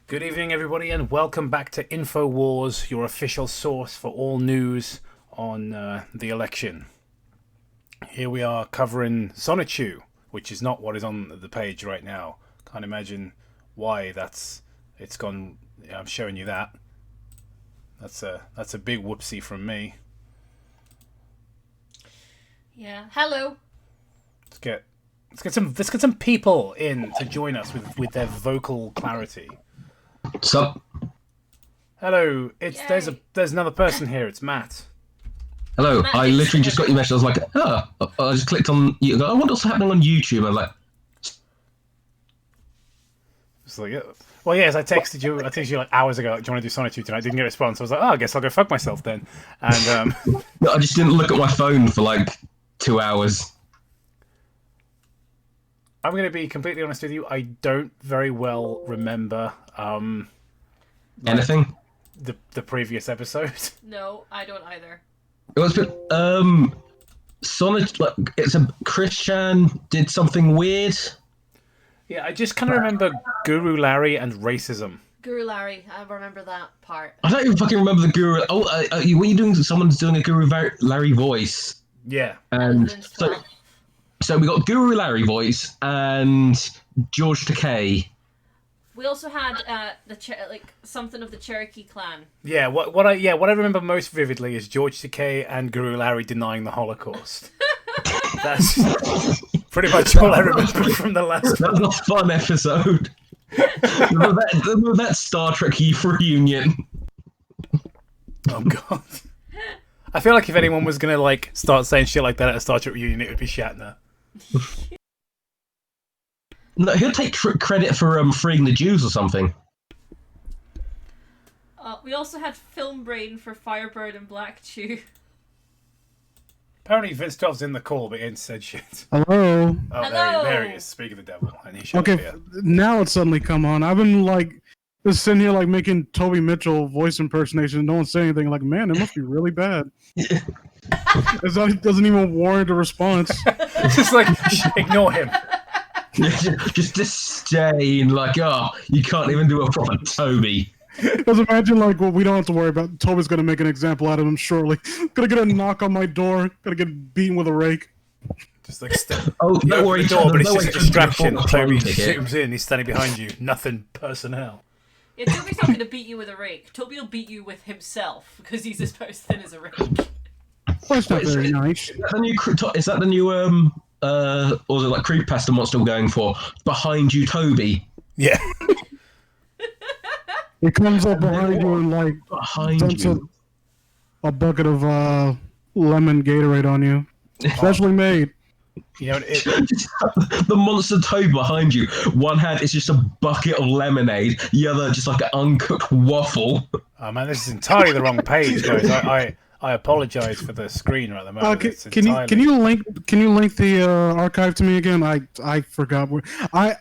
Good evening, everybody, and welcome back to InfoWars, your official source for all news on the election. Here we are covering Sonichu, which is not what is on the page right now. Can't imagine why it's gone. Yeah, I'm showing you that. That's a big whoopsie from me. Yeah. Hello. Let's get some people in to join us with their vocal clarity. Sup? Hello. Yay. There's another person here. It's Matt. Hello. Matt I is- literally just got your message. I was like, I just clicked on. I wonder what's happening on YouTube. I was like, It's like, well, yes, I texted you like hours ago. Like, do you want to do Sonichu tonight? Didn't get a response. I was like, I guess I'll go fuck myself then. And no, I just didn't look at my phone for like 2 hours. I'm going to be completely honest with you. I don't very well remember Anything? the previous episode. No, I don't either. It was Sonic. Like, it's a Christian did something weird. Yeah, I just kind of remember Guru Larry and racism. Guru Larry, I remember that part. I don't even fucking remember the Guru. When you're doing someone's doing a Guru Larry voice, Yeah. and Vince Clarke. so we got Guru Larry voice and George Takei. We also had something of the Cherokee clan. Yeah, what I remember most vividly is George Takei and Guru Larry denying the Holocaust. That's pretty much all I remember from the last That was a fun episode. Remember that Star Trek Youth reunion? Oh god. I feel like if anyone was gonna like start saying shit like that at a Star Trek reunion, it would be Shatner. No, he'll take credit for freeing the Jews or something. We also had Film Brain for Firebird and Black Chew. Apparently Vince Jobs in the call, but he ain't said shit. Hello. Oh, Hello. there he is. Speak of the devil. And he showed Okay, up here. now it's suddenly come on. I've been like just sitting here like making Toby Mitchell voice impersonation. And no one saying anything. Like, man, it must be really bad. It doesn't even warrant a response. It's just like ignore him. Just disdain, like, you can't even do a proper Toby. Because imagine like what we don't have to worry about. Toby's gonna make an example out of him shortly. Gonna get a knock on my door. Gonna get beaten with a rake. Just like Oh, you don't open worry, the door, but it's no just a way distraction. to Toby ticket. zooms in. He's standing behind you. Nothing personnel. Yeah, Toby's not going to beat you with a rake. Toby will beat you with himself because he's as thin as a rake. That's not very nice. Is that the new or is it like CREEPYPASTA monster we're going for? Behind you, Toby. Yeah. It comes up behind you and like Behind dumps you. a bucket of lemon Gatorade on you. Specially made. You know, The monster Toby behind you. One hand is just a bucket of lemonade. The other just like an uncooked waffle. oh man, this is entirely the wrong page, guys. I apologize for the screener at the moment. It's Can you link the archive to me again? I forgot where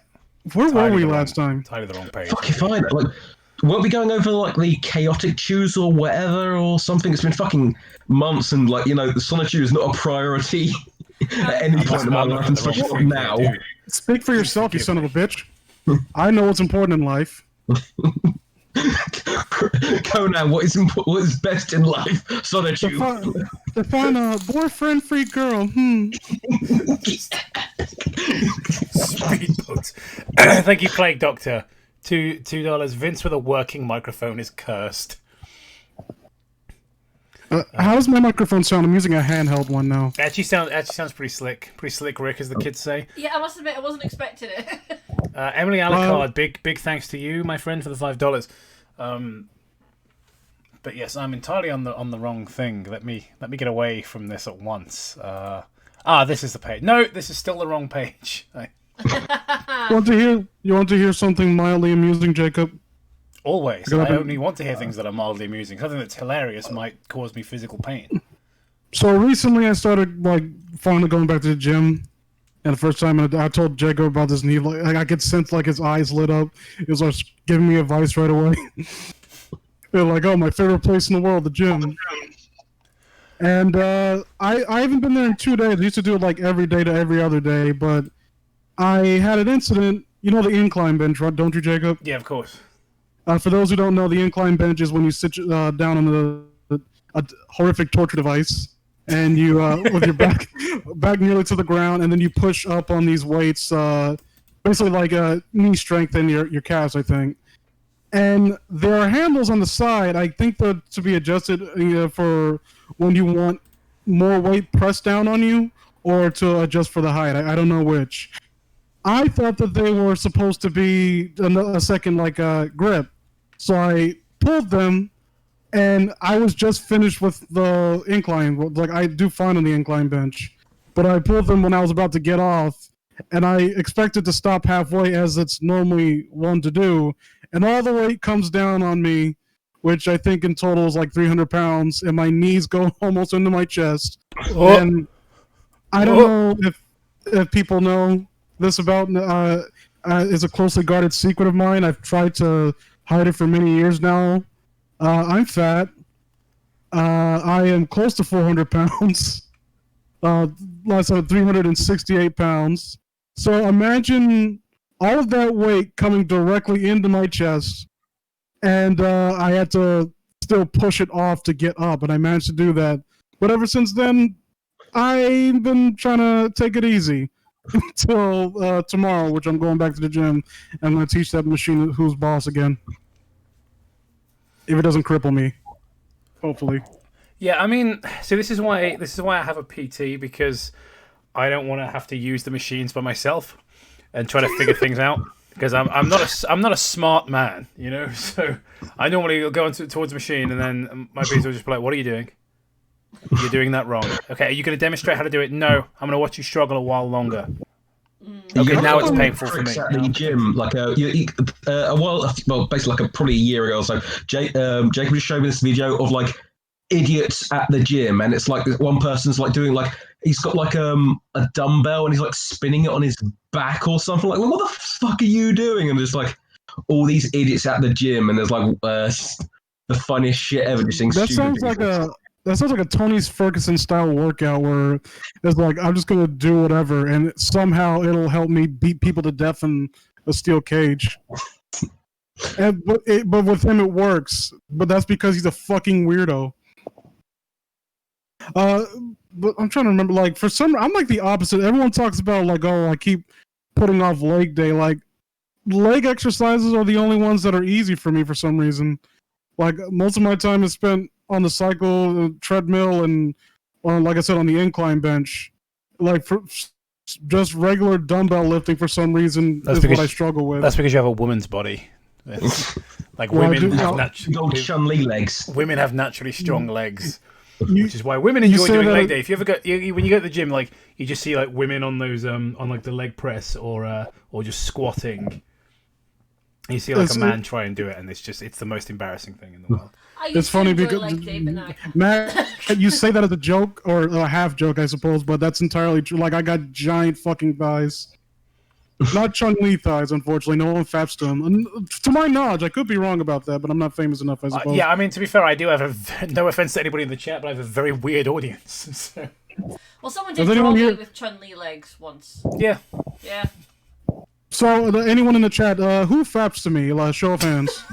were we last time? Entirely the wrong page. Fucking fine. Like, weren't we going over like the chaotic chews or whatever or something? It's been fucking months, and like, the Sonichu is not a priority at any point in my life, and especially now. Dude. Speak for yourself, you son of a bitch. I know what's important in life. Conan, what is best in life? Sonichu. To find a boyfriend-free girl. Speedboat. Thank you, Plague Doctor. $2. Vince with a working microphone is cursed. How does my microphone sound? I'm using a handheld one now. Actually sounds pretty slick. Pretty slick, Rick, as the kids say. Yeah, I must admit, I wasn't expecting it. Emily Alucard, big thanks to you, my friend, for the $5. But yes, I'm entirely on the wrong thing. Let me get away from this at once. This is the page. No, this is still the wrong page. You want to hear something mildly amusing, Jacob? Always. I only want to hear things that are mildly amusing. Something that's hilarious might cause me physical pain. So recently I started like finally going back to the gym. And the first time I told Jacob about this, and he like I could sense like his eyes lit up. He was like giving me advice right away. They're like, "Oh, my favorite place in the world, the gym." And I haven't been there in 2 days. I used to do it like every day to every other day, but I had an incident. You know the incline bench, right? Don't you, Jacob? Yeah, of course. For those who don't know, the incline bench is when you sit down on a horrific torture device, and you with your back nearly to the ground, and then you push up on these weights, basically like knee strength and your calves, I think. And there are handles on the side. I think they're to be adjusted for when you want more weight pressed down on you, or to adjust for the height. I don't know which. I thought that they were supposed to be a second grip, so I pulled them, and I was just finished with the incline. Like I do fine on the incline bench, but I pulled them when I was about to get off, and I expected to stop halfway as it's normally one to do, and all the weight comes down on me, which I think in total is like 300 pounds, and my knees go almost into my chest. Oh. And I don't know if people know this about is a closely guarded secret of mine. I've tried to hide it for many years now. I'm fat. I am close to 400 pounds. Last time 368 pounds. So imagine all of that weight coming directly into my chest, and I had to still push it off to get up, and I managed to do that. But ever since then, I've been trying to take it easy until tomorrow, which I'm going back to the gym. I'm going to teach that machine who's boss again. If it doesn't cripple me, hopefully. Yeah, I mean, so this is why I have a PT, because I don't want to have to use the machines by myself and try to figure things out. Because I'm not a smart man, you know. So I normally go towards the machine, and then my PT will just be like, "What are you doing? You're doing that wrong. Okay, are you going to demonstrate how to do it? No, I'm going to watch you struggle a while longer. Okay, now it's painful for me." At the gym, like a while, well, basically like probably a year ago or so, Jacob just showed me this video of like idiots at the gym, and it's like one person's like doing like he's got like a dumbbell and he's like spinning it on his back or something. Like, well, what the fuck are you doing? And there's like all these idiots at the gym, and there's like the funniest shit ever. Just that sounds like a Tony Ferguson style workout where it's like I'm just gonna do whatever, and somehow it'll help me beat people to death in a steel cage. But with him it works. But that's because he's a fucking weirdo. But I'm trying to remember. Like I'm like the opposite. Everyone talks about like, oh, I keep putting off leg day. Like leg exercises are the only ones that are easy for me for some reason. Like most of my time is spent on the cycle, treadmill, and like I said, on the incline bench. Like for just regular dumbbell lifting for some reason is what I struggle with. That's because you have a woman's body. Like women have Chun-Li legs. Women have naturally strong legs, which is why women enjoy doing leg day. If you ever when you go to the gym, like you just see like women on those on like the leg press or just squatting. You see like a man try and do it, and it's the most embarrassing thing in the world. It's funny because Matt, you say that as a joke or a half joke, I suppose, but that's entirely true. Like I got giant fucking thighs, not Chun-Li thighs, unfortunately. No one faps to them. To my knowledge, I could be wrong about that, but I'm not famous enough, I suppose. Yeah, I mean, to be fair, I do have no offense to anybody in the chat, but I have a very weird audience. So. Well, someone did draw me with Chun-Li legs once. Yeah. Yeah. So, anyone in the chat, who faps to me? Show of hands.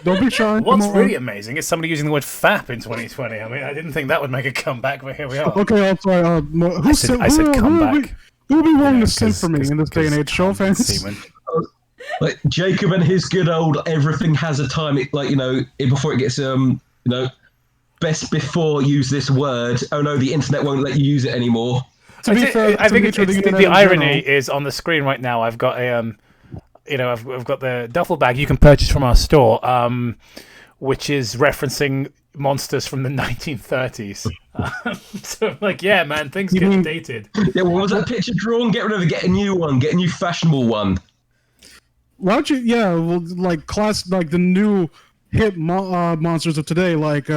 Don't be shy. What's really amazing is somebody using the word fap in 2020. I mean, I didn't think that would make a comeback, but here we are. Okay, I'm sorry. I said comeback. Who would be willing to sing for me in this day and age? Show of hands. Like Jacob and his good old everything has a time. Before it gets best before use this word. Oh no, the internet won't let you use it anymore. I think the irony is on the screen right now. I've got I've got the duffel bag you can purchase from our store, which is referencing monsters from the 1930s. So I'm like, yeah, man, things get dated. Yeah, well, was that picture drawn? Get rid of it. Get a new one. Get a new fashionable one. Why don't you? Yeah, well, like the new hip monsters of today, like.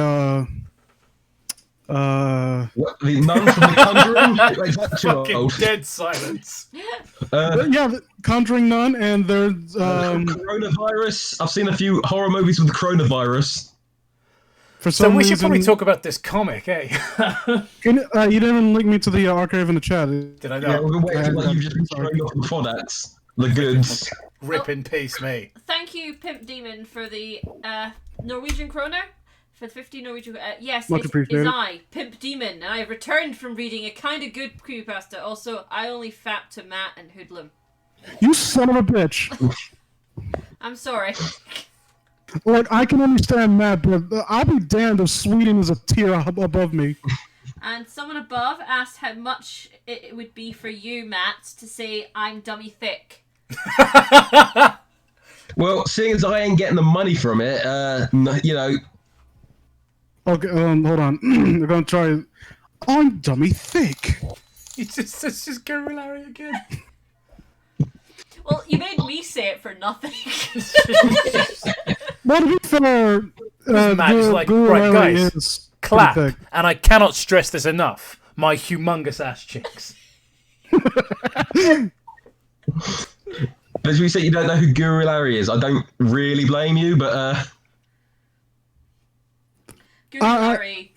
What, the nun from the Conjuring? Like, fucking dead silence. Yeah, the Conjuring nun, and there's coronavirus. I've seen a few horror movies with the coronavirus. So we should probably talk about this comic, eh? You didn't even link me to the archive in the chat. Did I not? Yeah, we've been waiting like you've just been showing off the products, the goods. Rip in peace, me. Thank you, Pimp Demon, for the Norwegian kroner. For the 50 Norwegian... yes, Much it's appreciated. I, Pimp Demon, and I have returned from reading a kind of good creepypasta. Also, I only fap to Matt and Hoodlum. You son of a bitch. I'm sorry. Like, I can understand Matt, but I'll be damned if Sweden is a tier above me. And someone above asked how much it would be for you, Matt, to say I'm dummy thick. Well, seeing as I ain't getting the money from it, you know. Okay, hold on. We're gonna try. I'm dummy thick. It's just Guru Larry again. Well, you made me say it for nothing. Well, to be fair, Matt is like, Guru right, Larry guys, is clap. pretty thick. And I cannot stress this enough. My humongous ass cheeks. As we said, you don't know who Guru Larry is. I don't really blame you, but Guru Larry.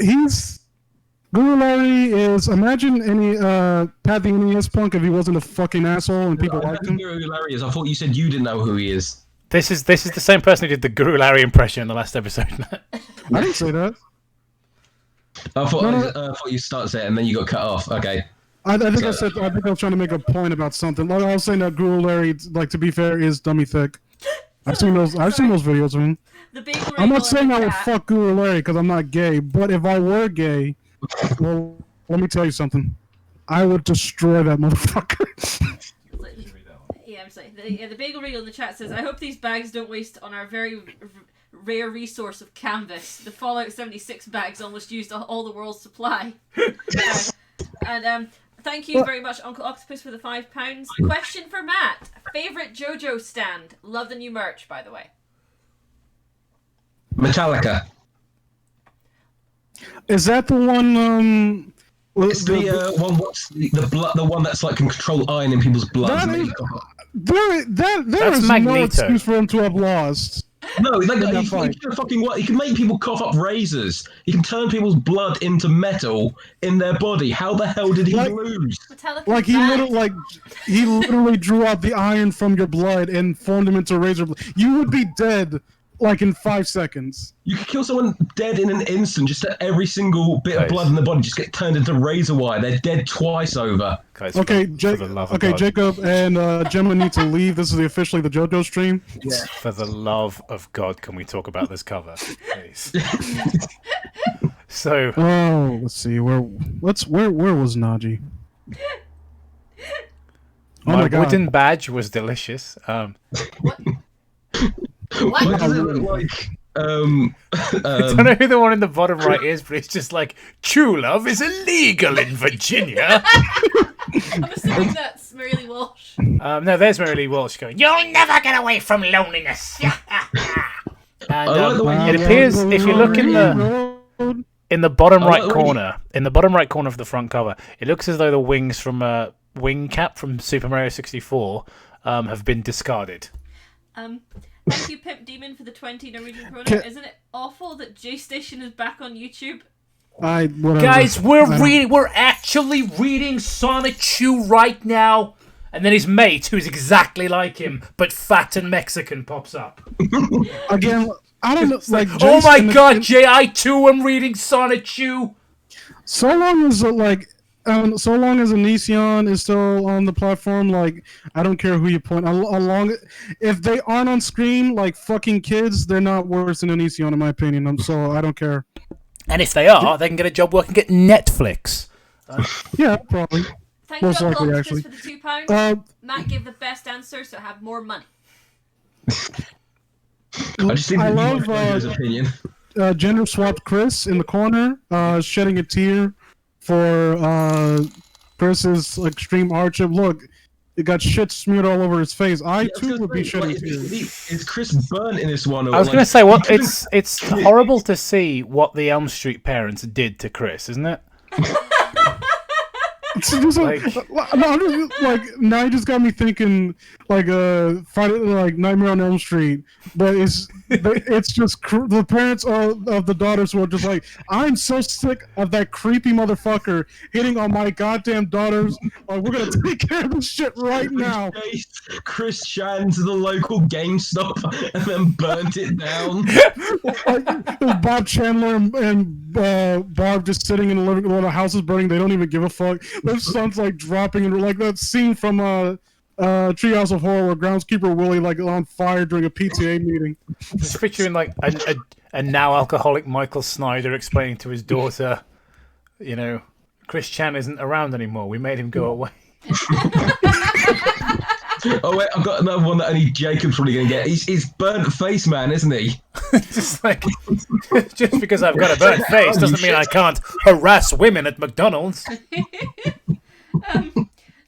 Guru Larry is, imagine any Pat the NES punk if he wasn't a fucking asshole and people I liked know him. who Guru Larry is. I thought you said you didn't know who he is. This is the same person who did the Guru Larry impression in the last episode. I didn't say that. I thought No. I thought you started saying it and then you got cut off. Okay. I think I was trying to make a point about something. Like, I was saying that Guru Larry, like, to be fair, is dummy thick. I've seen those videos of him. The big I'm not wrinkle saying in I the would cat. fuck Guru Larry because I'm not gay, but if I were gay, well, let me tell you something. I would destroy that motherfucker. Yeah, I'm saying. The bagel wriggle in the chat says, I hope these bags don't waste on our very rare resource of canvas. The Fallout 76 bags almost used all the world's supply. And thank you very much, Uncle Octopus, for the £5. Question for Matt. Favorite JoJo stand? Love the new merch, by the way. Metallica. Is that the one? It's the one. What's the blood? The one that's like can control iron in people's blood. There That's is Magneto. no excuse for him to have lost. No, like, that he fight. can fucking what? He can make people cough up razors. He can turn people's blood into metal in their body. How the hell did he lose? Metallica Like he literally drew out the iron from your blood and formed him into razor blade. You would be dead like in 5 seconds. You could kill someone dead in an instant. Just let every single bit of blood in the body just get turned into razor wire. They're dead twice over. Guys, Okay, for the love of God. Jacob and Gemma need to leave. This is officially the JoJo stream. Yeah. For the love of God, can we talk about this cover, please? So, Oh, let's see. Where was Najee? Oh my my God. wooden badge was delicious. What does it look like? I don't know who the one in the bottom right is, but it's just like, true love is illegal in Virginia. I'm assuming that's Mary Lee Walsh. No, there's Mary Lee Walsh going, you'll never get away from loneliness. And I like the way it appears, if you look in the bottom I like right the way corner, in the bottom right corner of the front cover, it looks as though the wings from Wing Cap from Super Mario 64 have been discarded. Thank you, Pimp Demon, for the 20 Norwegian kroner. Isn't it awful that J-Station is back on YouTube? Whatever. Guys, we're actually reading Sonichu right now. And then his mate, who's exactly like him, but fat and Mexican, pops up. Again, I don't know. Like, Oh my Jason- God, Jay, I too am reading Sonichu. So long as so long as Onision is still on the platform, like, I don't care who you point. If they aren't on screen, like fucking kids, they're not worse than Onision in my opinion. So I don't care. And if they are, they can get a job working at Netflix. Yeah, probably. Thank you, Most Uncle likely, Octopus, actually. for the £2. Matt gave the best answer, so have more money. I just think I that you love, might his opinion. Gender swapped Chris in the corner, shedding a tear for Chris's extreme hardship. Look, it got shit smeared all over his face. I too would be shedding tears. Is Chris burnt in this one? Or I was going to say, it's horrible to see what the Elm Street parents did to Chris, isn't it? It's just like, no, I'm just, like now you just got me thinking like Friday, like Nightmare on Elm Street, but it's just the parents of the daughters who are just like, I'm so sick of that creepy motherfucker hitting on my goddamn daughters. Like, we're gonna take care of this shit right now. Chris Chan to the local GameStop and then burnt it down. Like, Bob Chandler and Barb just sitting in the living room while the house is burning. They don't even give a fuck. Their son's like dropping, and like that scene from Treehouse of Horror where groundskeeper Willie like on fire during a PTA meeting. Just picturing like a now alcoholic Michael Snyder explaining to his daughter, you know, Chris Chan isn't around anymore. We made him go away. Oh wait, I've got another one that only Jacob's probably going to get. He's burnt face man, isn't he? Just like, just because I've got a burnt face doesn't mean I can't harass women at McDonald's.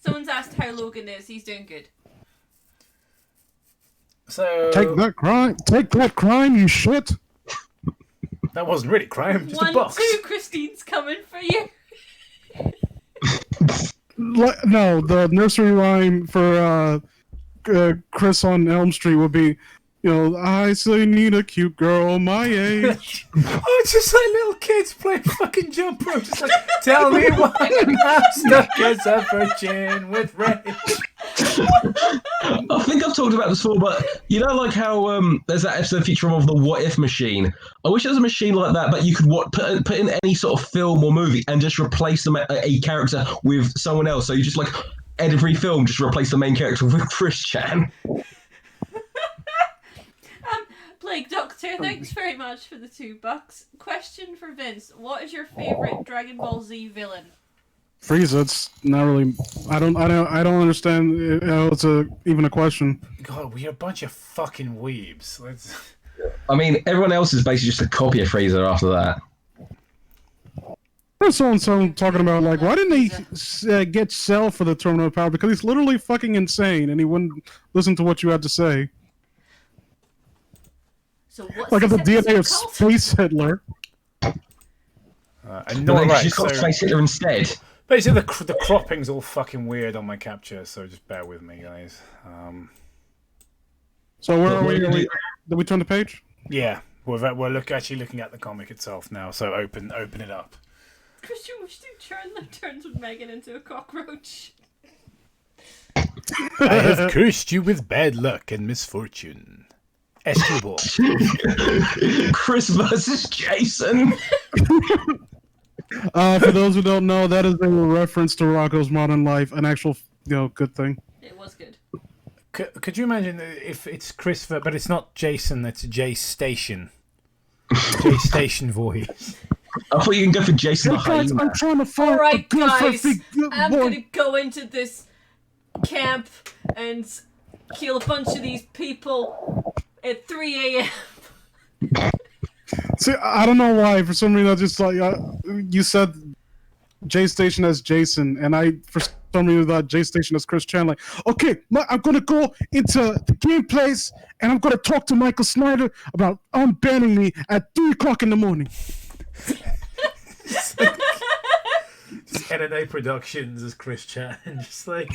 Someone's asked how Logan is. He's doing good. So Take that crime, you shit. that wasn't really crime, just a 1, box. 2, Christine's coming for you. No, the nursery rhyme for Chris on Elm Street would be, you know, I still need a cute girl my age. Oh, it's just like little kids playing fucking jump rope. Just like, tell me why I'm stuck as a virgin with rage. I think I've talked about this before, but you know, like how there's that episode featuring of the What If machine. I wish there was a machine like that, but you could put in any sort of film or movie and just replace a character with someone else. So you just like every film, just replace the main character with Chris Chan. Plague Doctor, thanks very much for the $2. Question for Vince: what is your favorite Dragon Ball Z villain? Frieza. It's not really. I don't understand how it's even a question. God, we're a bunch of fucking weebs. I mean, everyone else is basically just a copy of Fraser after that. There's someone talking about like, why didn't they get Cell for the terminal power? Because he's literally fucking insane, and he wouldn't listen to what you had to say. So what's Like, of the Hitler's DNA of cult? Space Hitler. And No, not right. just got So, Space Hitler instead. basically, the cropping's all fucking weird on my capture, so just bear with me, guys. So where are we? Did we turn the page? Yeah, we're actually looking at the comic itself now. So open it up. Christian wished to turns Megan into a cockroach. I have cursed you with bad luck and misfortune. Escubal. Chris versus Jason. For those who don't know, that is a reference to Rocco's Modern Life, an actual, good thing. It was good. Could you imagine if it's Chris, but it's not Jason, it's Jay Station. Jay Station voice. I thought you can go for Jason the Guys, Hyena. I'm trying to find Alright, a good guys, good I'm boy. gonna go into this camp and kill a bunch of these people at 3 a.m. See, I don't know why. For some reason, I just like you said J Station as Jason, and I for some reason thought J Station as Chris Chan. Like, okay, I'm gonna go into the game place, and I'm gonna talk to Michael Snyder about unbanning me at 3:00 in the morning. NNA Productions as Chris Chan, just like,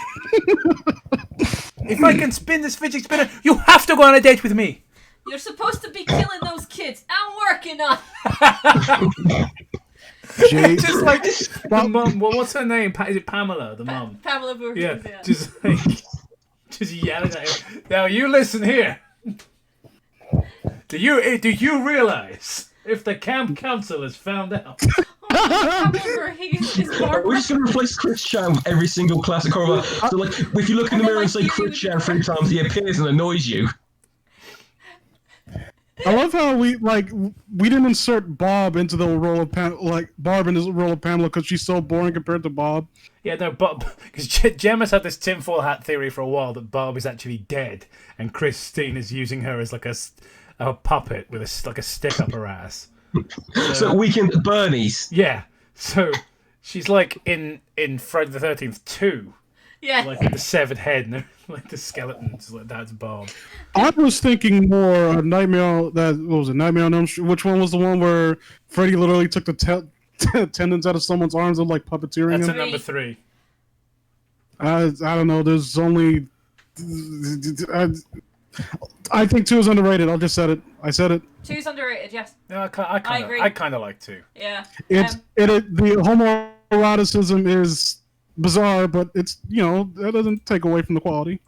if I can spin this fidget spinner, you have to go on a date with me. You're supposed to be killing those kids. I'm working on it. Just like the mum. Well, what's her name? Is it Pamela? The mum. Pamela Voorhees, Yeah. Just yelling at him. Now you listen here. Do you realize if the camp council has found out? Pamela Voorhees is We're Barbara. just going to replace Chris Chan with every single classic horror. So, like, if you look in the mirror and say Chris Chan 3 times, he appears and annoys you. I love how we didn't insert Bob into the role of Barb in the role of Pamela because she's so boring compared to Bob. Yeah, no, Bob, because Gemma's had this tinfoil hat theory for a while that Bob is actually dead, and Christine is using her as like a puppet with a stick up her ass. So Weekend at Bernie's. Yeah, so she's like in Friday the 13th 2, Yeah. like with the severed head and like the skeletons. Like that's Bob. I was thinking more Nightmare. What was it? Nightmare on Elm Street. Which one was the one where Freddy literally took the tendons out of someone's arms and like puppeteering That's him? a number 3. I don't know. There's only. I think 2 is underrated. I just said it. I said it. 2's underrated, yes. Yeah, I agree. I kind of like 2. Yeah. The homoeroticism is bizarre, but it's that doesn't take away from the quality.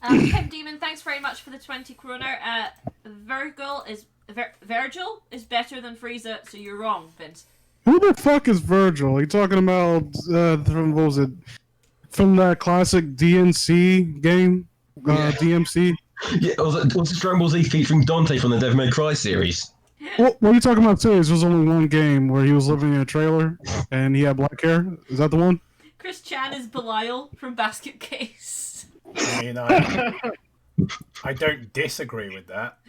Kim Demon, thanks very much for the 20 kroner. Virgil is better than Frieza, so you're wrong, Vince. Who the fuck is Virgil? Are you talking about from what was it? From that classic DNC game? DMC? Yeah, was it Dragon Ball Z featuring Dante from the Devil May Cry series? What are you talking about series? There was only one game where he was living in a trailer and he had black hair. Is that the one? Chris Chan is Belial from Basket Case. I mean, I don't disagree with that.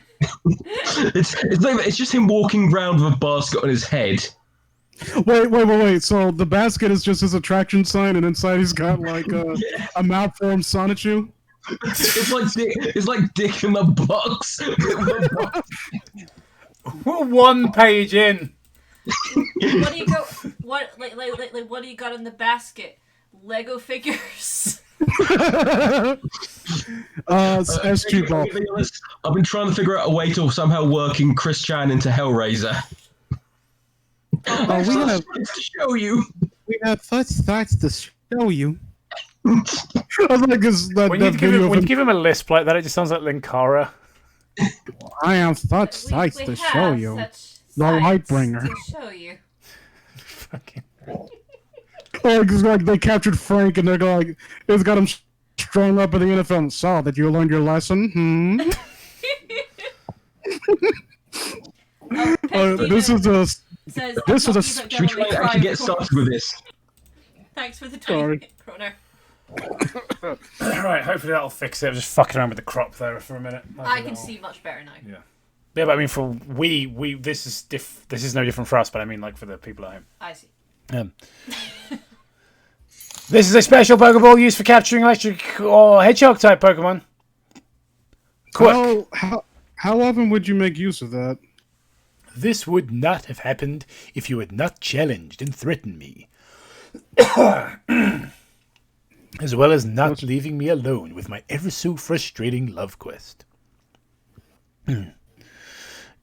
It's just him walking around with a basket on his head. Wait. So the basket is just his attraction sign, and inside he's got like a malformed Sonichu? It's like Dick in the box. We're 1 page in. What do you go? What do you got in the basket? Lego figures. SG ball. I've been trying to figure out a way to somehow working Chris Chan into Hellraiser. We have to show you. We have such thoughts to show you. I was like, when you give him a lisp like that, it just sounds like Linkara. I have such sights to show you. The Lightbringer. To show you. Fucking. Because like they captured Frank and they're like, it's got him strung up in the NFL. Saw that you learned your lesson. This is a. Should we try and actually get started with this? Thanks for the 20 kroner. Right, hopefully that'll fix it. I was just fucking around with the crop there for a minute. I can see much better now. Yeah, but I mean, for we this is no different for us. But I mean, like for the people at home. I see. This is a special Pokeball used for capturing electric or hedgehog type Pokemon. Quick. How often would you make use of that? This would not have happened if you had not challenged and threatened me. As well as not leaving me alone with my ever so frustrating love quest.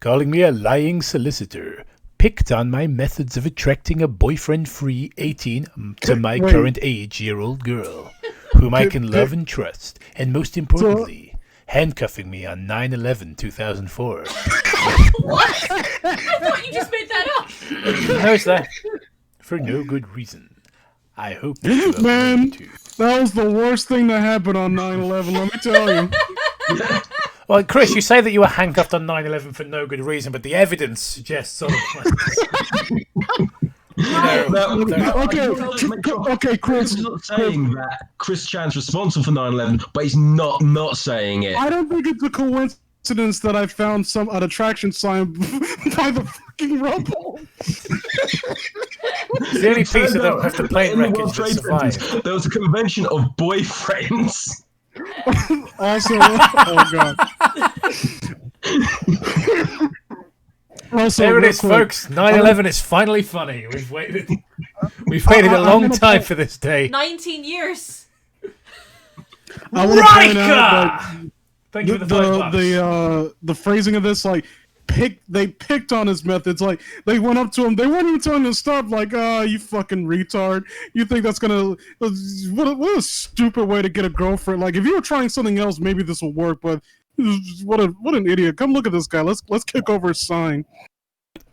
Calling me a lying solicitor, picked on my methods of attracting a boyfriend-free 18 to my current age-year-old girl, whom I can love and trust, and most importantly, handcuffing me on 9/11/2004. What? I thought you just made that up. How's that? For no good reason. I hope that you Man, that was the worst thing that happened on 9/11, let me tell you. Well, Chris, you say that you were handcuffed on 9/11 for no good reason, but the evidence suggests sort of like... Okay, Chris. He's not saying that Chris Chan's responsible for 9/11, but he's not saying it. I don't think it's a coincidence that I found an attraction sign by the fucking rubble. It's the only piece of the plane wreckage that survived. There was a convention of boyfriends. Also, oh god. Also, there it is, folks. 9/11 is finally funny. We've waited a long time for this day. 19 years. Rika! Thank you for the phrasing of this, like, they picked on his methods. Like, they went up to him. They weren't even telling him to stop. Like, you fucking retard. You think that's gonna... What a stupid way to get a girlfriend. Like, if you were trying something else, maybe this will work, but... What an idiot. Come look at this guy. Let's kick over his sign.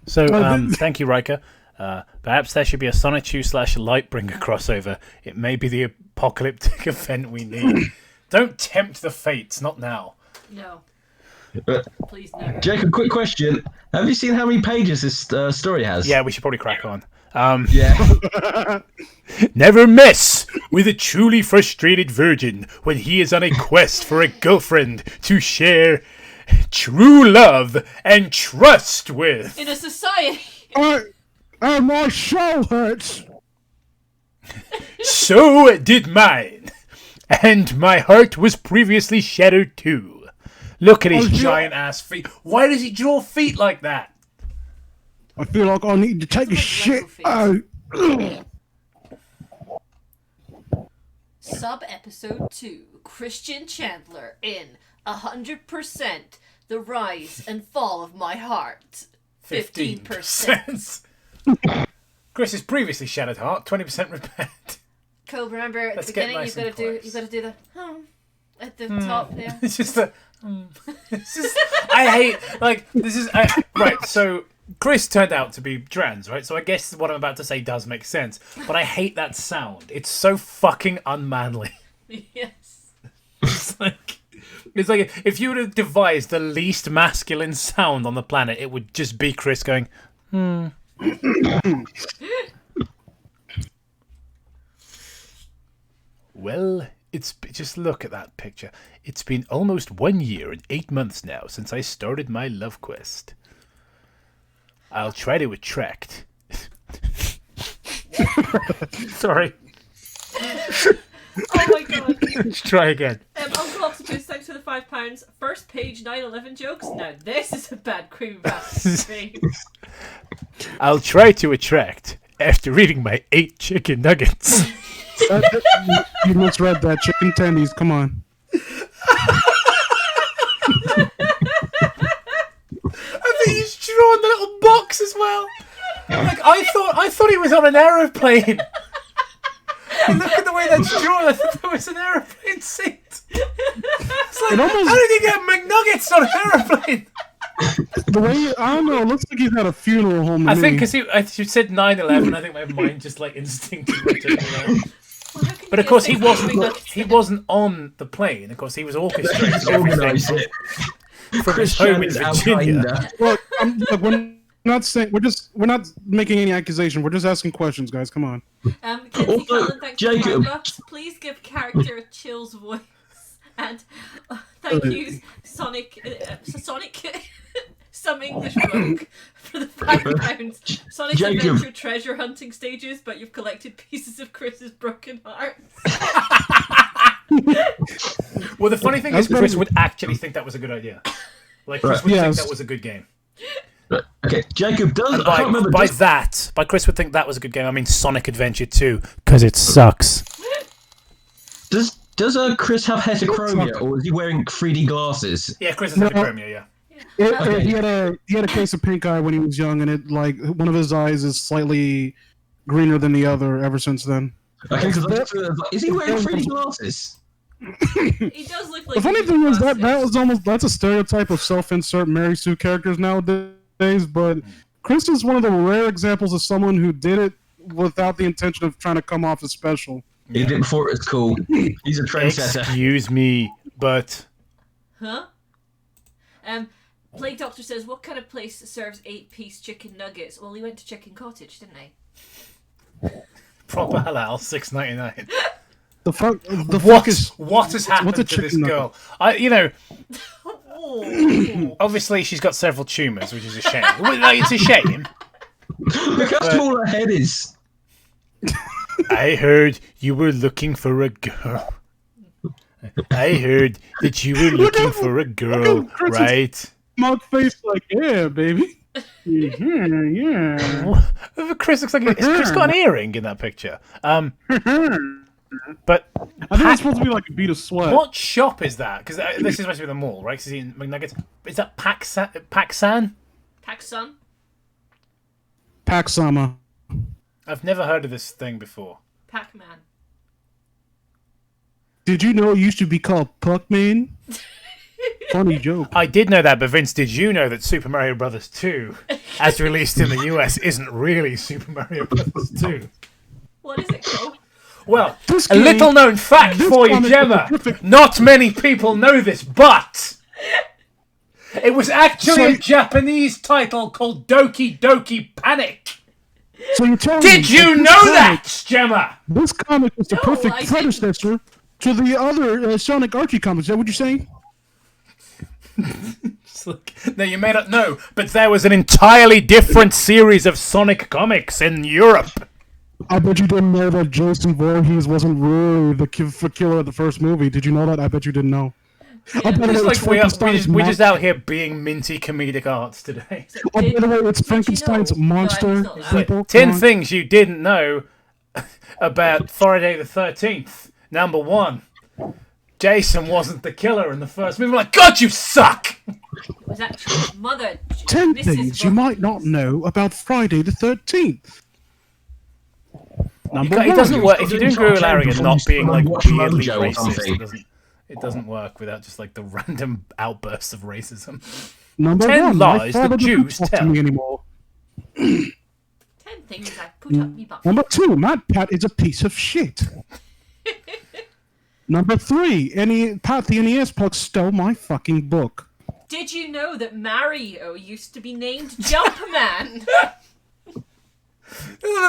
So, thank you, Rika. Perhaps there should be a Sonichu / Lightbringer crossover. It may be the apocalyptic event we need. Don't tempt the fates, not now. No. Please no. Jacob, quick question. Have you seen how many pages this story has? Yeah, we should probably crack on. Yeah. Never mess with a truly frustrated virgin when he is on a quest for a girlfriend to share true love and trust with. In a society. My show hurts. So did mine. And my heart was previously shattered too. Look at his giant ass feet. Why does he draw feet like that? I feel like I need to take a shit out. Sub-episode 2, Christian Chandler in 100%, The Rise and Fall of My Heart. 15%. Chris has previously Shattered Heart, 20% repaired. Cool, remember at Let's the get beginning nice you've and got to close. do the at the top there. It's just a. It's just, I hate this is right. So Chris turned out to be trans, right? So I guess what I'm about to say does make sense, but I hate that sound. It's so fucking unmanly. Yes. It's like if you were to devise the least masculine sound on the planet, it would just be Chris going, Well, just look at that picture. It's been almost 1 year and 8 months now since I started my love quest. I'll try to attract. Sorry. Oh my god. Let's try again. Uncle Octopus, thanks for the £5. First page 9/11 jokes. Now this is a bad creepypasta stream. I'll try to attract after eating my 8 chicken nuggets. You misread that. Chicken tendies, come on. I think he's drawn the little box as well. Like I thought he was on an aeroplane. And look at the way that's drawn. I thought that was an aeroplane seat. It's like, how did he get McNuggets on an aeroplane? The way I don't know, it looks like he's at a funeral home. I think because you said 9/11, I think my mind just like instinctively took me there. But of course he wasn't on the plane. Of course he was orchestrating everything from his home in Virginia. Look, we're not saying we're not making any accusation. We're just asking questions, guys. Come on. Kinsey Cullen, thanks for $5. Please give character a chill's voice. And thank you, Sonic, some English bloke, for the £5. Sonic's adventure treasure hunting stages, but you've collected pieces of Chris's broken heart. Well, the funny thing is, Chris would actually think that was a good idea. Like, Chris would think that was a good game. Okay, Jacob does. By Chris would think that was a good game. I mean, Sonic Adventure 2, because it sucks. Does Chris have heterochromia, or is he wearing 3D glasses? Yeah, Chris has heterochromia. Yeah. He had a case of pink eye when he was young, and it one of his eyes is slightly greener than the other ever since then. Okay, is he wearing 3D glasses? He does look like. The funny thing is that's a stereotype of self-insert Mary Sue characters nowadays, but Chris is one of the rare examples of someone who did it without the intention of trying to come off as special. He did it before it was cool. He's a trendsetter. Excuse me, but... Huh? Plague Doctor says, what kind of place serves 8-piece chicken nuggets? Well, he went to Chicken Cottage, didn't he? Proper halal, $6.99. What has happened to this girl? Obviously she's got several tumours, which is a shame. It's a shame. Look how small her head is. I heard you were looking for a girl. I heard that you were looking for a girl, right? Mug face like, yeah, baby. Yeah. Chris looks like Chris got an earring in that picture. But I think it's supposed to be like a bead of sweat. What shop is that? Because this is supposed to be the mall, right? Because he's in McNuggets. Is that Paksan? Paksama. I've never heard of this thing before. Pac-Man. Did you know it used to be called Puckman? Funny joke. I did know that, but Vince, did you know that Super Mario Bros. 2, as released in the US, isn't really Super Mario Bros. 2? What is it called? Well, a little known fact for you, Gemma. Not many people know this, but it was actually a Japanese title called Doki Doki Panic. So you're telling Did you know that, Gemma? This comic is the perfect predecessor to the other Sonic Archie comics. Is that what you're saying? No, you may not know, but there was an entirely different series of Sonic comics in Europe. I bet you didn't know that Jason Voorhees wasn't really the killer of the first movie. Did you know that? I bet you didn't know. Yeah. We're just out here being minty comedic arts today. By the way, it's Frankenstein's monster. No, 10 things you didn't know about Friday the 13th, Number 1. Jason wasn't the killer in the first movie. I'm like, God, you suck! It was actually his mother. 10 Mrs. things you might not know about Friday the 13th. Number It one. doesn't work. If you're doing Guru Larry and not being like Watch weirdly Mojo or racist, something. it doesn't work without just like the random outbursts of racism. Number 10 one, lies my father the Jews doesn't talk tell. to me anymore. 10 things I put up me butt. Number 2, Matt Pat is a piece of shit. Number 3, Pat the NES Pug stole my fucking book. Did you know that Mario used to be named Jumpman?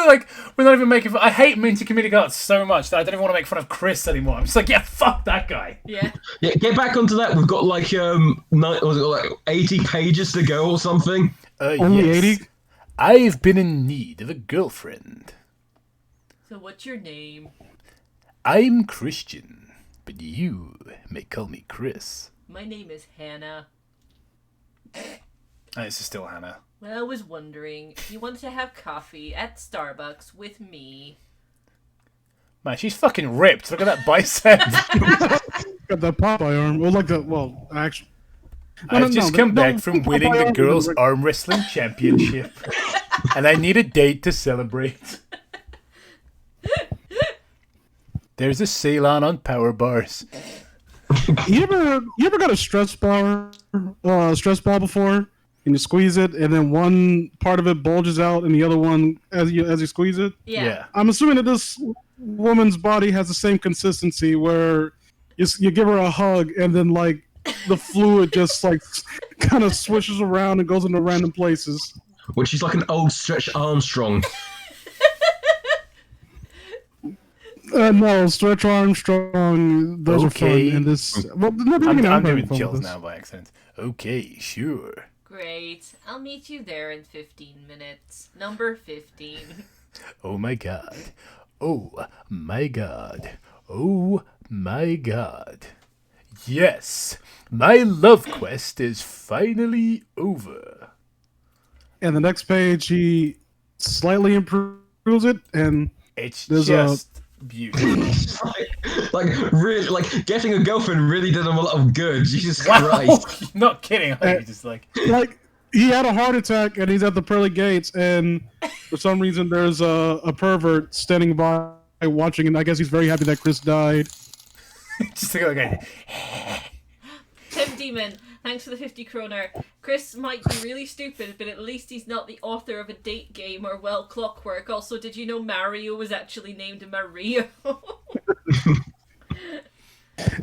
Like, we're not even making fun. I hate Minty Comedic Arts so much that I don't even want to make fun of Chris anymore. I'm just like, yeah, fuck that guy. Yeah. Yeah, get back onto that. We've got like was it like 80 pages to go or something. Only Yes. 80? I've been in need of a girlfriend. So what's your name? I'm Christian, but you may call me Chris. My name is Hannah. This is still Hannah. Well, I was wondering if you wanted to have coffee at Starbucks with me. Man, she's fucking ripped. Look at that bicep. Got that Popeye arm. Well, like the, well, actually. I've just come back from winning the girls' arm wrestling championship. And I need a date to celebrate. There's a sale on power bars. You ever got a stress ball before? And you squeeze it, and then one part of it bulges out, and the other one as you squeeze it. Yeah. I'm assuming that this woman's body has the same consistency, where you give her a hug, and then like the fluid just like kind of swishes around and goes into random places. Which is like an old Stretch Armstrong. No, Stretch Armstrong. Those Okay. are fun. And this, well, no, I'm doing chills now by accident. Okay, sure. Great. I'll meet you there in 15 minutes. Number 15. Oh my god. Oh my god. Oh my god. Yes, my love quest is finally over. And the next page, he slightly improves it, and It's There's just beautiful. like really, like getting a girlfriend really did him a lot of good. Jesus Wow, Christ. not kidding. Are you just like, he had a heart attack, and he's at the pearly gates, and for some reason, there's a pervert standing by watching, and I guess he's very happy that Chris died. just like, okay. Tim Demon, thanks for the 50 kroner. Chris might be really stupid, but at least he's not the author of a date game or, well, Clockwork. Also, did you know Mario was actually named Mario?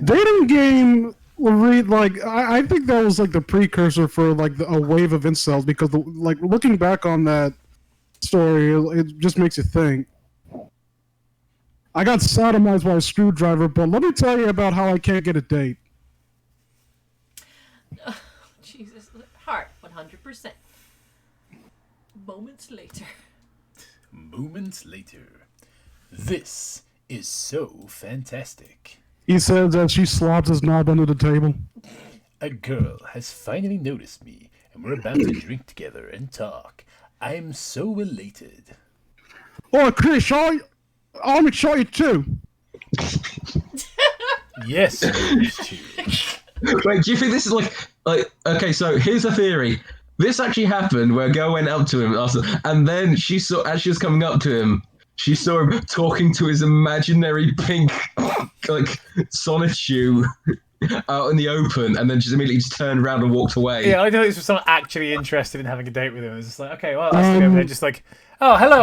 Dating game, I think that was like the precursor for like a wave of incels, because like looking back on that story, it just makes you think. I got sodomized by a screwdriver, but let me tell you about how I can't get a date. Jesus. Heart, 100%. Moments later. Moments later. This is so fantastic. He says as she slobs his knob under the table. A girl has finally noticed me, and we're about to drink together and talk. I'm so elated. Oh, Chris, I'm excited too. Yes, Sonichu. Wait, do you think this is like okay? So here's a theory. This actually happened where a girl went up to him and then she saw, as she was coming up to him, she saw him talking to his imaginary pink like Sonichu out in the open, and then just immediately just turned around and walked away. Yeah, I know this was someone actually interested in having a date with him. It was just like, okay, well, that's over there. Just like, oh, hello,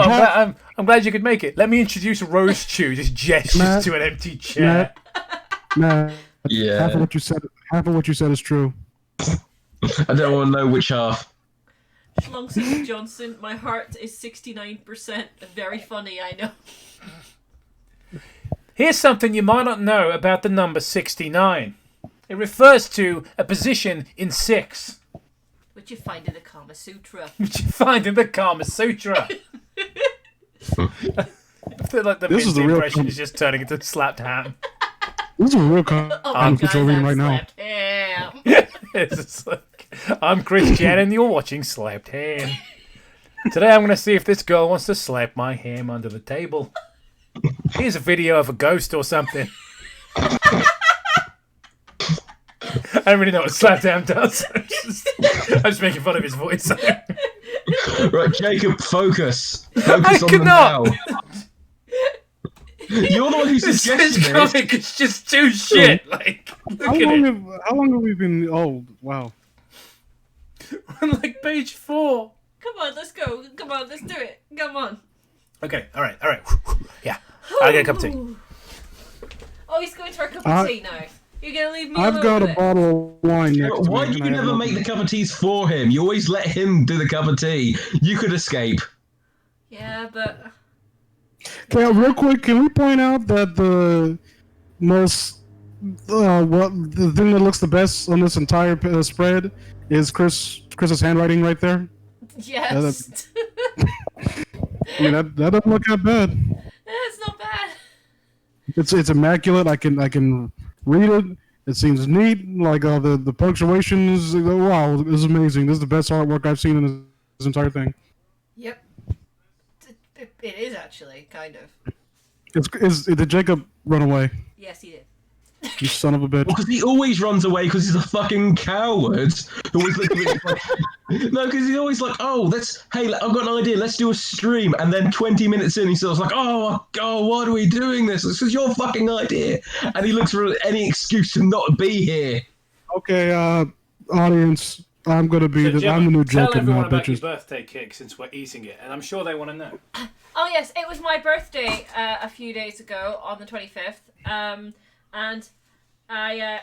I'm glad you could make it. Let me introduce Rose Chew. Just gestures to an empty chair. Nah, Yeah. half of what you said is true. I don't want to know which half. Schlongson Johnson, my heart is 69%. Very funny, I know. Here's something you might not know about the number 69. It refers to a position in 6, Which you find in the Kama Sutra. which you find in the Kama Sutra. I feel like the This is Minty the real impression is just turning into slapped ham. This is a real Oh my control reading right now. slapped ham. It's just like, I'm Chris Jan and you're watching Slapped Ham. Today I'm going to see if this girl wants to slap my ham under the table. Here's a video of a ghost or something. don't really know what Slapdown does. I'm just making fun of his voice. Right, Jacob, focus. I Focus on cannot. the now. You're the one who This suggested this. comic is just too shit. Like, look How at long it. how long have we been? Oh, wow. We're on like page 4. Come on, let's go. Come on, let's do it. Come on. Okay, all right. Yeah, I'll get a cup of tea. Oh, he's going to our cup of tea now. You're gonna leave me alone I've got with a it? bottle of wine next to Why me. do and you I have never no- make the cup of teas for him? You always let him do the cup of tea. You could escape. Yeah, but Okay, real quick, can we point out that the most, the thing that looks the best on this entire spread is Chris's handwriting right there? yes, I mean, that doesn't look that bad. it's not bad. It's immaculate. I can read it. It seems neat. Like the punctuation is wow. This is amazing. This is the best artwork I've seen in this entire thing. Yep, it is actually kind of. Did Jacob run away? Yes, he did. You son of a bitch. Because he always runs away because he's a fucking coward. Always looking at like, no, because he's always like, oh, hey, I've got an idea. Let's do a stream. And then 20 minutes in, he's like, oh, why are we doing this? This is your fucking idea. And he looks for any excuse to not be here. Okay, audience, I'm gonna be So, I'm the new tell Jacob everyone now, about your bitches. birthday cake since we're eating it, and I'm sure they want to know. Oh yes, it was my birthday a few days ago on the 25th. And I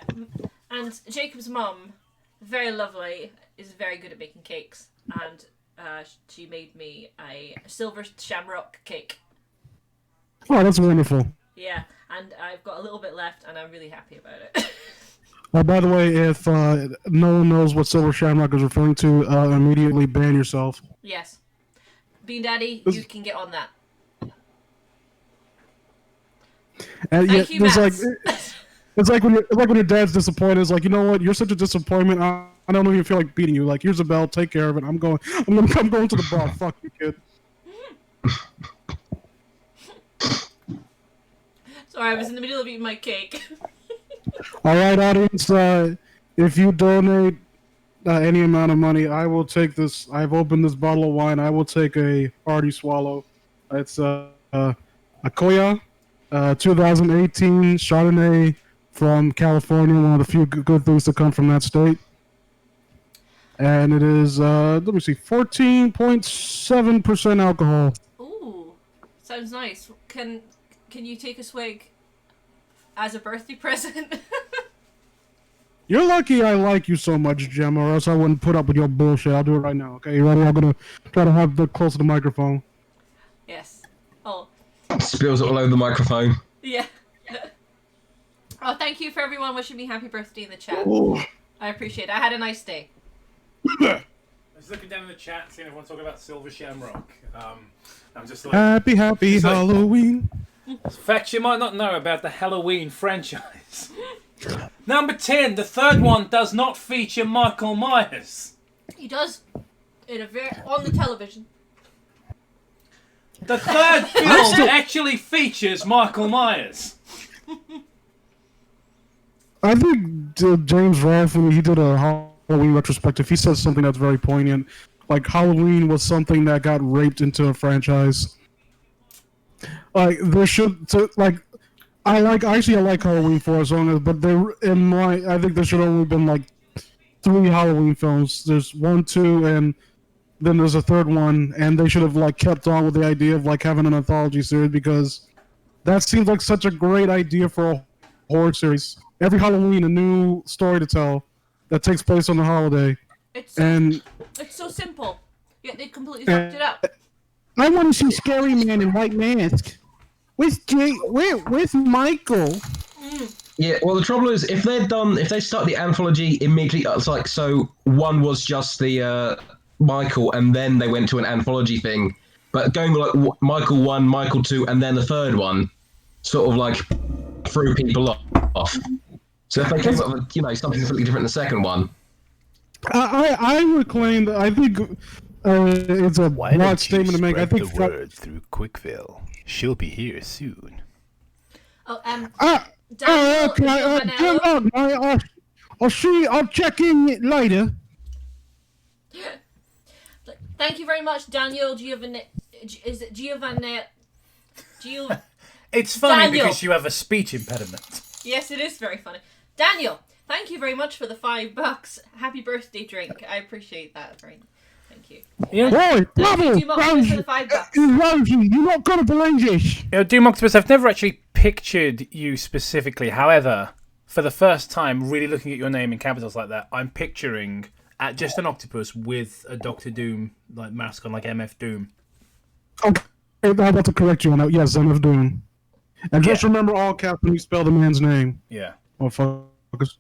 and Jacob's mum, very lovely, is very good at making cakes, and she made me a silver shamrock cake. Oh, that's wonderful. Yeah, and I've got a little bit left, and I'm really happy about it. Oh, by the way, if no one knows what Silver Shamrock is referring to, immediately ban yourself. Yes, Bean Daddy, you can get on that. And Thank you, there's Max. it's like when your dad's disappointed. It's like, you know what? You're such a disappointment. I don't even feel like beating you. Like, here's a bell. Take care of it. I'm going to the bar. Fuck you, kid. Sorry, I was in the middle of eating my cake. All right, audience. If you donate any amount of money, I will take this. I've opened this bottle of wine. I will take a hearty swallow. It's Akoya, 2018 Chardonnay from California. One of the few good things to come from that state. And it is, let me see, 14.7% alcohol. Ooh, sounds nice. Can you take a swig as a birthday present? You're lucky I like you so much, Gemma, or else I wouldn't put up with your bullshit. I'll do it right now, okay? You ready? I'm gonna try to have the close to the microphone. Yes. Oh, Spills it all over the microphone. yeah. Oh, thank you for everyone wishing me happy birthday in the chat. Oh. I appreciate it. I had a nice day. I was looking down in the chat, seeing everyone talking about Silver Shamrock. I'm just like, Happy It's like- Halloween. facts you might not know about the Halloween franchise. Number 10, the third one does not feature Michael Myers. He does on the television. The third film actually features Michael Myers. I think James Rolfe, when he did a Halloween retrospective, he says something that's very poignant. Like, Halloween was something that got raped into a franchise. Like, there should, I like Halloween 4 as long as, but I think there should only been like 3 Halloween films. There's 1, 2, and then there's a third one, and they should have like kept on with the idea of like having an anthology series, because that seems like such a great idea for a horror series. Every Halloween, a new story to tell that takes place on the holiday. It's so simple. Yet they completely fucked it up. I want to see Scary Man in White Mask. Where's Michael? Yeah, well, the trouble is, if they start the anthology immediately, it's like, so one was just the Michael, and then they went to an anthology thing. But going like Michael 1, Michael 2, and then the third one, sort of like threw people off. So if they came up with, something completely different in the second one. I would claim that I think it's a broad statement to make. I think the word through Quickville. She'll be here soon. Oh, okay. I'll check in later. Thank you very much, Daniel Giovanni. Is it Giovanni? It's funny Daniel. because you have a speech impediment. Yes, it is very funny. Daniel, thank you very much for the $5. Happy birthday drink. I appreciate that. Thank you. Yeah. Oi, Bubble! Do Octopus for the $5. Rosie, you're not gonna believe this. Doom Octopus, I've never actually pictured you specifically. However, for the first time, really looking at your name in capitals like that, I'm picturing just an octopus with a Doctor Doom like mask on, like MF Doom. Okay, I'm about to correct you on that. Yes, MF Doom. And just remember all caps when you spell the man's name. Yeah. Oh, fuckers.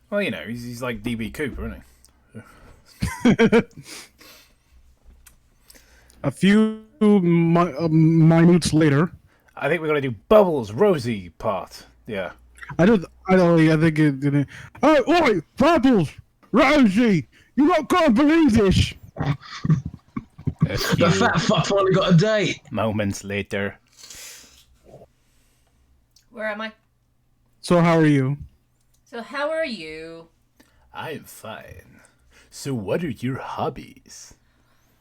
Well, you know, he's like DB Cooper, isn't he? A few minutes later. I think we're going to do Bubbles, Rosie part. Yeah. I think it didn't. Oh, oi, Bubbles! Rosie! You're not gonna believe this! The fat fuck finally got a date. Moments later. Where am I? So, how are you? So how are you? I'm fine. So what are your hobbies?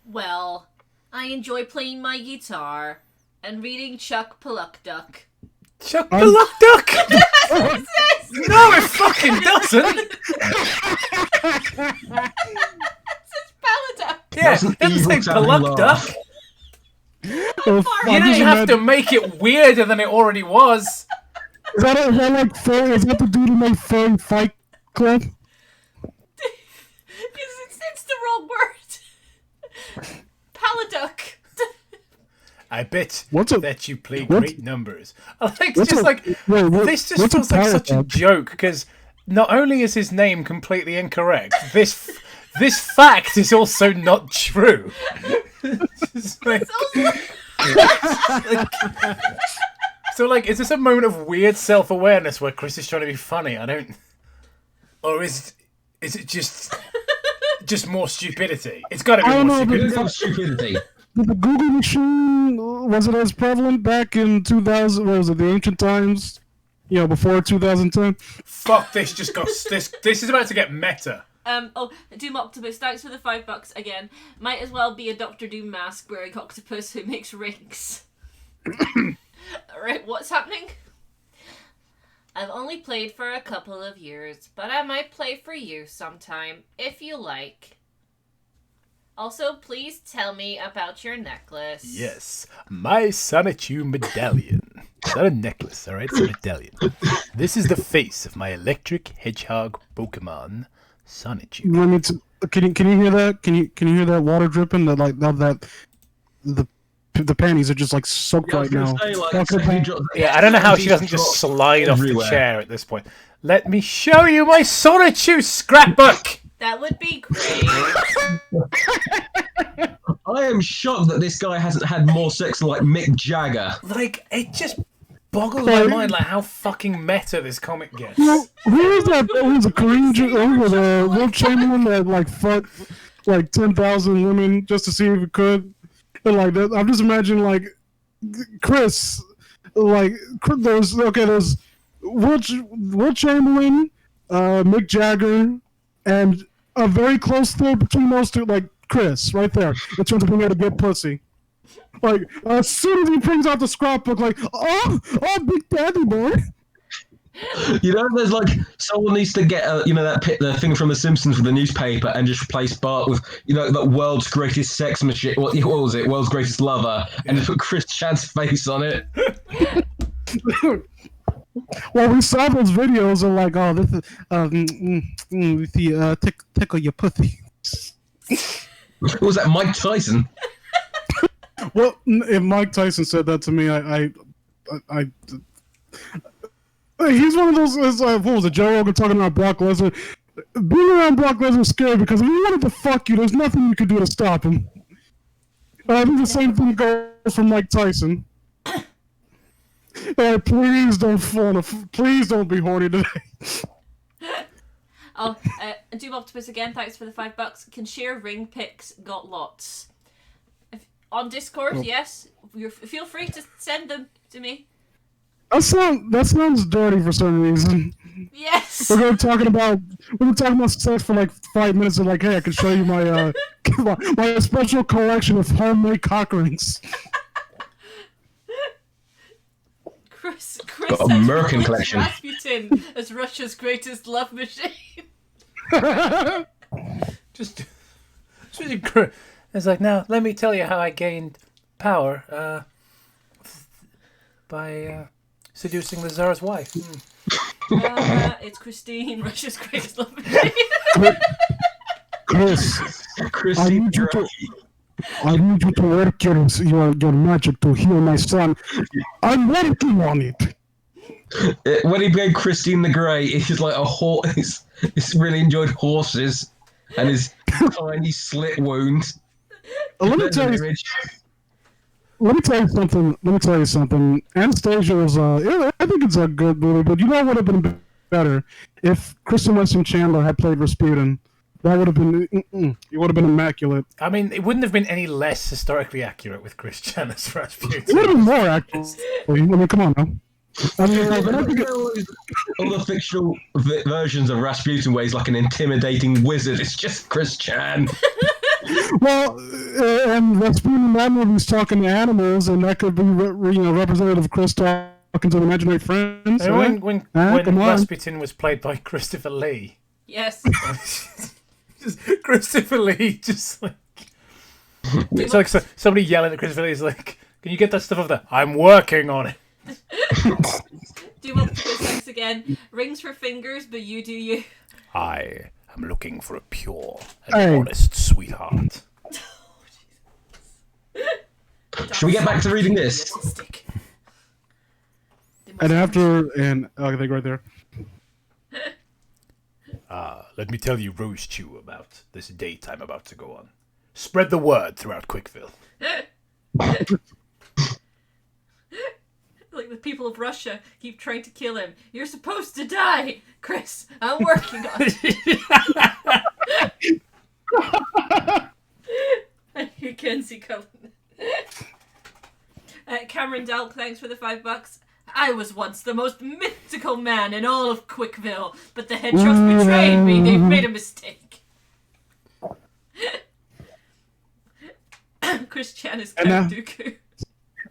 Well, I enjoy playing my guitar and reading Chuck Palahniuk. Chuck Palahniuk? What's this? No, it fucking doesn't! It's Palahniuk. Yeah, That's an it doesn't say evil sounding laugh. Palahniuk. Oh, far You are didn't have to make it weirder than it already was. Is that like furry? Is that the dude who made Furry Fight Club? It's the wrong word. Palahniuk. I bet What's a- that you play what's- great numbers. I like what's just a- like wait, this just what's a feels like such a paradox? joke because not only is his name completely incorrect, this fact is also not true. It's like- so like, is this a moment of weird self-awareness where Chris is trying to be funny? I don't, or is it just more stupidity? It's got to be I don't more know, but- stupidity. It's stupidity. The Google machine, was it as prevalent back in 2000, what was it, the ancient times? You know, before 2010? Fuck, this just got this is about to get meta. Doom Octopus, thanks for the $5 again. Might as well be a Doctor Doom mask wearing octopus who makes rings. Alright, what's happening? I've only played for a couple of years, but I might play for you sometime, if you like. Also, please tell me about your necklace. Yes, my Sonichu medallion. It's not a necklace, alright? It's a medallion. This is the face of my electric hedgehog Pokemon, Sonichu. You want me to, can you hear that? Can you hear that water dripping? The panties are just like soaked Yeah, I was right gonna now. say, like, Fuck so it, if you man. drop- Yeah, I don't know how she these doesn't just drop slide off the everywhere. chair at this point. Let me show you my Sonichu scrapbook! That would be great. I am shocked that this guy hasn't had more sex than like Mick Jagger. Like, it just boggles my mind like how fucking meta this comic gets. Who was that? Who was a Korean Will Chamberlain that like fucked like 10,000 women just to see if he could? And like that, I'm just imagining like Chris, like there's Will Chamberlain, Mick Jagger, and a very close third between those two, like Chris, right there, in terms of being able to get pussy. Like as soon as he brings out the scrapbook, like Big Daddy boy. You know, there's like someone needs to get the thing from The Simpsons with the newspaper and just replace Bart with the world's greatest sex machine. What was it? World's greatest lover, and just put Chris Chad's face on it. Well, we saw those videos of like, oh, this is tickle your pussy. What was that, Mike Tyson? Well, if Mike Tyson said that to me, he's one of those. What was it? Joe Rogan talking about Brock Lesnar. Being around Brock Lesnar is scary because if he wanted to fuck you, there's nothing you could do to stop him. I think the same thing goes for Mike Tyson. Please don't be horny today. Doom Octopus again, thanks for the $5. Can share ring pics, got lots. On Discord, yes. Feel free to send them to me. That sounds dirty for some reason. Yes. We're gonna talking about sex for like 5 minutes and like, hey, I can show you my my special collection of homemade cock rings. Chris American has collection. Rasputin as Russia's greatest love machine. Just it's like, now let me tell you how I gained power by seducing the Tsar's wife. It's Christine, Russia's greatest love machine. Chris, Christine, I need you to work your magic to heal my son. I'm working on it. when he played Christine the Grey, he's like a horse. He's really enjoyed horses and his tiny slit wound. Let me tell you something. Anastasia was I think it's a good movie, but you know what would have been better if Kristen Weston Chandler had played Rasputin. That would have been it would have been immaculate. I mean, it wouldn't have been any less historically accurate with Christian as Rasputin. It would have been more accurate. I mean, come on now. I mean, all the fictional versions of Rasputin where he's like an intimidating wizard. It's just Chris Chan. well, and Rasputin in that movie's talking to animals, and that could be Representative Chris talking to imaginary friends. And when Rasputin was played by Christopher Lee. Yes. Just Christopher Lee, just like it's like somebody yelling at Christopher Lee is like, "Can you get that stuff off there? I'm working on it." Do you want to do sex again? Rings for fingers, but you do you. I am looking for a pure and honest sweetheart. Should we get back to reading this? And I think right there. Let me tell you, Rose Chew, about this date I'm about to go on. Spread the word throughout Quickville. Like the people of Russia keep trying to kill him. You're supposed to die, Chris. I'm working on it. You can see Cullen. Cameron Dalk, thanks for the $5. I was once the most mythical man in all of Quickville, but the hedgehogs betrayed me. They've made a mistake. Chris Chan is Count Dooku.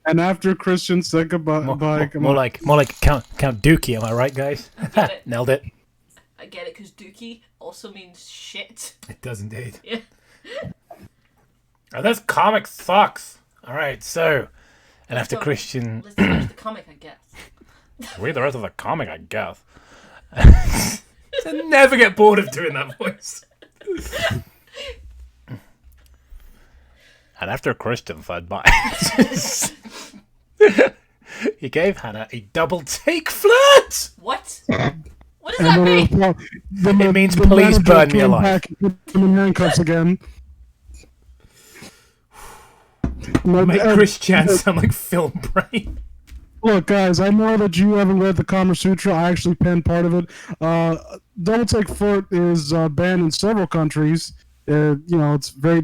And after Christian said goodbye, more like Count Dookie. Am I right, guys? Nailed it. I get it, because Dookie also means shit. It does indeed. Yeah. Oh, this comic sucks. All right, so. And after Christian... Let's finish the comic, I guess. Read the rest of the comic, I guess. I never get bored of doing that voice. And after Christian said bye, he gave Hannah a double take flirt. What? What does that mean? It means please burn me alive. Put them in handcuffs again. Make Chris Chan sound like Phil Brain. Look, guys, I know that you haven't read the Kama Sutra. I actually penned part of it. Double take flirt is banned in several countries. It's very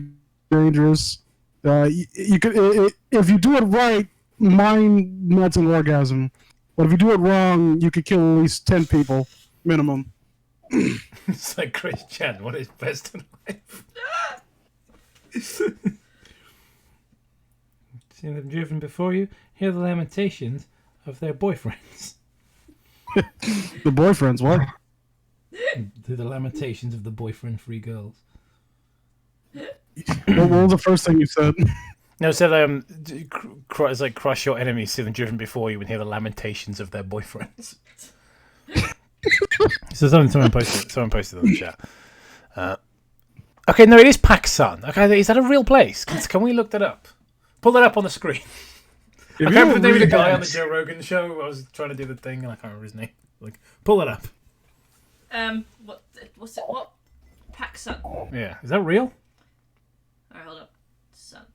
dangerous. You could, if you do it right, mind melting orgasm. But if you do it wrong, you could kill at least 10 people minimum. It's like Chris Chan. What is best in life? See them driven before you. Hear the lamentations of their boyfriends. The boyfriends, what? The lamentations of the boyfriend-free girls. What was the first thing you said? No, it said it's like crush your enemies, see them driven before you, and hear the lamentations of their boyfriends. So someone posted in the chat. Okay, no, it is Pakistan. Okay, is that a real place? Can we look that up? Pull that up on the screen. I can't remember the name of the guy on the Joe Rogan show. I was trying to do the thing and I can't remember his name. Like, pull that up. What's it? What? Pakistan. Yeah, is that real? Alright, hold up. Sun.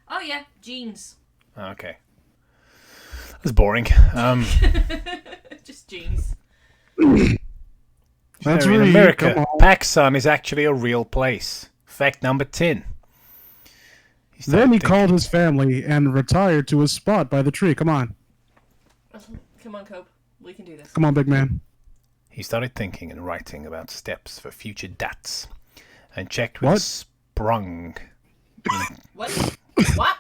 Oh yeah, jeans. Oh, okay. That's boring. Just jeans. That's in really America. Pakistan is actually a real place. Fact number 10. Then he called his family and retired to his spot by the tree. Come on. Come on, Cope. We can do this. Come on, big man. He started thinking and writing about steps for future dates, and checked with What? Sprung. What? What?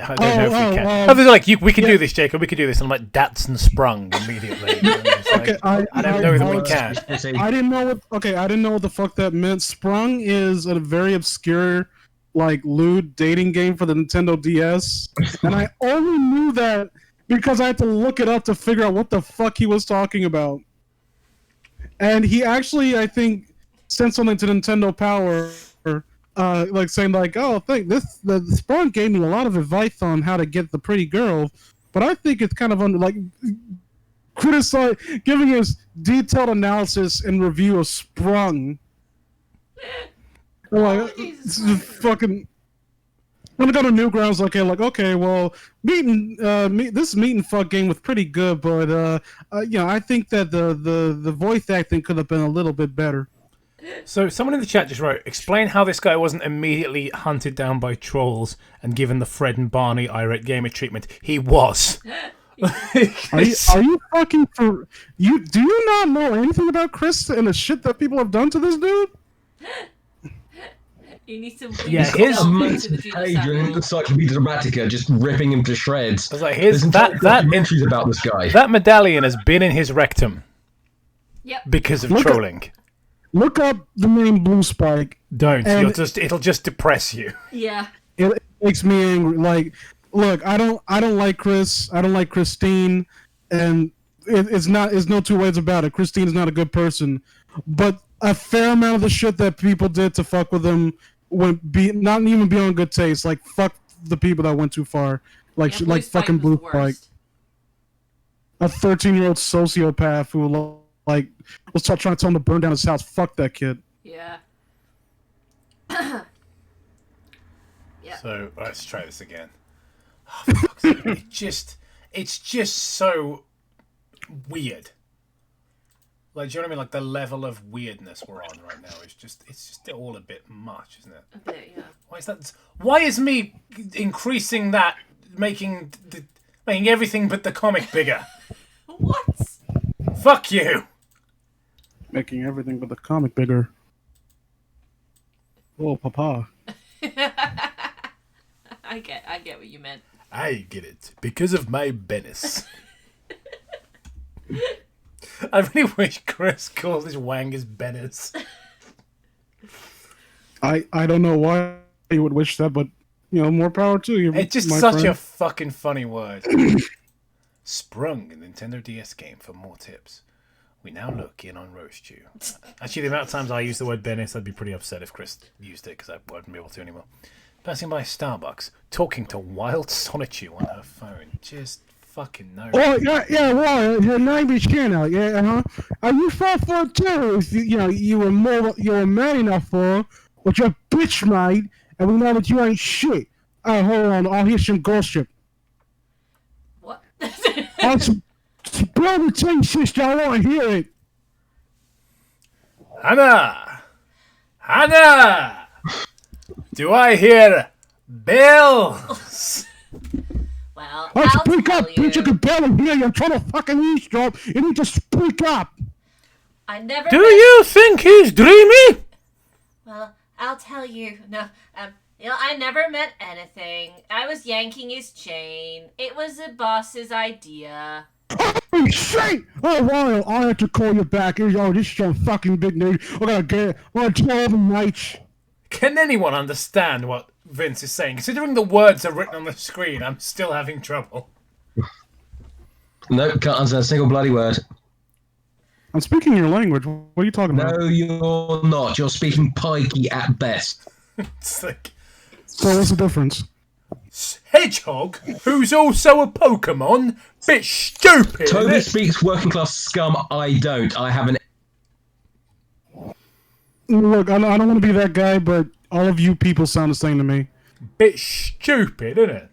I don't know if we can. I was like, we can do this, Jacob. We can do this. And I'm like, Dats and Sprung immediately. Okay, I don't know that we can. I didn't know what. Okay, I didn't know what the fuck that meant. Sprung is a very obscure, like, lewd dating game for the Nintendo DS, and I only knew that because I had to look it up to figure out what the fuck he was talking about. And he actually, I think, sent something to Nintendo Power, like saying like, "Oh, the Sprung gave me a lot of advice on how to get the pretty girl, but I think it's kind of giving his detailed analysis and review of Sprung." Like, this is fucking. When I go to Newgrounds, okay, well, this meet and fuck game was pretty good, but I think that the voice acting could have been a little bit better. So someone in the chat just wrote, explain how this guy wasn't immediately hunted down by trolls and given the Fred and Barney irate gamer treatment. He was. Are you fucking for you? Do you not know anything about Chris and the shit that people have done to this dude? You need to. Yeah, his page in Encyclopedia Dramatica just ripping him to shreds. I was like, There's entire that documentaries about this guy. That medallion has been in his rectum. Yep. Because of trolling. Look up the name Blue Spike. Don't. It'll just depress you. Yeah. It makes me angry. Like, look, I don't like Chris. I don't like Christine, and it's no two ways about it. Christine's not a good person, but a fair amount of the shit that people did to fuck with him not even beyond good taste. Like, fuck the people that went too far. Like fucking Blue Spike. A 13-year-old sociopath who was trying to tell him to burn down his house. Fuck that kid. Yeah. Yeah. So let's try this again. Oh, for fuck's sake. It's just so weird. Like, do you know what I mean? Like, the level of weirdness we're on right now is it's all a bit much, isn't it? A bit, yeah. Why is that? Why is me increasing that making everything but the comic bigger? What? Fuck you. Making everything but the comic bigger. Oh, papa. I get what you meant. I get it. Because of my Bennis. I really wish Chris calls his wangers Bennis. I don't know why you would wish that, but, more power to you. It's just such a fucking funny word. Sprung, a Nintendo DS game. For more tips, we now look in on Roast You. Actually, the amount of times I use the word Bennis, I'd be pretty upset if Chris used it, because I wouldn't be able to anymore. Passing by Starbucks, talking to Wild Sonichu on her phone. Just fucking no. Oh, yeah, well, her name is Shanna, yeah, Are you far for a terrorist? You were man enough for her, but you're a bitch, mate, and we know that you ain't shit. Oh, hold on, I'll hear some gossip. What? Blow the tea, sister, I want to hear it. Hannah! Do I hear bells? Well, I'll I'll speak tell up, bitch, you can barely hear you. I'm trying to fucking eavesdrop. You need to speak up. I never. Do you think he's dreamy? Well, I'll tell you. No, I never meant anything. I was yanking his chain. It was the boss's idea. Oh, shit! Oh, Ryan, I have to call you back. Oh, this is some fucking big news. I gotta get it. I'm gonna tell all the mates. Can anyone understand what Vince is saying? Considering the words are written on the screen, I'm still having trouble. Nope, can't understand a single bloody word. I'm speaking your language. What are you talking about? No, you're not. You're speaking pikey at best. It's like... So what's the difference? Hedgehog, who's also a Pokemon? Bit stupid. Toby speaks working class scum. I don't. I have an... Look, I don't want to be that guy, but all of you people sound the same to me. Bit stupid, isn't it?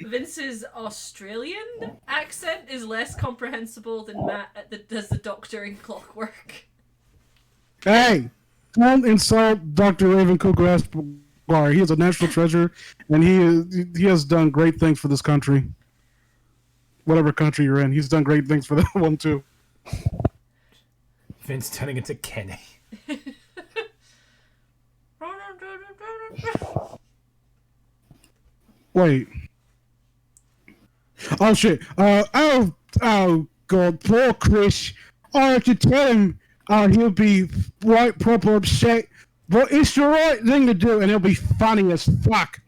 Vince's Australian accent is less comprehensible than Matt does the Doctor in Clockwork. Hey, don't insult Dr. Raven Escobar. He is a national treasure, and he has done great things for this country. whatever country you're in. He's done great things for that one too. Vince turning into Kenny. Wait. Oh shit. Oh god, poor Chris. I have to tell him he'll be right proper upset. But it's the right thing to do and it'll be funny as fuck.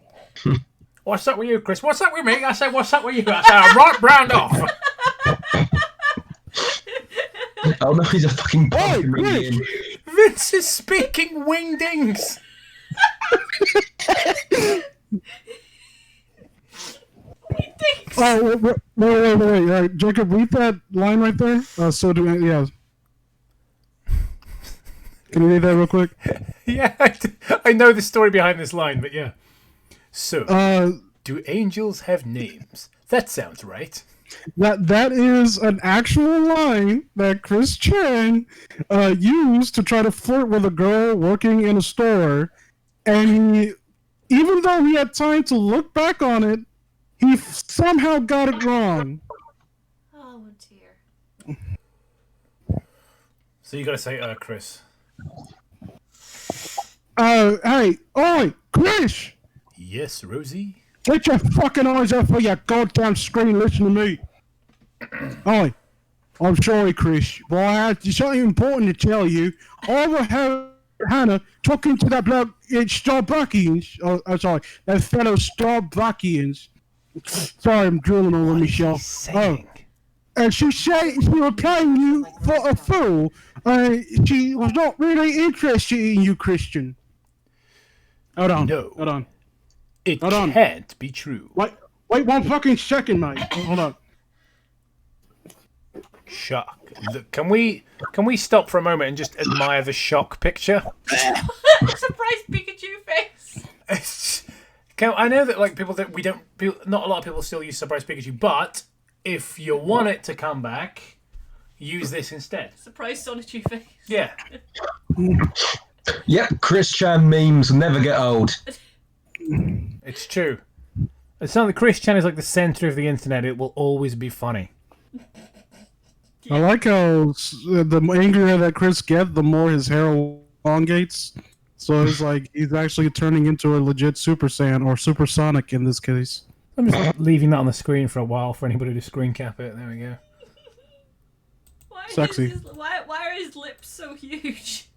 What's up with you, Chris? What's up with me? I said, what's up with you? I said, I'm right round off. Oh no, he's a fucking punk. Vince is speaking wingdings. Oh, wait. Jacob, read that line right there. So do yeah. Can you read that real quick? Yeah, I know the story behind this line, but yeah. So, do angels have names? That sounds right. That is an actual line that Chris Chan used to try to flirt with a girl working in a store, and he, even though he had time to look back on it, he somehow got it wrong. Oh dear. So you gotta say, Chris. Hey, oi, Chris! Yes, Rosie? Get your fucking eyes off of your goddamn screen, listen to me. Oi, I'm sorry, Chris, but I have something important to tell you. I will have Hannah talking to that bloke at Starbuckians. Oh, sorry, that fellow Starbuckians. Sorry, I'm drooling over Michelle. Oh. And she said she was playing you for a fool. She was not really interested in you, Christian. Hold on. No. Hold on. It Hold on. can't be true. Wait 1 fucking second, mate. Hold on. Shock. Can we stop for a moment and just admire the shock picture? Surprise Pikachu face. I know that like not a lot of people still use Surprise Pikachu, but if you want it to come back, use this instead. Surprise Sonichu face. Yeah. Yep, Chris Chan memes never get old. It's true. It's not that Chris Chan is like the center of the internet. It will always be funny. I like how the angrier that Chris gets, the more his hair elongates. So it's like he's actually turning into a legit Super Saiyan or Supersonic in this case. I'm just leaving that on the screen for a while for anybody to screen cap it. There we go. Sexy. Why are his lips so huge?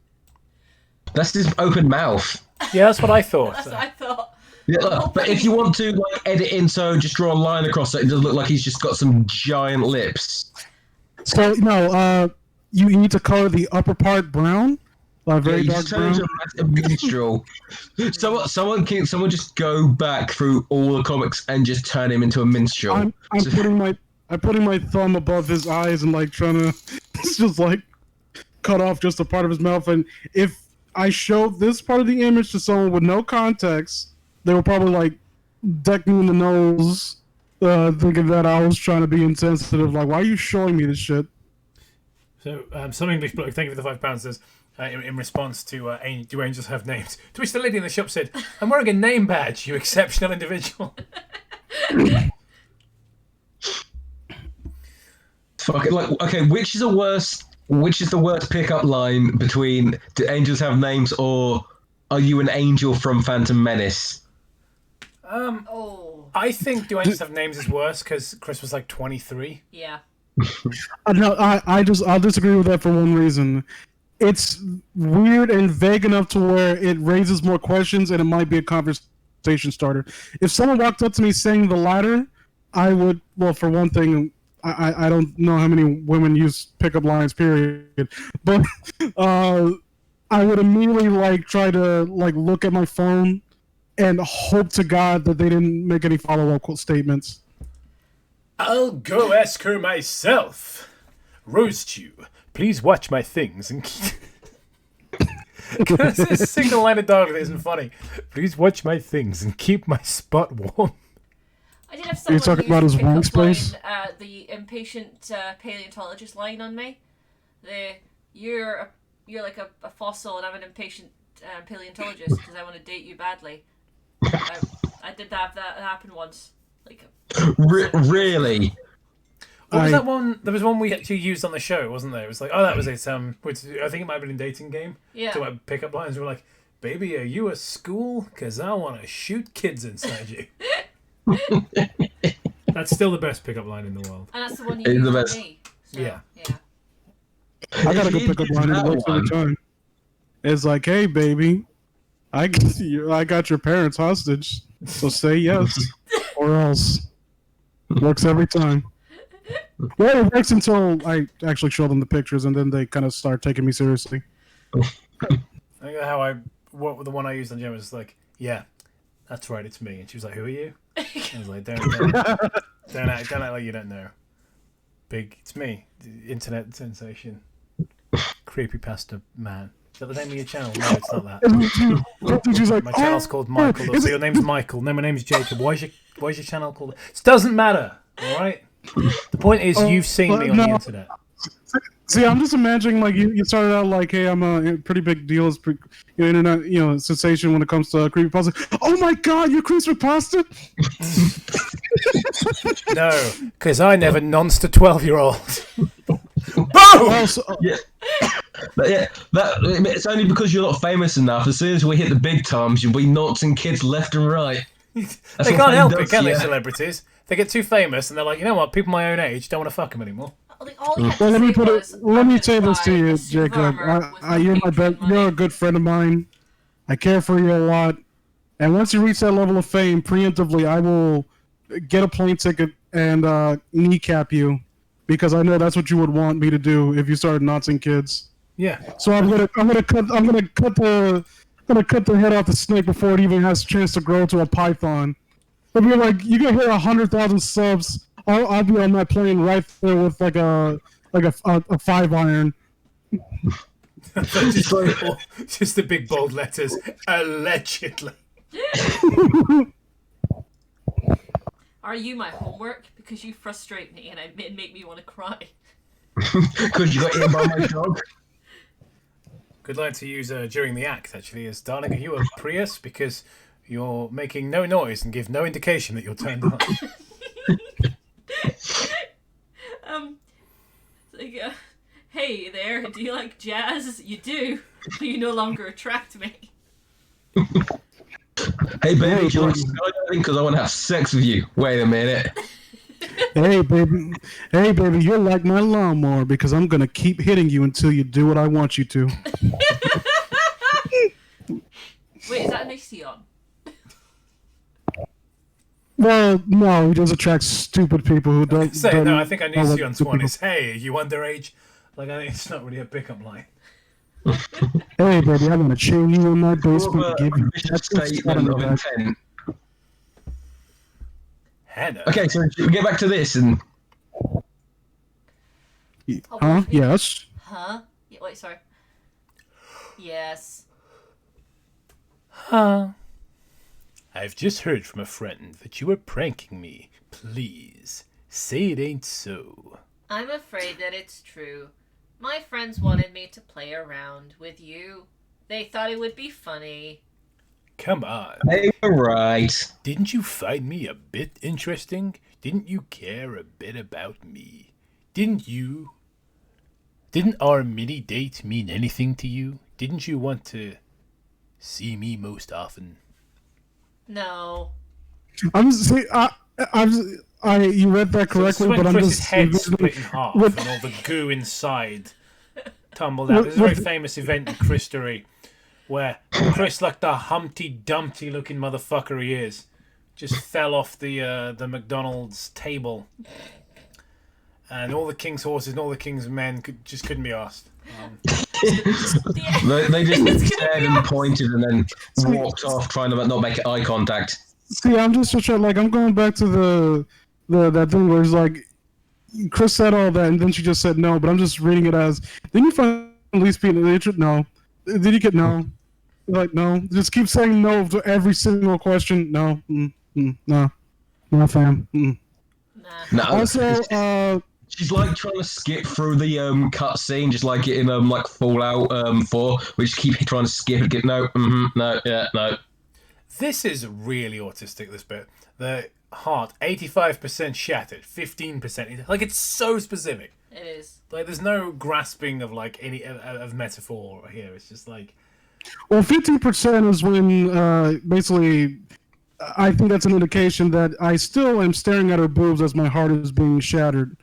That's his open mouth. Yeah, that's what I thought. That's what I thought. Yeah, look, but if you want to like edit in, so just draw a line across it, it does look like he's just got some giant lips. So no, you need to color the upper part brown, very dark brown. Into a massive minstrel. Someone just go back through all the comics and just turn him into a minstrel. I'm putting my thumb above his eyes and like trying to just like cut off just a part of his mouth. And if I showed this part of the image to someone with no context, they would probably like deck me in the nose, thinking that I was trying to be insensitive. Like, why are you showing me this shit? So, some English bloke, thank you for the £5, says, in response to do angels have names? To which the lady in the shop said, I'm wearing a name badge, you exceptional individual. Fuck it, like, okay, which is the worst pickup line between do angels have names or are you an angel from Phantom Menace? I think do angels have names is worse because Chris was like 23. Yeah. No, I'll disagree with that for one reason. It's weird and vague enough to where it raises more questions and it might be a conversation starter. If someone walked up to me saying the latter, I would, well, for one thing, I don't know how many women use pickup lines, period. But I would immediately like try to like look at my phone and hope to God that they didn't make any follow-up statements. I'll go ask her myself. Roastew, please watch my things and keep... That's a single line of dialogue that isn't funny. Please watch my things and keep my spot warm. I did have someone talking about his wing space? The impatient paleontologist line on me. You're like a fossil and I'm an impatient paleontologist because I want to date you badly. I did that happen once. Like Really? What was that one? There was one we actually used on the show, wasn't there? It was like, oh, that was it. Which I think it might have been a dating game. Yeah. So about pickup lines. We're like, baby, are you a school? Because I want to shoot kids inside you. That's still the best pickup line in the world. And that's the one you used on me. So, yeah. I got a good pickup line that works every time. It's like, hey, baby, I got your parents hostage, so say yes or else. Works every time. Well, it works until I actually show them the pictures, and then they kind of start taking me seriously. I think the one I used on Jen was like, yeah, that's right, it's me. And she was like, who are you? I was like, don't act like you don't know. It's me, the internet sensation, CREEPYPASTA man. Is that the name of your channel? No, it's not that. She's like, My channel's called Michael. So your name's Michael. No, my name's Jacob. Why's your channel called? It doesn't matter. All right. The point is, you've seen me on the internet. See, I'm just imagining like you started out like, hey, I'm a pretty big deal as internet, sensation when it comes to creepypasta. Oh my God, you're creepypasta? No, because I never nonced a 12-year-old. Boom! Yeah. It's only because you're not famous enough. As soon as we hit the big times, you'll be nonching kids left and right. They can't help it, can they, celebrities? They get too famous and they're like, you know what, people my own age don't want to fuck them anymore. Well, let me say this to you, Jacob. You're a good friend of mine. I care for you a lot. And once you reach that level of fame, preemptively, I will get a plane ticket and kneecap you, because I know that's what you would want me to do if you started nonching kids. Yeah. So I'm gonna cut the head off the snake before it even has a chance to grow to a python. If you're like, you get here 100,000 subs, I'll be on that plane right there with like a 5-iron. Just the big bold letters, allegedly. Are you my homework? Because you frustrate me and it make me want to cry. Because you got eaten by my dog. Good line to use during the act, actually, is, darling, are you a Prius? Because you're making no noise and give no indication that you're turned on. Hey there, do you like jazz? You do, but you no longer attract me. Hey baby, do you like skydiving? Because I want to have sex with you. Wait a minute. Hey baby, you're like my lawnmower because I'm gonna keep hitting you until you do what I want you to. Wait, is that an Ixion? Well, no, he just attracts stupid people who don't. No, I think I knew Sion's one is, hey, are you underage? Like, I think it's not really a pickup line. Hey, baby, I'm gonna chain you in my basement and give you that statement of intent. Hannah. Okay, so we get back to this and. Huh? Yes. Huh? Yeah, wait, sorry. Yes. Huh? I've just heard from a friend that you were pranking me. Please, say it ain't so. I'm afraid that it's true. My friends wanted me to play around with you. They thought it would be funny. Come on. They were right. Didn't you find me a bit interesting? Didn't you care a bit about me? Didn't our mini date mean anything to you? Didn't you want to see me most often? No. You read that correctly, but I'm Chris's just head split in half and all the goo inside tumbled out. This is a very famous event in Christery where Chris, like the Humpty Dumpty looking motherfucker he is, just fell off the McDonald's table, and all the king's horses and all the king's men couldn't be asked. They just stared and pointed and then walked off, trying to not make eye contact. See, I'm just trying, like, I'm going back to that thing where it's like, Chris said all that and then she just said no, but I'm just reading it as, didn't you find Elise being an idiot? No. Did you get no? Like, no. Just keep saying no to every single question. No. No. No, fam. No. Also, she's like trying to skip through the cutscene, just like in like Fallout 4, which keep trying to skip and get no, no, yeah, no. This is really autistic. This bit. heart 85% shattered, 15%. Like, it's so specific. It is. Like, there's no grasping of like any of metaphor here. It's just like, Well, 15% is when basically I think that's an indication that I still am staring at her boobs as my heart is being shattered.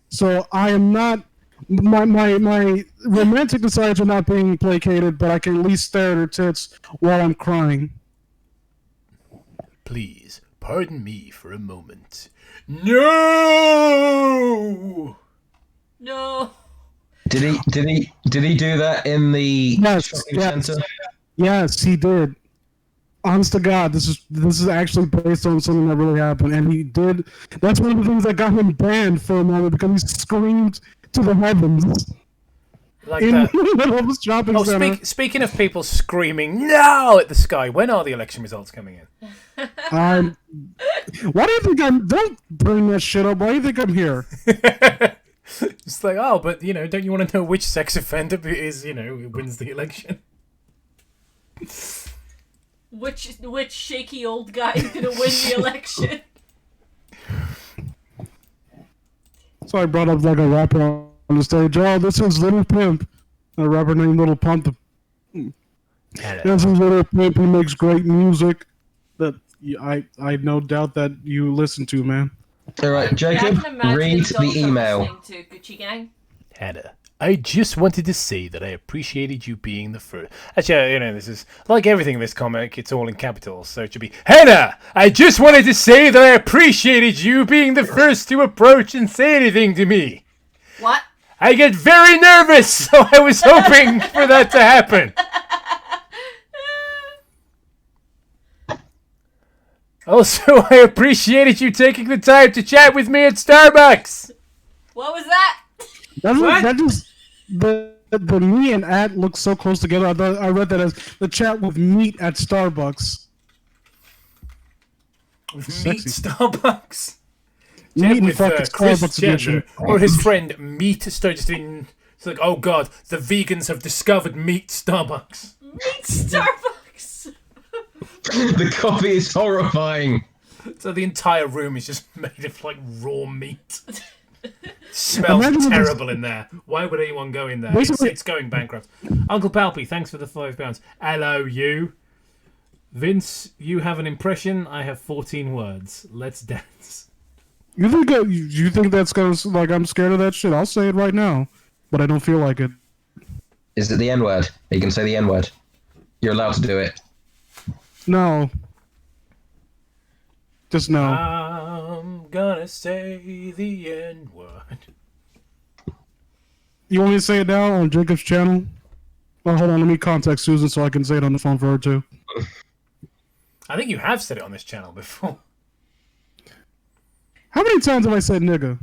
So I am not. My romantic desires are not being placated, but I can at least stare at her tits while I'm crying. please pardon me for a moment. No. No. Did he do that in the shopping center? Yes, he did. Honest to God, this is actually based on something that really happened, and he did. That's one of the things that got him banned for a moment because he screamed to the heavens Like in that. the middle of the shopping center. Speaking of people screaming "No" at the sky, when are the election results coming in? Why do you think don't bring that shit up? Why do you think I'm here? It's like, oh, but don't you want to know which sex offender is who wins the election? Which shaky old guy is gonna win the election? So I brought up like a rapper on the stage. Oh, this is Little Pimp, a rapper named Little Pump. This is Little Pimp. He makes great music that I no doubt that you listen to, man. All right, Jacob, read the email. To Gucci Gang. Hannah, I just wanted to say that I appreciated you being the first. Actually, this is like everything in this comic, it's all in capitals, so it should be Hannah, I just wanted to say that I appreciated you being the first to approach and say anything to me. What? I get very nervous, so I was hoping for that to happen. Also, I appreciated you taking the time to chat with me at Starbucks. What was that? That just the me and at look so close together. I read that as the chat with meat at Starbucks. With Sexy. meat Starbucks. Meat and With fucking Chris Starbucks Chandler, edition. or his friend Meat Starbucks. It's like, oh god, the vegans have discovered meat Starbucks. Meat Starbucks. The coffee is horrifying. So the entire room is just made of like raw meat. Smells Imagine terrible in there. Why would anyone go in there? It's going bankrupt. Uncle Palpy, thanks for the £5. Hello, you. Vince, you have an impression. I have 14 words. Let's dance. You think that's gonna like I'm scared of that shit? I'll say it right now, but I don't feel like it. Is it the N-word? You can say the N-word. You're allowed to do it. No. Just no. I'm gonna say the N-word. You want me to say it now on Jacob's channel? Well, hold on. Let me contact Susan so I can say it on the phone for her too. I think you have said it on this channel before. How many times have I said nigga?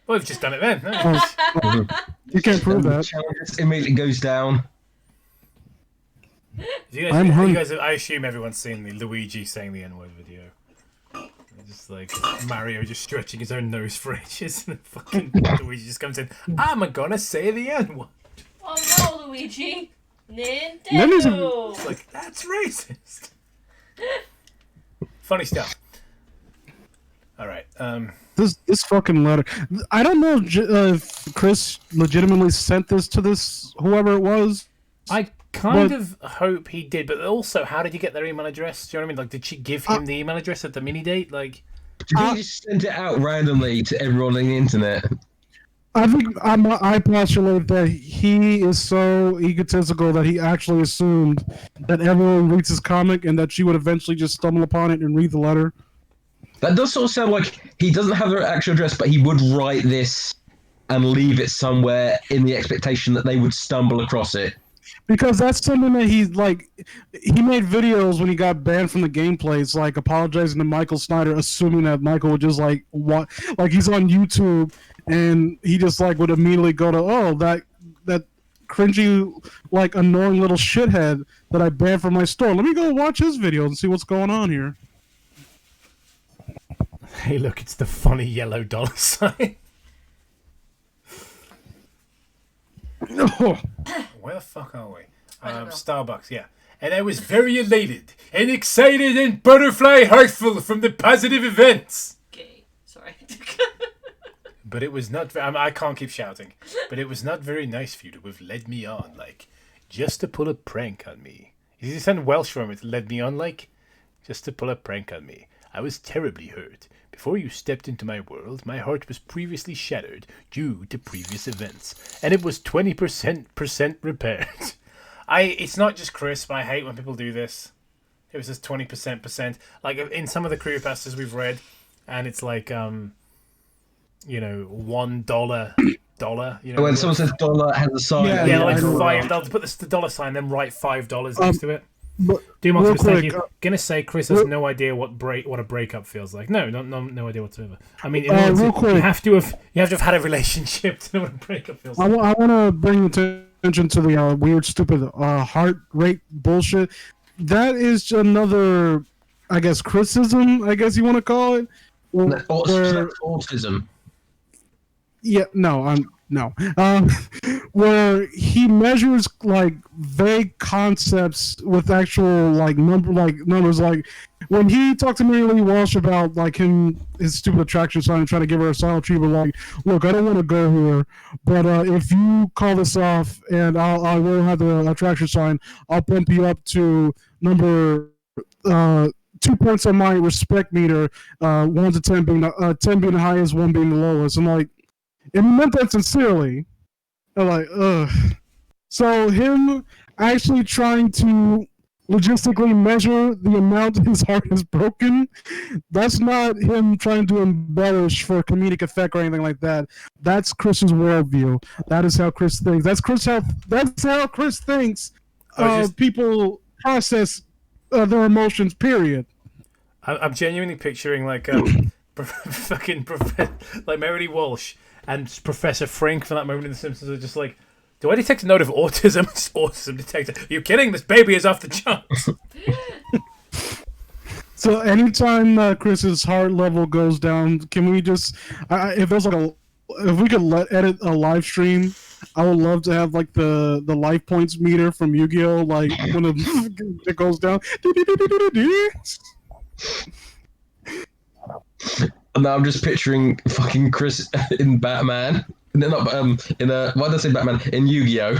Well, we've just done it then. No? You can't prove The that. channel just immediately goes down. You guys, I assume everyone's seen the Luigi saying the N-word video. Just like Mario just stretching his own nose for ages, and fucking Luigi just comes in. I'm gonna say the N-word. Oh no, Luigi. That Nintendo. It's like, that's racist. Funny stuff. All right. This fucking letter. I don't know if Chris legitimately sent this to whoever it was. I kind of hope he did, but also, how did you get their email address? Do you know what I mean? Like, did she give him the email address at the mini date? Like, Did he just send it out randomly to everyone on the internet? I think I postulate that he is so egotistical that he actually assumed that everyone reads his comic and that she would eventually just stumble upon it and read the letter. That does sort of sound like he doesn't have their actual address, but he would write this and leave it somewhere in the expectation that they would stumble across it. Because that's something that he made videos when he got banned from the gameplays, like apologizing to Michael Snyder, assuming that Michael would just like he's on YouTube and he just like would immediately go to that cringy like annoying little shithead that I banned from my store. Let me go watch his videos and see what's going on here. hey, look, it's the funny yellow dollar sign. Oh. Where the fuck are we? I don't know. Starbucks, yeah. And I was very elated and excited and butterfly heartful from the positive events. Sorry. But it was not. I can't keep shouting. But it was not very nice for you to have led me on, like, just to pull a prank on me. You sound Welsh from it. Led me on, like, just to pull a prank on me. I was terribly hurt. Before you stepped into my world, my heart was previously shattered due to previous events, and it was 20% repaired. It's not just crisp. I hate when people do this. It was just 20%. Like in some of the creepypastas we've read, and it's like $1. When someone says dollar has a sign. Yeah, like $5. They'll put the dollar sign, then write $5 next to it. Real thank quick, you. Gonna say Chris has no idea what a breakup feels like. No idea whatsoever. I mean, real quick, you have to have had a relationship to know what a breakup feels like. I want to bring attention to the weird, stupid heart rate bullshit. That is another, I guess, criticism. I guess you want to call it. Autism. Yeah, where he measures like vague concepts with actual numbers. Like when he talked to Mary Lee Walsh about like his stupid attraction sign and trying to give her a silent treatment, like, look, I don't want to go here, but if you call this off and I will have the attraction sign, I'll bump you up to number 2 points on my respect meter, 1 to 10 being 10 being the highest, 1 being the lowest. And like, and he meant that sincerely. I'm like, ugh. So him actually trying to logistically measure the amount his heart is broken, that's not him trying to embellish for comedic effect or anything like that. That's Chris's worldview. That is how Chris thinks. That's how Chris thinks people process their emotions, period. I'm genuinely picturing like like Mary Lee Walsh and Professor Frink for that moment in The Simpsons are just like, do I detect a note of autism? It's autism detector. Are you kidding? This baby is off the charts. So anytime Chris's heart level goes down, can we just, if we could edit a live stream, I would love to have like the life points meter from Yu-Gi-Oh! Like when it goes down. Now I'm just picturing fucking Chris in Batman. No, not why did I say Batman? In Yu-Gi-Oh!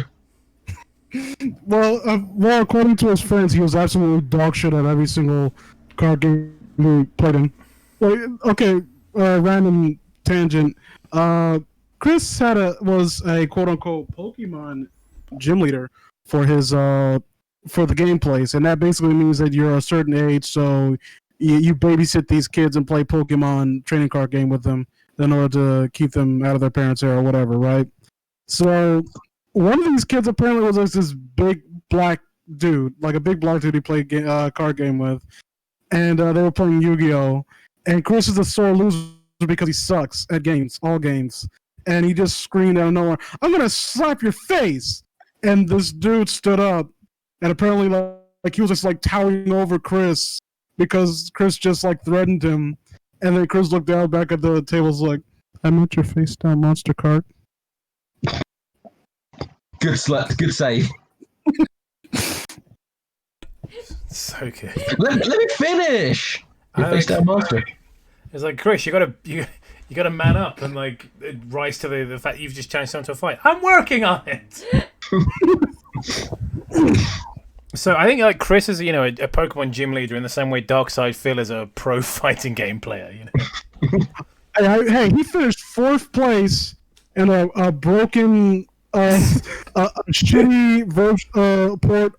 Well, according to his friends, he was absolutely dog shit at every single card game we played in. Like, okay, random tangent. Chris was a quote unquote Pokemon gym leader for his for the gameplays, and that basically means that you're a certain age, so you babysit these kids and play Pokemon training card game with them in order to keep them out of their parents' hair or whatever, right? So one of these kids apparently was like this big black dude, like a big black dude he played card game with, and they were playing Yu-Gi-Oh! And Chris is a sore loser because he sucks at games, all games, and he just screamed out of nowhere, "I'm gonna slap your face!" And this dude stood up, and apparently like he was just like towering over Chris, because Chris just like threatened him, and then Chris looked down back at the tables like, "I meant your face down, monster card." Good save. So good. Let me finish. Your face down, monster. It's like, Chris, you gotta man up and like rise to the fact you've just changed into a fight. I'm working on it. So I think like Chris is, a Pokemon gym leader in the same way Darkseid Phil is a pro fighting game player. Hey, he finished 4th place in a broken, a shitty port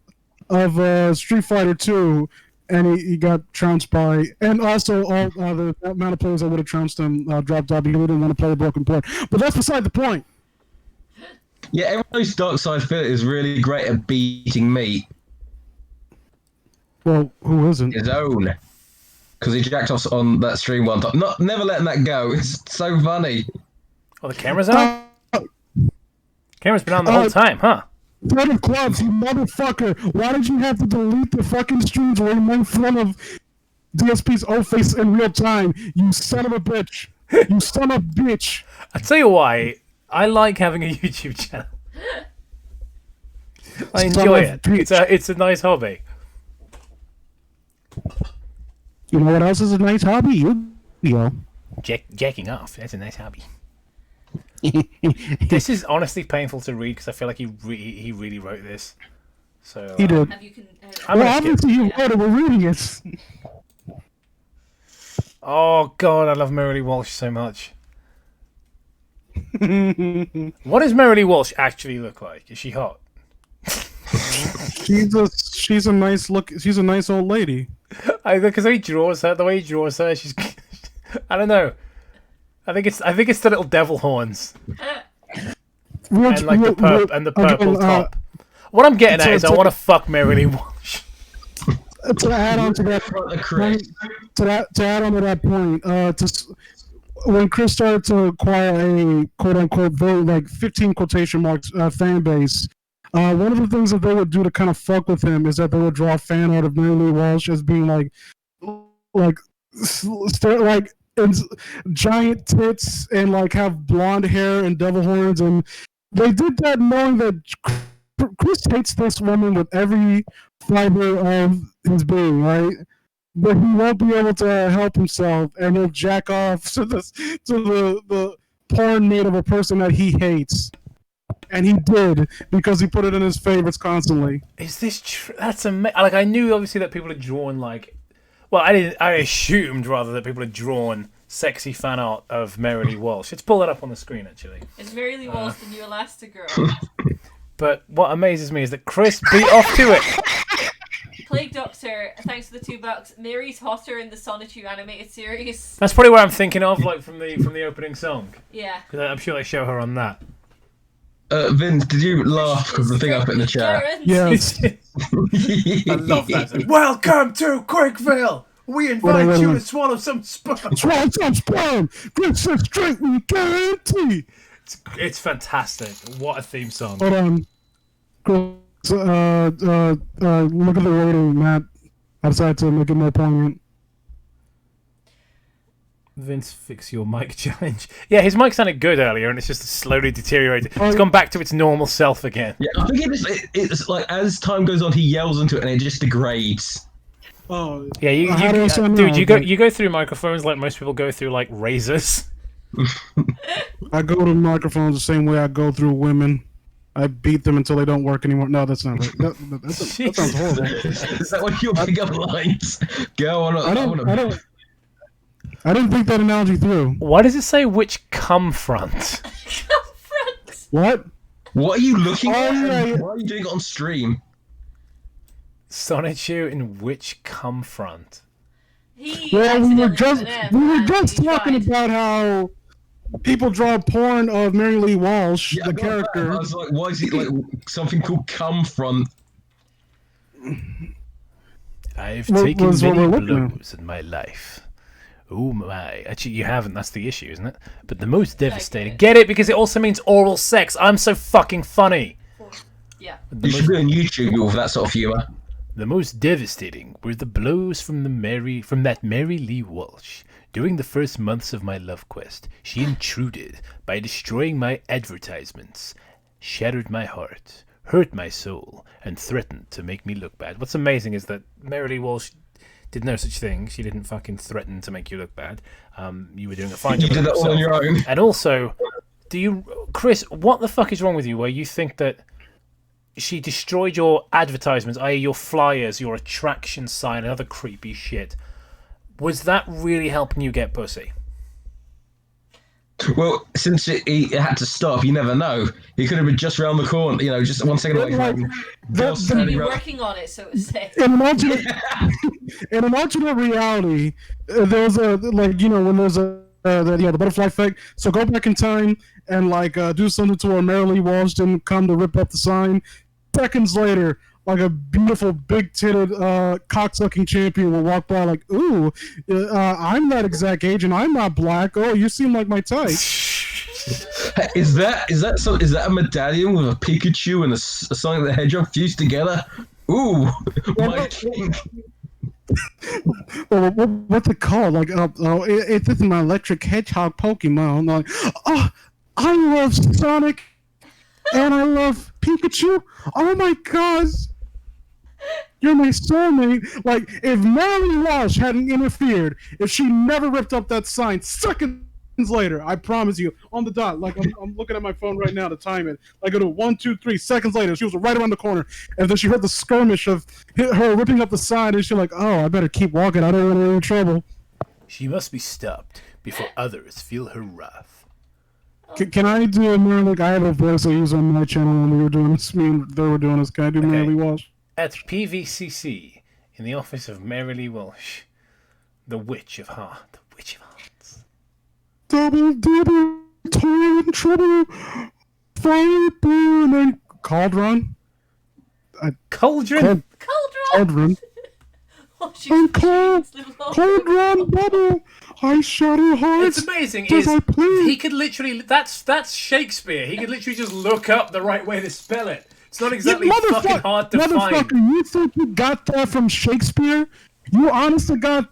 of Street Fighter 2, and he got trounced by, and also all the amount of players that would have trounced him dropped out because they didn't want to play a broken port. But that's beside the point. Yeah, everyone knows Darkseid Phil is really great at beating meat. Well, who isn't? His own. Because he jacked us on that stream one time. Never letting that go. It's so funny. Oh, the camera's on? Camera's been on the whole time, huh? Threat of clubs, you motherfucker. Why did you have to delete the fucking streams where you made fun of DSP's old face in real time? You son of a bitch. You son of a bitch. I'll tell you why. I like having a YouTube channel. I enjoy it. It's a nice hobby. You know what else is a nice hobby? Yu-Gi-Oh! Jacking off. That's a nice hobby. This is honestly painful to read because I feel like he really wrote this. So He did. I'm Well, obviously you wrote it. We're reading it. Oh god, I love Mary Lee Walsh so much. What does Mary Lee Walsh actually look like? Is she hot? She's a nice look. She's a nice old lady. Because the way he draws her, she's. I don't know. I think it's the little devil horns and like the purple top. What I'm getting at is I want to fuck Mary Lee Walsh. To add on to that, point, when Chris started to acquire a quote unquote very like 15 quotation marks fan base, one of the things that they would do to kind of fuck with him is that they would draw a fan art of Mary Lee Walsh as being like and giant tits and like have blonde hair and devil horns, and they did that knowing that Chris hates this woman with every fiber of his being, right? But he won't be able to help himself, and he'll jack off to the porn made of a person that he hates. And he did, because he put it in his favorites constantly. Is this true? That's amazing. Like, I knew obviously that people had drawn like, well, I assumed rather that people had drawn sexy fan art of Mary Lee Walsh. Let's pull that up on the screen actually. Is Mary Lee Walsh the new Elastigirl? But what amazes me is that Chris beat off to it. Plague Doctor, thanks for the $2. Mary's hotter in the Sonichu animated series. That's probably what I'm thinking of, like from the opening song. Yeah. Because I'm sure they show her on that. Vince, did you laugh because the thing I put in the chat? Yes. I love that. Like, welcome to Quickville. We invite you to swallow some sperm. Swallow some sperm. Get some straight with guarantee. It's fantastic. What a theme song. Hold on. Look at the rating, Matt. I decided to make it more poignant. Vince, fix your mic challenge. Yeah, his mic sounded good earlier, and it's just slowly deteriorated. It's gone back to its normal self again. Yeah, I think it's like as time goes on, he yells into it, and it just degrades. Oh, yeah, you go through microphones like most people go through like razors. I go to microphones the same way I go through women. I beat them until they don't work anymore. No, that's not right. That sounds horrible. Is that what your pickup lines go on? I didn't think that analogy through. Why does it say which cum front? Cum front. What? What are you looking at? Yeah. Why are you doing it on stream? Sonichu in which cum front? Well, we were just talking about how people draw porn of Mary Lee Walsh, the character. I was like, why is it like something called cum front? I've taken many blows in my life. Oh my. Actually, you haven't. That's the issue, isn't it? But the most devastating... Get it? Because it also means oral sex. I'm so fucking funny. Yeah. You should be on YouTube with that sort of humour. The most devastating were the blows from that Mary Lee Walsh. During the first months of my love quest, she intruded by destroying my advertisements, shattered my heart, hurt my soul, and threatened to make me look bad. What's amazing is that Mary Lee Walsh did no such thing. She didn't fucking threaten to make you look bad. You were doing a fine job. You did that all on your own. And also, Chris, what the fuck is wrong with you where you think that she destroyed your advertisements, i.e. your flyers, your attraction sign, and other creepy shit? Was that really helping you get pussy? Well, since he had to stop, you never know. He could have been just around the corner, just 1 second away from him. Maybe working on it, so to say. In an alternate reality, there's a when there's the butterfly effect. So go back in time and do something to where Mary Lee Walsh didn't come to rip up the sign. Seconds later, like a beautiful big-titted cocksucking champion will walk by like, ooh, I'm that exact age and I'm not black. Oh, you seem like my type. Is that a medallion with a Pikachu and a Sonic the Hedgehog fused together? Ooh, my king. Well, what's it called? It's an electric hedgehog Pokemon. I love Sonic and I love Pikachu. Oh my god. You're my soulmate. Like, if Mary Lee Walsh hadn't interfered, if she never ripped up that sign seconds later, I promise you, on the dot, like I'm looking at my phone right now to time it, like it'll 1, 2, 3 seconds later, she was right around the corner, and then she heard the skirmish of her ripping up the sign, and she's like, oh, I better keep walking, I don't want to get in trouble. She must be stopped before others feel her wrath. Can I do a Mary Lee? I have a voice I use on my channel when we were doing this. Me and they were doing this. Can I do Mary Lee Walsh? At PVCC, in the office of Mary Lee Walsh, the Witch of Heart. The Witch of Hearts. Double, toil and trouble, fire, burn, and cauldron. Cauldron? Cauldron. Oh, And cauldron bubble. I shatter hearts. It's amazing. As I please. He could literally. That's Shakespeare. He could literally just look up the right way to spell it. It's not exactly fucking hard to find. Motherfucker, you think you got that from Shakespeare? You honest to God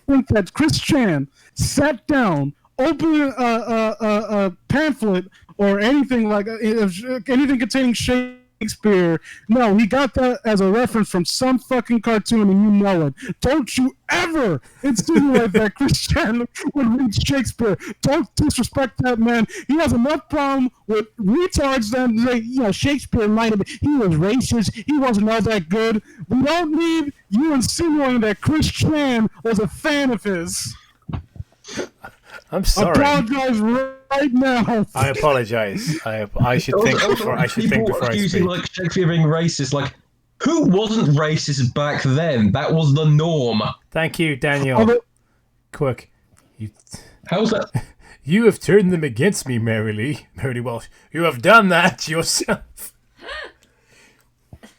think that Chris Chan sat down, opened a pamphlet or anything like anything containing Shakespeare? No, he got that as a reference from some fucking cartoon, and you know it. Don't you ever insinuate that Chris Chan would read Shakespeare. Don't disrespect that man. He has enough problem with retards than say, Shakespeare might have been. He was racist. He wasn't all that good. We don't need you insinuating that Chris Chan was a fan of his. I'm sorry. I apologize right now. I apologize. I should think before I speak. Like Shakespeare being racist, like who wasn't racist back then? That was the norm. Thank you, Daniel. Quick. How's that? You have turned them against me, Mary Lee Walsh. You have done that yourself.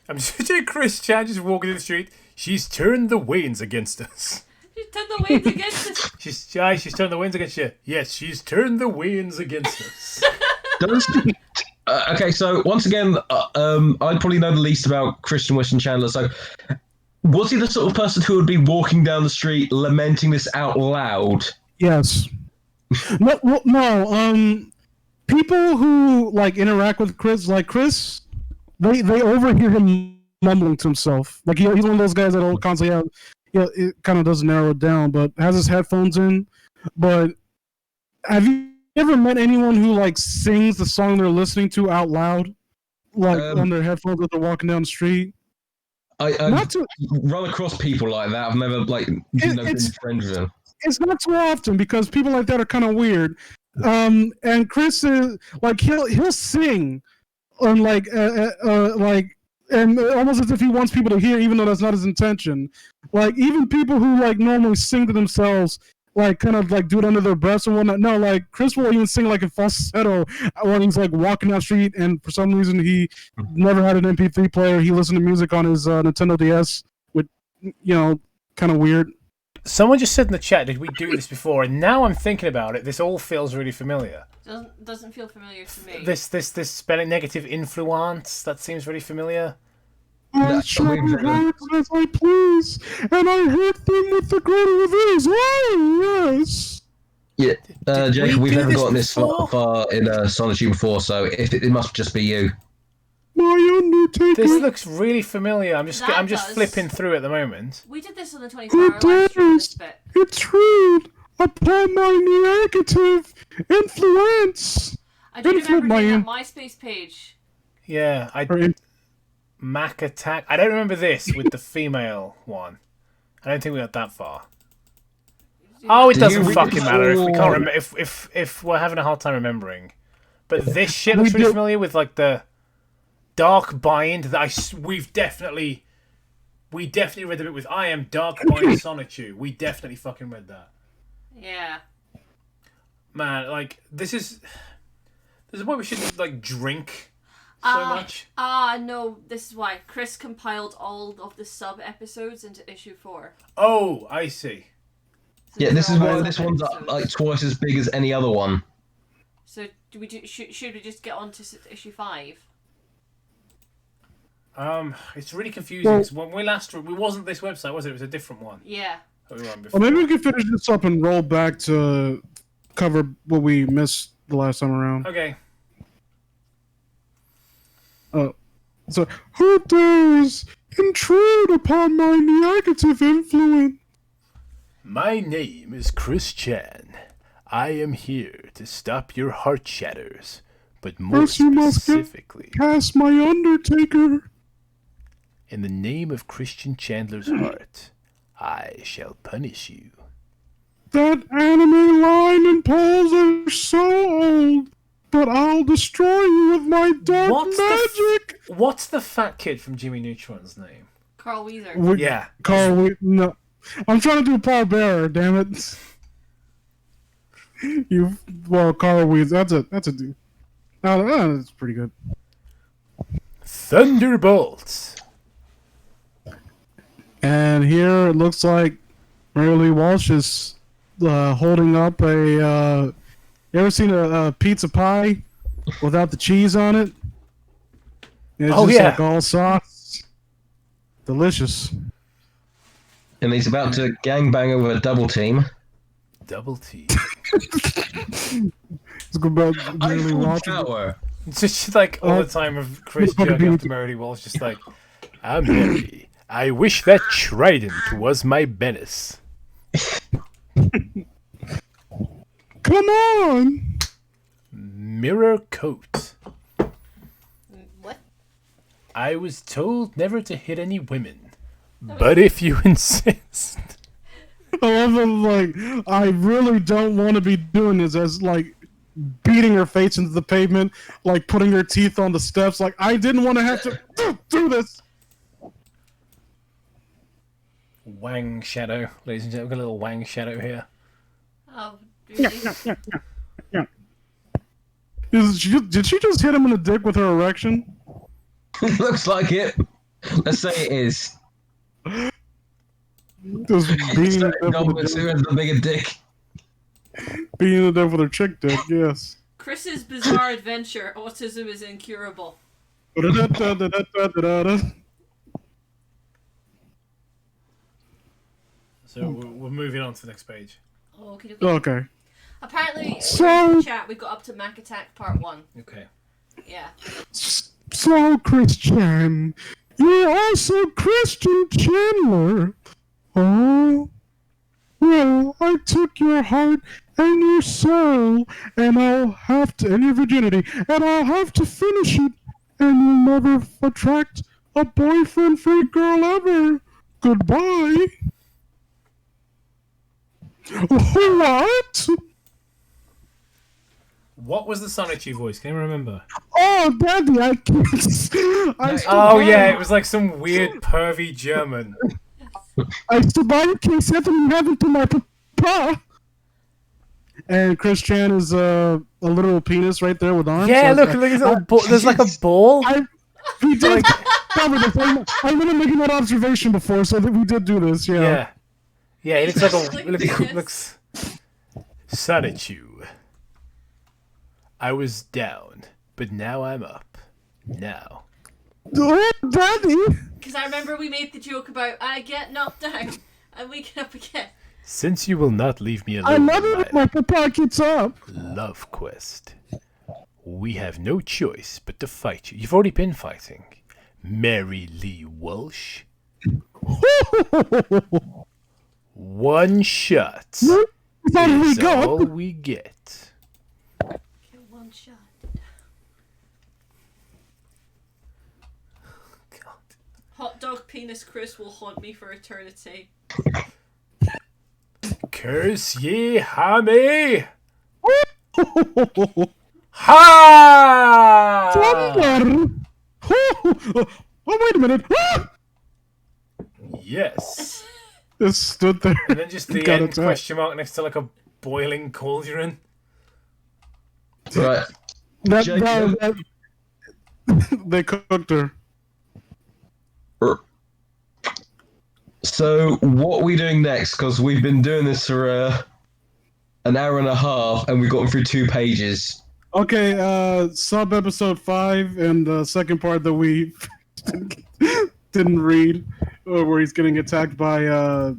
I'm just Chris Chan just walking in the street. She's turned the winds against us. She's turned the winds against us. She's turned the winds against you. Yes, she's turned the winds against us. Okay, so once again, I probably know the least about Christian Weston Chandler. So, was he the sort of person who would be walking down the street lamenting this out loud? Yes. No. People who interact with Chris, they overhear him mumbling to himself. Like he's one of those guys that'll constantly have. It kind of does narrow it down, but has his headphones in. But have you ever met anyone who sings the song they're listening to out loud, on their headphones as they're walking down the street? I've run across people like that. I've never been friends with them. It's not too often because people like that are kind of weird. And Chris is he'll sing on and almost as if he wants people to hear, even though that's not his intention. Even people who normally sing to themselves, do it under their breath and whatnot. No, Chris will even sing in falsetto when he's walking down the street, and for some reason he never had an MP3 player. He listened to music on his Nintendo DS, which kind of weird. Someone just said in the chat, did we do this before? And now I'm thinking about it, this all feels really familiar. Doesn't feel familiar to me. This spelling negative influence, that seems really familiar. I shatter hearts as I please, and I hurt them with the greater of these. Oh, yes. Yeah, Jacob, we've never gotten this far in Sonichu before, so it must just be you. My Undertaker. This looks really familiar. I'm just flipping through at the moment. We did this on the 24-hour live stream. This bit. It's rude upon my negative influence. I do remember doing that MySpace page. Yeah, Mac Attack. I don't remember this with the female one. I don't think we got that far. Oh, it doesn't fucking matter if we can't remember. If we're having a hard time remembering. But this shit looks really familiar with the Dark Bind that we definitely read the bit with I am Dark Bind Sonichu. We definitely fucking read that. Yeah. Man, this is why we shouldn't drink so much. No, this is why. Chris compiled all of the sub episodes into issue 4. Oh, I see. So yeah, this is why this one's twice as big as any other one. So should we just get on to issue 5? It's really confusing. When we last it wasn't this website, was it? It was a different one. Yeah. That we were on before. Well, maybe we can finish this up and roll back to cover what we missed the last time around. Okay. So who dares intrude upon my negative influence. My name is Chris Chan. I am here to stop your heart shatters, but more First you must specifically, cast my Undertaker. in the name of Christian Chandler's heart, I shall punish you. That anime line and pose are so old, but I'll destroy you with my dark magic. What's the fat kid from Jimmy Neutron's name? Carl Weezer. Yeah. No. I'm trying to do Paul Bearer, damn it. Carl Weezer, that's a dude. That's pretty good. Thunderbolts. And here it looks like Mary Lee Walsh is holding up a. You ever seen a pizza pie without the cheese on it? It's just like all sauce. Delicious. And he's about to gangbang over a double team. Double T. Let's go back to Mary Lee Walsh. It's just like all the time of Chris joking up to Mary Lee Walsh, just like, I'm Mary. I wish that trident was my Venice. Come on! Mirror coat. What? I was told never to hit any women, but if you insist. I love them, like, I really don't want to be doing this as, like, beating her face into the pavement, like, putting her teeth on the steps. Like, I didn't want to have to do this. Wang shadow, ladies and gentlemen. We've got a little Wang shadow here. Oh, really? Yeah. Did she just hit him in the dick with her erection? Looks like it. Let's say it is. Just beating the death Who with has the bigger dick? beating the death with her chick dick, yes. Chris's bizarre adventure. Autism is incurable. So we're moving on to the next page. Oh, okay. Okay. Apparently, So- in the chat, we got up to Mac Attack Part 1. Okay. Yeah. So, Christian, you're also Christian Chandler. Oh, well, I took your heart and your soul, and and your virginity, and I'll have to finish it, and you'll never attract a boyfriend-free girl ever. Goodbye. What? What was the Sonichu voice? Can you remember? Oh, Daddy, I can't. Oh yeah, it was like some weird pervy German. I stood by in case something happened to my papa. And Chris Chan is a literal penis right there with arms. Yeah, So look, look, there's like a ball. We did cover this. I remember making that observation before, so that we did do this. Yeah. Yeah, it looks like Like a penis. looks. Sonichu. I was down, but now I'm up. Now. Oh, Daddy. Because I remember we made the joke about, I get knocked down, and we get up again. Since you will not leave me I alone love it in when my papa gets up. love quest, we have no choice but to fight you. You've already been fighting. Mary Lee Walsh. One shot How did we is go? all we get. Kill one shot. God. Hot dog penis Chris will haunt me for eternity. Curse ye, Hammy! Ha! Oh, wait a minute. Yes. Just stood there. And then just the Got end attacked. question mark next to like a boiling cauldron. Right. They cooked her. So, what are we doing next? Because we've been doing this for an hour and a half, and we've gotten through 2 pages. Okay, sub episode 5 and the second part that we didn't read, where he's getting attacked by Yeah,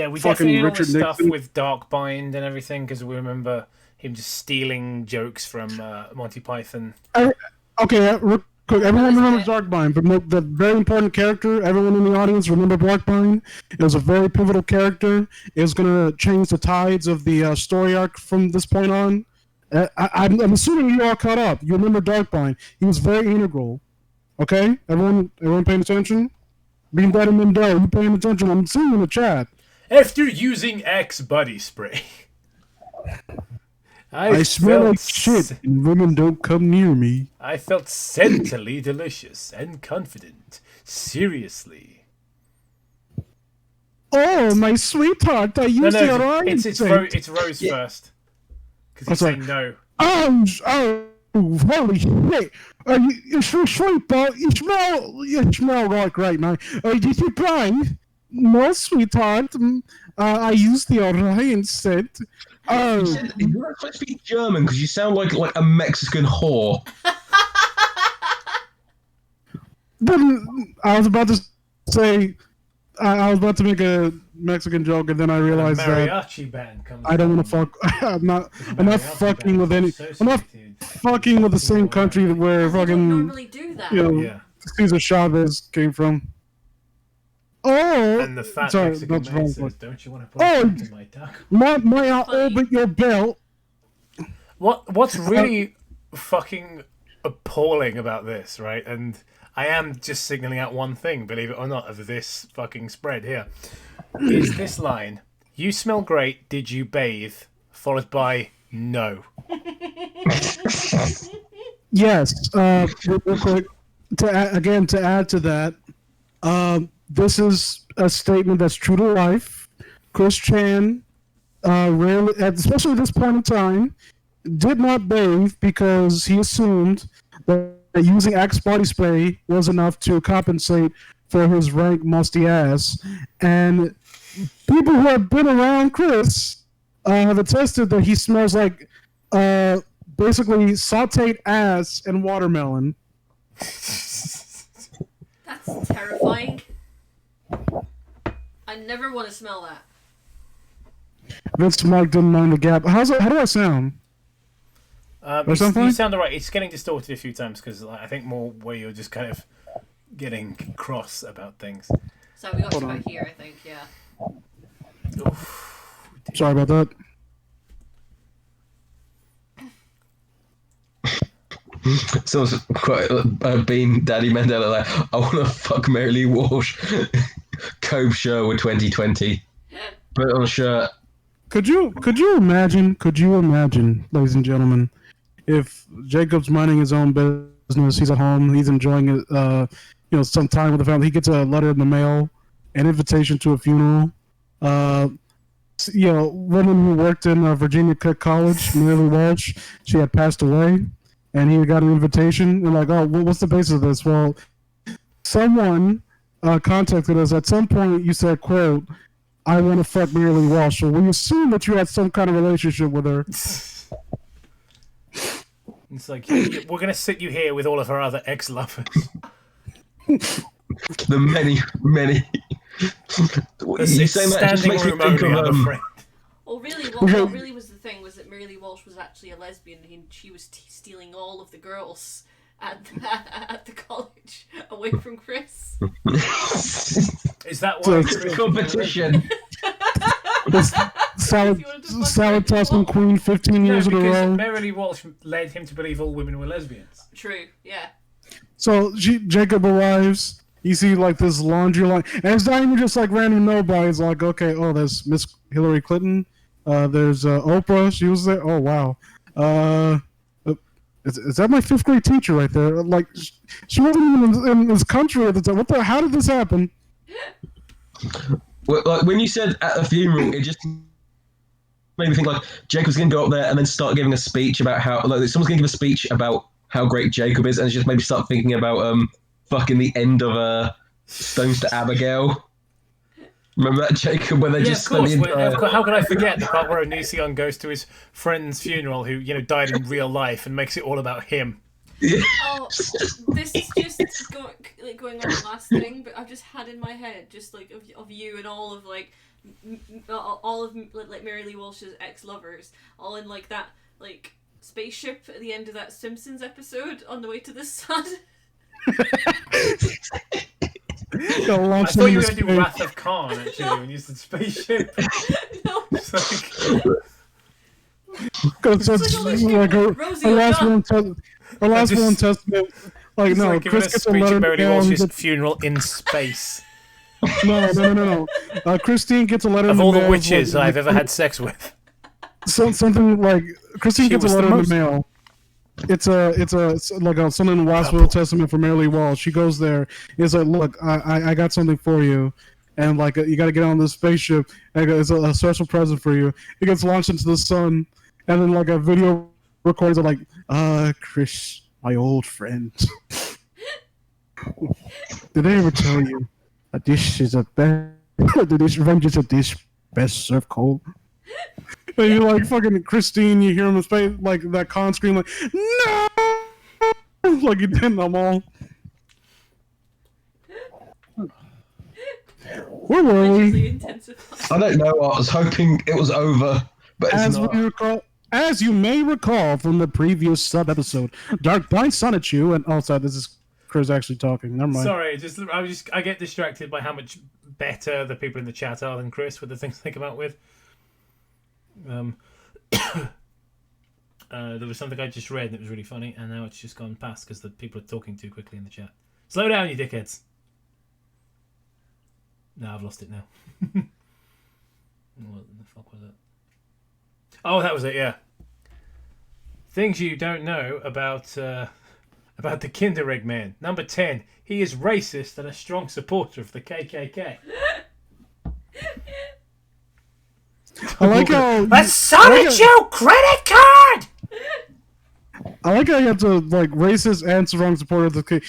we Fucking definitely did all Richard the stuff Nixon. with Darkbind and everything because we remember him just stealing jokes from Monty Python. Okay, real quick. Everyone remembers Darkbine, but the very important character. Everyone in the audience remember Darkbine. It was a very pivotal character. It was going to change the tides of the story arc from this point on. I'm assuming you all caught up. You remember Darkbine. He was very integral. Okay, everyone paying attention? Being Daddy Mendel, you paying attention? I'm seeing you in the chat. After using Axe body spray, I smell like shit, and women don't come near me. I felt scentily delicious and confident. Seriously. Oh, my sweetheart, I used your eyes. It's Rose first. Because he's saying no. Oh, holy shit. You're so sweet, though. You smell like right now. Did you blind? No, sweetheart. I used the Orion scent. Oh. You're not supposed to speak German because you sound like a Mexican whore. Then I was about to say, I was about to make a Mexican joke, and then I realized mariachi band comes I don't want to fuck. I'm not fucking with any. I'm not fucking with the same country where fucking. Don't normally do that. Cesar Chavez came from. Oh, and the fat sorry, Mexican that's man wrong. says, "Don't you want to put it in my taco?" May I orbit your belt? What's really fucking appalling about this, right? And I am just signaling out one thing, believe it or not, of this fucking spread here, is this line: "You smell great. Did you bathe?" Followed by no. Yes. Real quick. To add to that. This is a statement that's true to life. Chris Chan, rarely, especially at this point in time, did not bathe because he assumed that using Axe body spray was enough to compensate for his rank musty ass. And people who have been around Chris have attested that he smells like basically sauteed ass and watermelon. That's terrifying. I never want to smell that. Vince Mike didn't mind the gap. How do I sound? You sound alright. It's getting distorted a few times because I think more where you're just kind of getting cross about things. So we got to about here, I think. Yeah. Oof. Sorry about that. Someone's quite been Daddy Mandela like, I want to fuck Mary Lee Walsh. Cove Sherwood 2020. Put it on a shirt. Could you imagine, ladies and gentlemen, if Jacob's minding his own business, he's at home, he's enjoying it, some time with the family, he gets a letter in the mail, an invitation to a funeral. Woman who worked in Virginia Cook College, Mary Lee Walsh, she had passed away. And he got an invitation, and like, oh, what's the basis of this? Well, someone contacted us. At some point, you said, quote, I want to fuck Mary Lee Walsh. So we assume that you had some kind of relationship with her. It's like, we're going to sit you here with all of her other ex-lovers. The many. You say that just makes me think of... What really was the thing was that Mary Lee Walsh was actually a lesbian and she was stealing all of the girls at the college away from Chris. Is that why it's a competition? Salad tossing queen 15 years in a row. Mary Lee Walsh led him to believe all women were lesbians. True, yeah. So Jacob arrives. You see like this laundry line, and it's not even just like random nobody. It's like, okay, oh, there's Miss Hillary Clinton. There's Oprah. She was there. Oh wow. Is that my 5th grade teacher right there? Like, she wasn't even in this country at the time. How did this happen? Well, like when you said at the funeral, it just made me think like Jacob's gonna go up there and then start giving a speech about how someone's gonna give a speech about how great Jacob is, and it's just maybe start thinking about fucking the end of Stones to Abigail. Remember that, Jacob, where they just spent the entire... How could I forget the part where Onision goes to his friend's funeral who, died in real life and makes it all about him? Yeah. Oh, this is just going on the last thing, but I've just had in my head just like of you and all of Mary Lee Walsh's ex-lovers all in like that like spaceship at the end of that Simpsons episode on the way to the sun. I thought you were going to do Wrath of Khan, actually, No. when you said spaceship. No. It's like, Because It's like Rosie her last O'Donnell. will and testament. Like, it's no, like giving Chris a gets a speech letter at Mary Lee in the mail. Walsh's funeral in space. No. Christine gets a letter Of in the all mail. the witches I've ever had sex with. Something like Christine She gets a was the letter in most- the mail. It's like a something in the last will testament for Mary Lee Walsh. She goes there. It's like, look, I got something for you, and like you got to get on this spaceship. And it's a special present for you. It gets launched into the sun, and then like a video records of like, Chris, my old friend. Did I ever tell you a dish is a best? The dish revenge is a dish best served cold. And you're like fucking Christine, you hear him in space, like that con scream, like, no! Like you did in the mall. Where were we? Religiously intensified. I don't know. I was hoping it was over, but it's not. As you may recall from the previous sub-episode, Dark Blind Sonichu, and also this is Chris actually talking. Never mind. Sorry, I get distracted by how much better the people in the chat are than Chris with the things they come out with. There was something I just read that was really funny, and now it's just gone past because the people are talking too quickly in the chat. Slow down, you dickheads. No, I've lost it now. What the fuck was it? Oh, that was it, yeah. Things you don't know about the Kinder Egg Man. Number 10. He is racist and a strong supporter of the KKK. I like how That's Sonichu credit card! I like how you have to like racist and strong supporter of the K,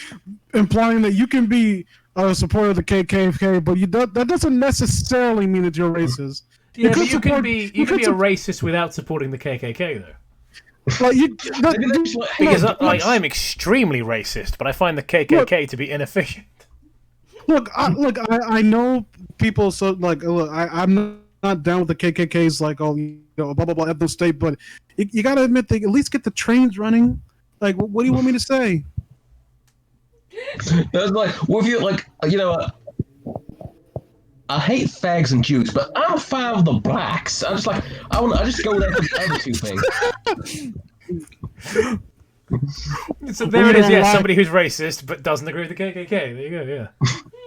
implying that you can be a supporter of the KKK, but that doesn't necessarily mean that you're racist. Yeah, but you can be a racist without supporting the KKK, though. Like Because I'm extremely racist, but I find the KKK to be inefficient. Look, I know people. So like, look, I'm not down with the KKK's like blah blah blah ethno state, but you got to admit they at least get the trains running. Like, what do you want me to say? It's like, what if you like, I hate fags and Jews, but I'm a fan of the blacks. I just go there for the other two things. So there it is, yeah, somebody who's racist but doesn't agree with the KKK. There you go, yeah.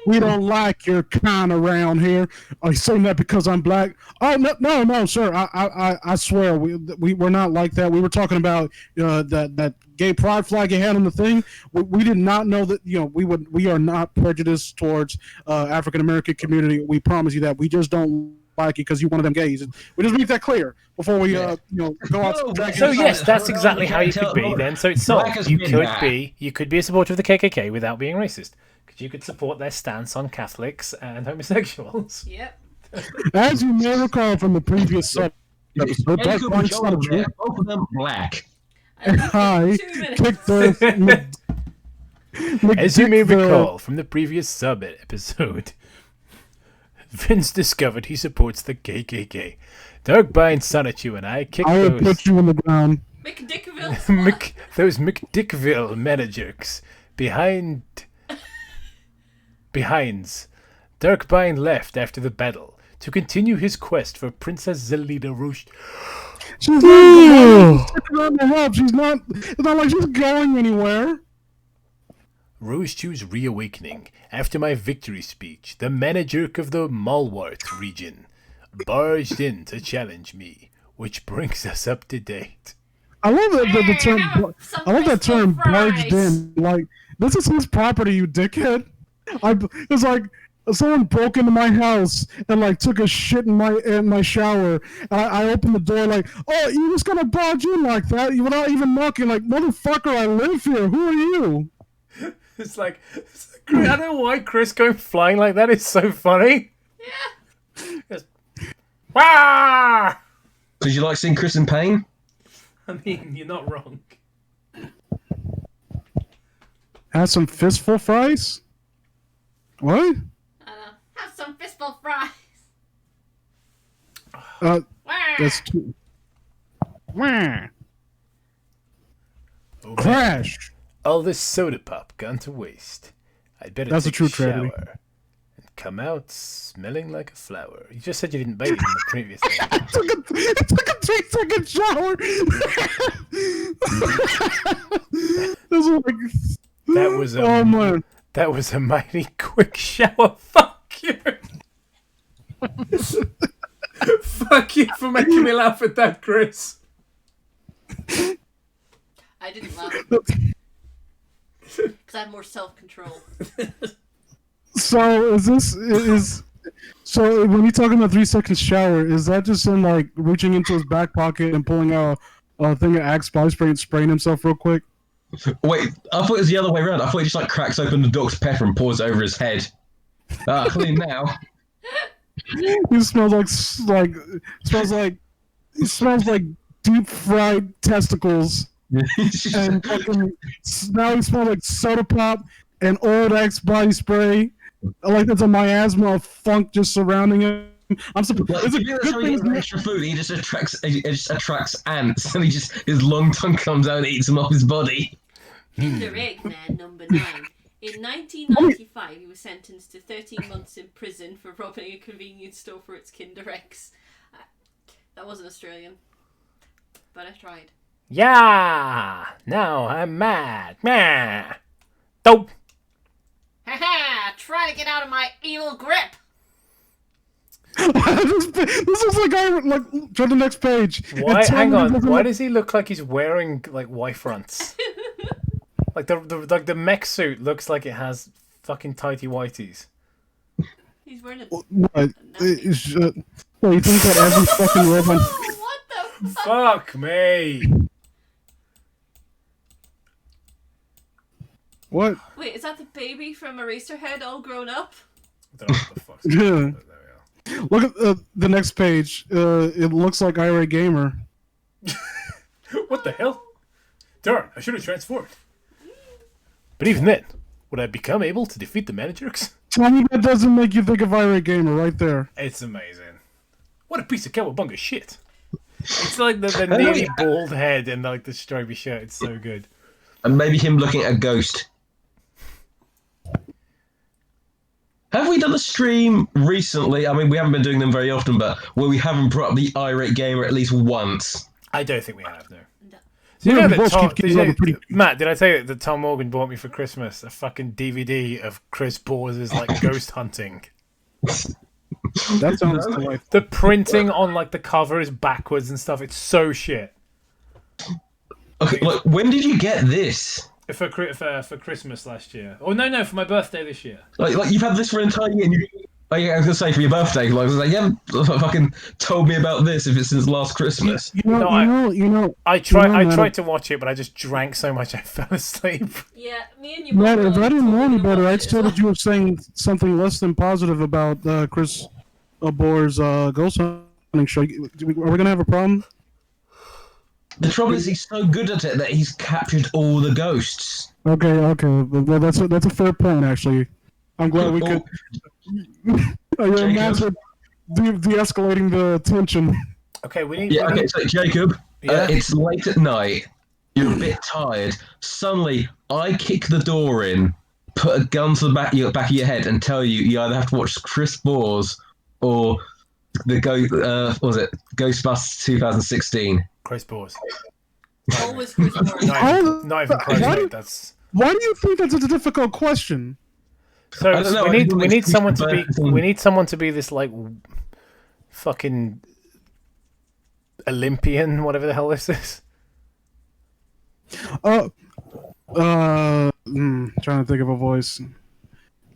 We don't like your kind around here. Are you saying that because I'm black? Oh no, sir. I swear we're not like that. We were talking about that gay pride flag you had on the thing. We did not know that we are not prejudiced towards African American community. We promise you that. We just don't like it because you're one of them gays. We just make that clear before we go out. So yes, that's exactly how you could be then. So it's solved. You could be a supporter of the KKK without being racist. Because you could support their stance on Catholics and homosexuals. Yep. As you may recall from the previous episode, Dark Blind Sonichu, both of them black. I 2 minutes. kicked the. As you may recall from the previous sub-episode, Vince discovered he supports the KKK. Darkbind Sonichu and I kicked I will put you in the ground. McDickville. those McDickville managers behinds. Darkbind left after the battle to continue his quest for Princess Zelida Rouge. She's not around the help. She's not. It's not like she's going anywhere. Rouge's reawakening. After my victory speech, the manager of the Malwart region barged in to challenge me, which brings us up to date. I love the term. I love that term, fries. barged in. Like, this is his property, you dickhead. It's like someone broke into my house and like took a shit in my shower. And I opened the door like, oh, you just gonna barge in like that without even knocking? Like, motherfucker, I live here. Who are you? It's like I don't know why Chris going flying like that is so funny. Yeah. Just, wah! Did you like seeing Chris in pain? I mean, you're not wrong. Have some fistful fries? What? I don't know. Have some fistful fries. That's too. Wah. Oh, man. Crash. All this soda pop gone to waste. I'd better That's a take true a shower tragedy. and come out smelling like a flower. You just said you didn't bathe in the previous thing. It took a 3-second shower. This was like, That was oh man. That was a mighty quick shower. Fuck you. Fuck you for making me laugh at that, Chris. I didn't laugh. Because I have more self-control. So so when you're talking about 3 second shower, is that just him like reaching into his back pocket and pulling out a thing of Axe body spray and spraying himself real quick? Wait, I thought it was the other way around. I thought he just like cracks open the Dr. Pepper and pours it over his head. Clean now. He smells like deep fried testicles, and fucking now he smells like soda pop and old Axe body spray. Like there's a miasma of funk just surrounding him. I'm surprised. Like, It's a you know, good so he thing. gets extra food. He just attracts ants, and his long tongue comes out and eats him off his body. Kinder Eggman number 9. In 1995, he was sentenced to 13 months in prison for robbing a convenience store for its Kinder Eggs. That wasn't Australian, but I tried. Yeah. Now I'm mad. Meh. Dope. Haha! Try to get out of my evil grip! This is like try the next page. Why? It's Hang on. telling me Why does he look like he's wearing like Y fronts? Like the mech suit looks like it has fucking tighty whities. He's wearing a... what? Well, you think that every fucking robot? Oh, what the fuck? Fuck me. What? Wait, is that the baby from Eraserhead all grown up? I don't know what the fuck's Yeah. going on, but there we are. Look at the next page. It looks like Irate Gamer. What the hell? Darn, I should have transformed. But even then, would I become able to defeat the Manijerks? Tell me that doesn't make you think of Irate Gamer right there. It's amazing. What a piece of cowabunga shit. It's like the nearly bald head and like the stripy shirt. It's so good. And maybe him looking at a ghost. Have we done a stream recently? I mean, we haven't been doing them very often, but where we haven't brought up the Irate Gamer at least once. I don't think we have, no. No. So you Yeah, know we that both Tom, keep getting over pretty- Matt, did I tell you that Tom Morgan bought me for Christmas a fucking DVD of Chris Bores' like ghost hunting? That sounds delightful. The printing on like the cover is backwards and stuff. It's so shit. Okay, look, when did you get this? For Christmas last year. Oh no, for my birthday this year. Like you've had this for an entire year. And I was gonna say for your birthday. Like, I was like, you haven't fucking told me about this if it's since last Christmas. You know. I tried to watch it, but I just drank so much I fell asleep. Yeah, me and you Matt, both if were I didn't know any talking better, about I'd it still as that you were saying something less than positive about Chris Bohr's ghost hunting show. Are we gonna have a problem? The trouble is, he's so good at it that he's captured all the ghosts. Okay. Well, that's a fair point, actually. I'm glad we could. Matt's de-escalating the tension. Okay, we need. Yeah. Okay. So Jacob, Yeah? it's late at night. You're a bit tired. Suddenly, I kick the door in, put a gun to the back of your head, and tell you either have to watch Chris Bores or the Ghostbusters 2016. Chris Bores. Always Chris Moore. Not even close, Why- mate. That's Why do you think that's a difficult question? so. I don't know, we I need think we need it's someone to be Burton. we need someone to be this like fucking Olympian, whatever the hell this is. Trying to think of a voice.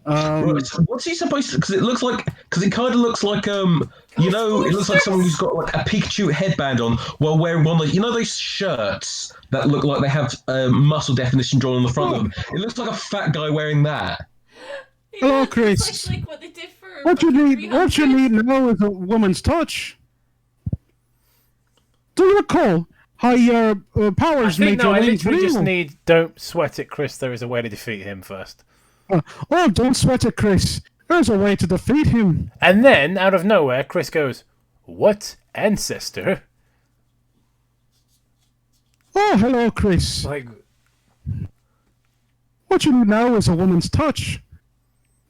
What's he supposed to? Because it kind of looks like it looks like someone who's got like a Pikachu headband on while wearing one of those shirts that look like they have muscle definition drawn on the front of them. It looks like a fat guy wearing that. Hello, Yeah, Chris. it's like what they did for What you need 300. now is a woman's touch. Do you recall how your powers made your I legs literally just real? need. Don't sweat it, Chris. There is a way to defeat him first. Oh, don't sweat it, Chris. There's a way to defeat him. And then, out of nowhere, Chris goes, "What ancestor?" Oh, hello, Chris. Like, What you need now is a woman's touch.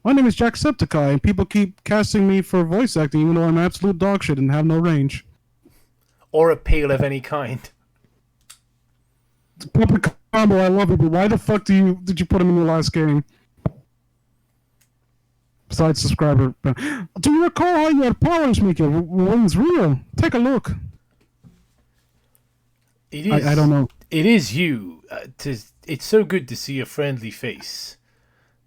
My name is Jacksepticeye, and people keep casting me for voice acting, even though I'm absolute dog shit and have no range. Or appeal of any kind. Puppet Combo, I love it, but why the fuck did you put him in your last game? Besides subscriber. Do you recall how you had powers, Mika? Wings real? Take a look. It is. I don't know. It is you. It's so good to see a friendly face.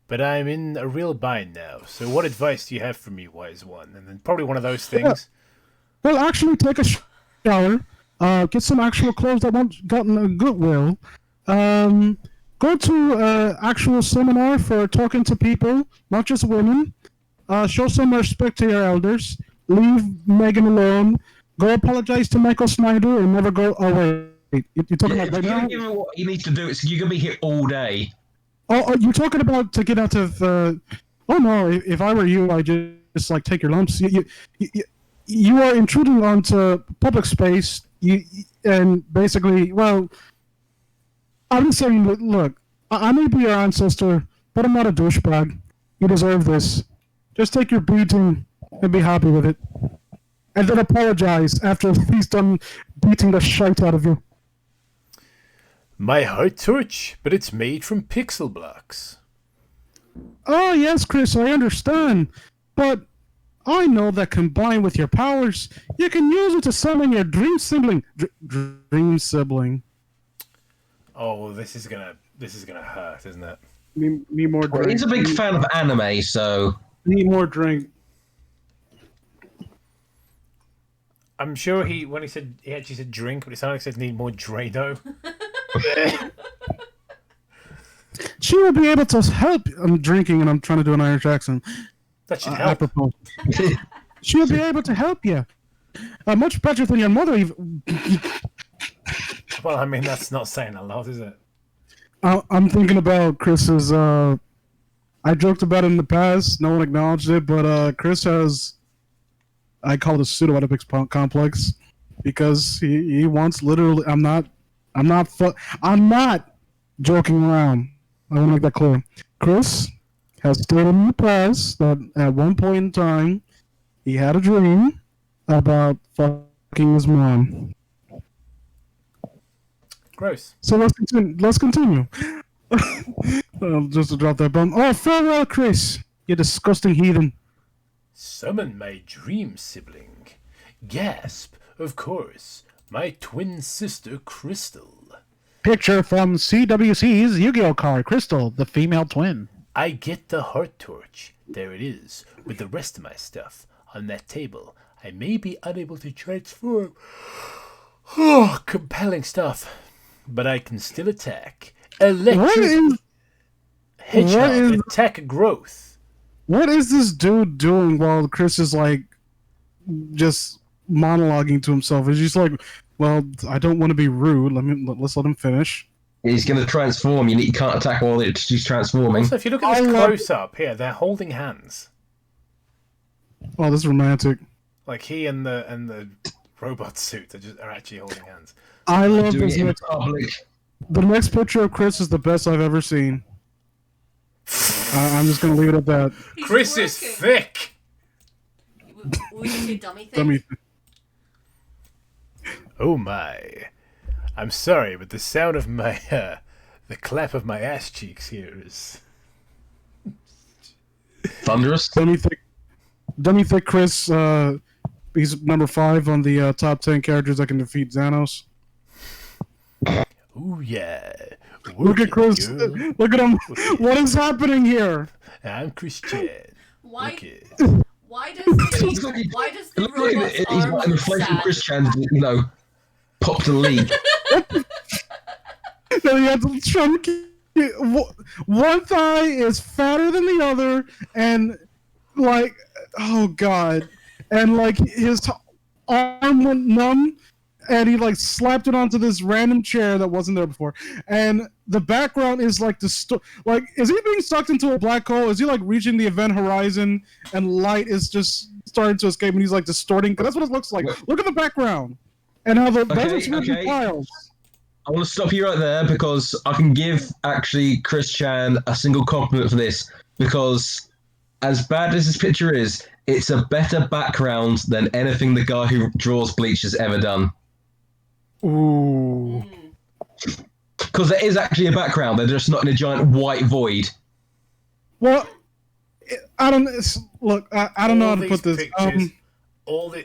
But I'm in a real bind now, so what advice do you have for me, wise one? And then probably one of those things. Well, actually take a shower, get some actual clothes that won't gotten a Goodwill, go to actual seminar for talking to people, not just women, show some respect to your elders, leave Megan alone, go apologize to Michael Snyder, and never go away. You're talking about right now? Give him what you need to do. You're going to be here all day. Oh, you're talking about to get out of... oh no, if I were you, I'd just like take your lumps. You are intruding onto public space, and basically, well, I'm just saying, look, I may be your ancestor, but I'm not a douchebag. You deserve this. Just take your beating and be happy with it. And then apologize after he's done beating the shite out of you. My heart torch, but it's made from pixel blocks. Oh, yes, Chris, I understand. But I know that combined with your powers, you can use it to summon your dream sibling. Dream sibling. Oh, this is gonna hurt, isn't it? Me more drink. Well, he's a big fan of anime, so... Need more drink. I'm sure he actually said drink, but it sounded like he said need more Drano. She will be able to help. I'm drinking and I'm trying to do an Irish accent. That should help. Apropos. She'll be able to help you. Much better than your mother. Well, I mean, that's not saying a lot, is it? I'm thinking about Chris's. I joked about it in the past. No one acknowledged it, but Chris has. I call it a pseudo Oedipus complex because he wants literally. I'm not joking around. I want to make that clear. Chris has stated in the past that at one point in time he had a dream about fucking his mom. Gross. So let's continue. Just to drop that bomb. Oh, farewell, Chris. You disgusting heathen. Summon my dream sibling. Gasp, of course. My twin sister, Crystal. Picture from CWC's Yu-Gi-Oh card, Crystal, the female twin. I get the heart torch. There it is, with the rest of my stuff. On that table, I may be unable to transform. Oh, compelling stuff. But I can still attack. Electric Hedgehog, attack growth. What is this dude doing while Chris is like just monologuing to himself? He's just like, well, I don't want to be rude. Let's let him finish. He's going to transform. You can't attack while he's transforming. Also, if you look at this close up here, they're holding hands. Oh, this is romantic. Like he and the robot suit are actually holding hands. I love Doing this. it in public. The next picture of Chris is the best I've ever seen. I'm just gonna leave it at that. Chris is thick. Would you say dummy thing? Dummy. Oh my! I'm sorry, but the sound of my the clap of my ass cheeks here is Thunderous. Dummy thick Chris. He's number 5 on the top 10 characters that can defeat Xanos. ooh yeah. Look at Chris. Girl. Look at him. What is happening here? I'm Christian. Why? Okay. Why does the Looks like robot's he's arm like an look inflation sad? Christian, popped a leak. No, he has a chunky. One thigh is fatter than the other, and like, oh god, and like his arm went numb, and he like slapped it onto this random chair that wasn't there before, and the background is like like, is he being sucked into a black hole? Is he like reaching the event horizon, and light is just starting to escape, and he's like distorting? Because that's what it looks like. Look at the background, and how those are two different files. I want to stop you right there because I can give actually Chris Chan a single compliment for this because as bad as this picture is, it's a better background than anything the guy who draws Bleach has ever done. Ooh. Because there is actually a background, they're just not in a giant white void. Well, I don't look. I don't know how to put this.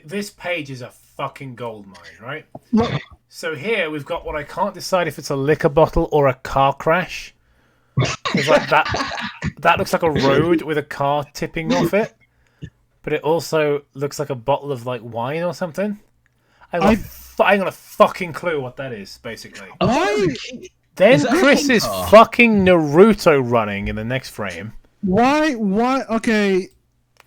This page is a fucking gold mine, right? Look, So here we've got what I can't decide if it's a liquor bottle or a car crash. It's like that looks like a road with a car tipping off it, but it also looks like a bottle of like wine or something. I ain't got a fucking clue what that is, basically. why? Then Chris is fucking Naruto running in the next frame. Why? Okay.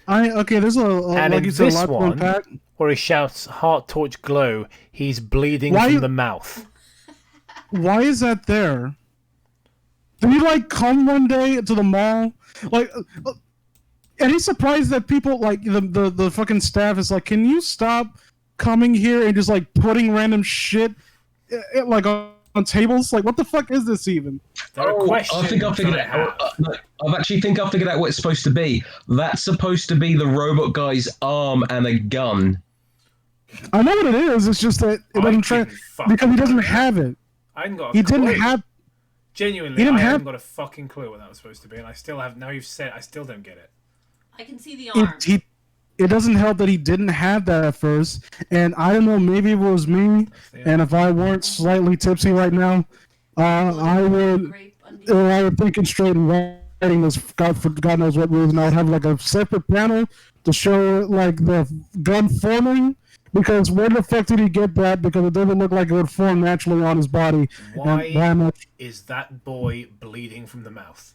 There's a And like in you said, a this lot to one, unpack. where he shouts "Heart Torch Glow," he's bleeding from the mouth. Why is that there? Did he like come one day to the mall, like, and he's surprised that people like the fucking staff is like, can you stop coming here and just like putting random shit like on tables? Like, what the fuck is this even? There are questions I think I figured it out. I actually think I figured out what it's supposed to be. That's supposed to be the robot guy's arm and a gun. I know what it is. It's just that it doesn't try because he doesn't have it. I haven't got. He didn't have. Genuinely, I haven't got a fucking clue what that was supposed to be, and I still have. Now you've said, I still don't get it. I can see the arm. It doesn't help that he didn't have that at first, and I don't know. Maybe it was me, and if I weren't slightly tipsy right now, I would thinking straight and writing this for God knows what reason. I would have like a separate panel to show like the gun forming. Because where the fuck did he get that? Because it doesn't look like it would form naturally on his body. Why is that boy bleeding from the mouth?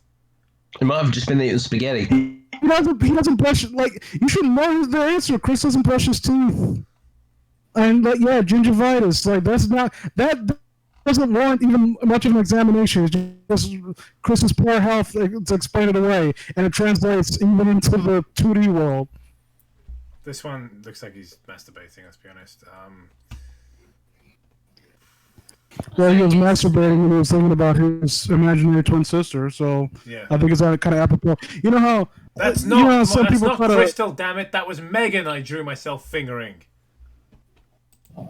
It might have just been eating spaghetti. He doesn't brush, like, you should know the answer. Chris doesn't brush his teeth. And, like, yeah, gingivitis. Like, that doesn't warrant even much of an examination. It's just Chris's poor health to explain it away. And it translates even into the 2D world. This one looks like he's masturbating, let's be honest. Well, he was masturbating when he was thinking about his imaginary twin sister, so yeah. I think it's kind of apropos. You know how... That's not Crystal, damn it. That was Megan I drew myself fingering. I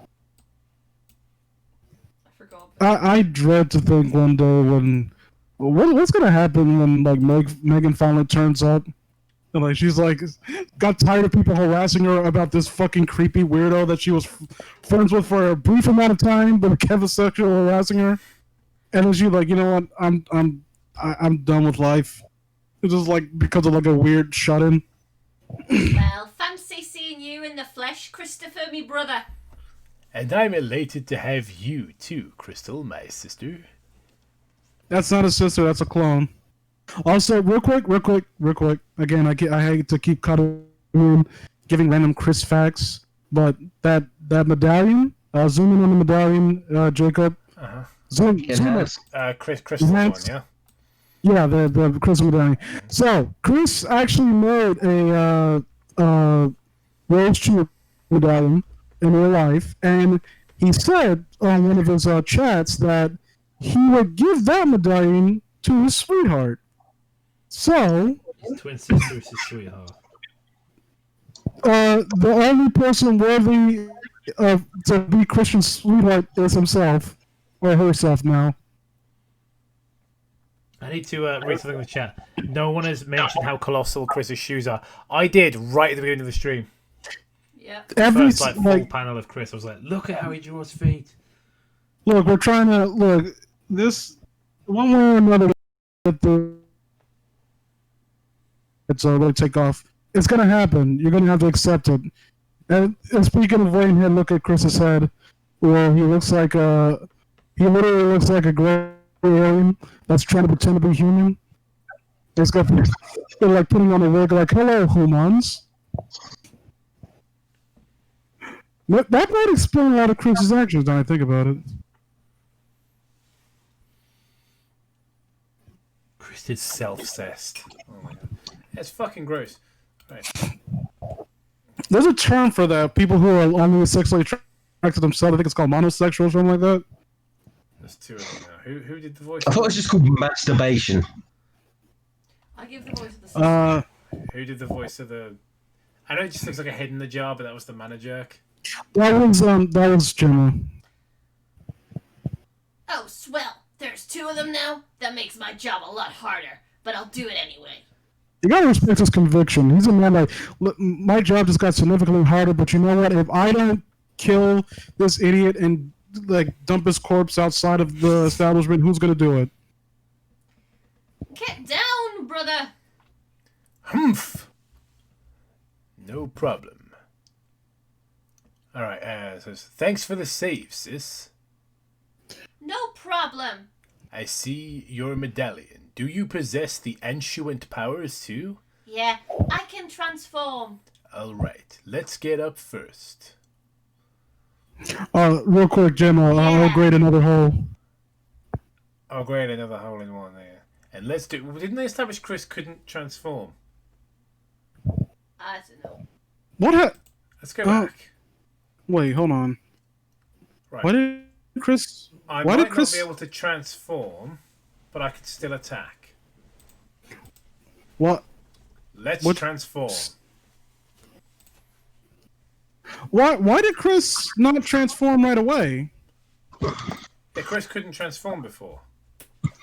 forgot. I dread to think one day when... What's going to happen when like Megan finally turns up? And like she's like got tired of people harassing her about this fucking creepy weirdo that she was friends with for a brief amount of time, but Kevin sexual harassing her. And then she's like, you know what, I'm done with life. It's just like because of like a weird shut-in. Well, fancy seeing you in the flesh, Christopher, me brother. And I'm elated to have you too, Crystal, my sister. That's not a sister, that's a clone. Also, real quick. Again, I hate to keep cutting in, giving random Chris facts, but that medallion, zoom in on the medallion, Jacob. Zoom in. Crystal's one, yeah? Yeah, the crystal medallion. So, Chris actually made a Rose Chew medallion in real life, and he said on one of his chats that he would give that medallion to his sweetheart. So, his twin sister is his sweetheart. The only person worthy to be Christian's sweetheart is himself, or herself now. I need to read something in the chat. No one has mentioned how colossal Chris's shoes are. I did right at the beginning of the stream. Yeah. Every first full panel of Chris, I was like, look at how he draws feet. Look, we're trying to look this one way or another. It's really take off. It's gonna happen. You're gonna have to accept it. And speaking of Wayne head, look at Chris's head. Well, he literally looks like a gray alien that's trying to pretend to be human. It's got they're like putting on a wig, like hello humans. That might explain a lot of Chris's actions. Now I think about it. Chris is self-cessed. Oh my god. It's fucking gross. Right. There's a term for that. People who are only sexually attracted to themselves. I think it's called monosexual or something like that. There's two of them now. Who did the voice? I thought it was just called masturbation. I give the voice of the sister. Who did the voice of the? I know it just looks like a head in the jar, but that was the mana jerk. That was Gemma. Oh, swell. There's two of them now? That makes my job a lot harder, but I'll do it anyway. You gotta respect his conviction. He's a man like, look, my job just got significantly harder, but you know what? If I don't kill this idiot and like dump his corpse outside of the establishment, who's gonna do it? Get down, brother! Humph! No problem. Alright, so thanks for the save, sis. No problem. I see your medallion. Do you possess the ancient powers too? Yeah, I can transform. Alright, let's get up first. Real quick, Gemma, I'll grade another hole. Oh great, another hole in one there. And let's do... Didn't they establish Chris couldn't transform? I don't know. What? Let's go back. Wait, hold on. Right. Why did Chris... I Why might did Chris... not be able to transform, but I can still attack. What? Let's What? transform. Why did Chris not transform right away? Yeah, Chris couldn't transform before.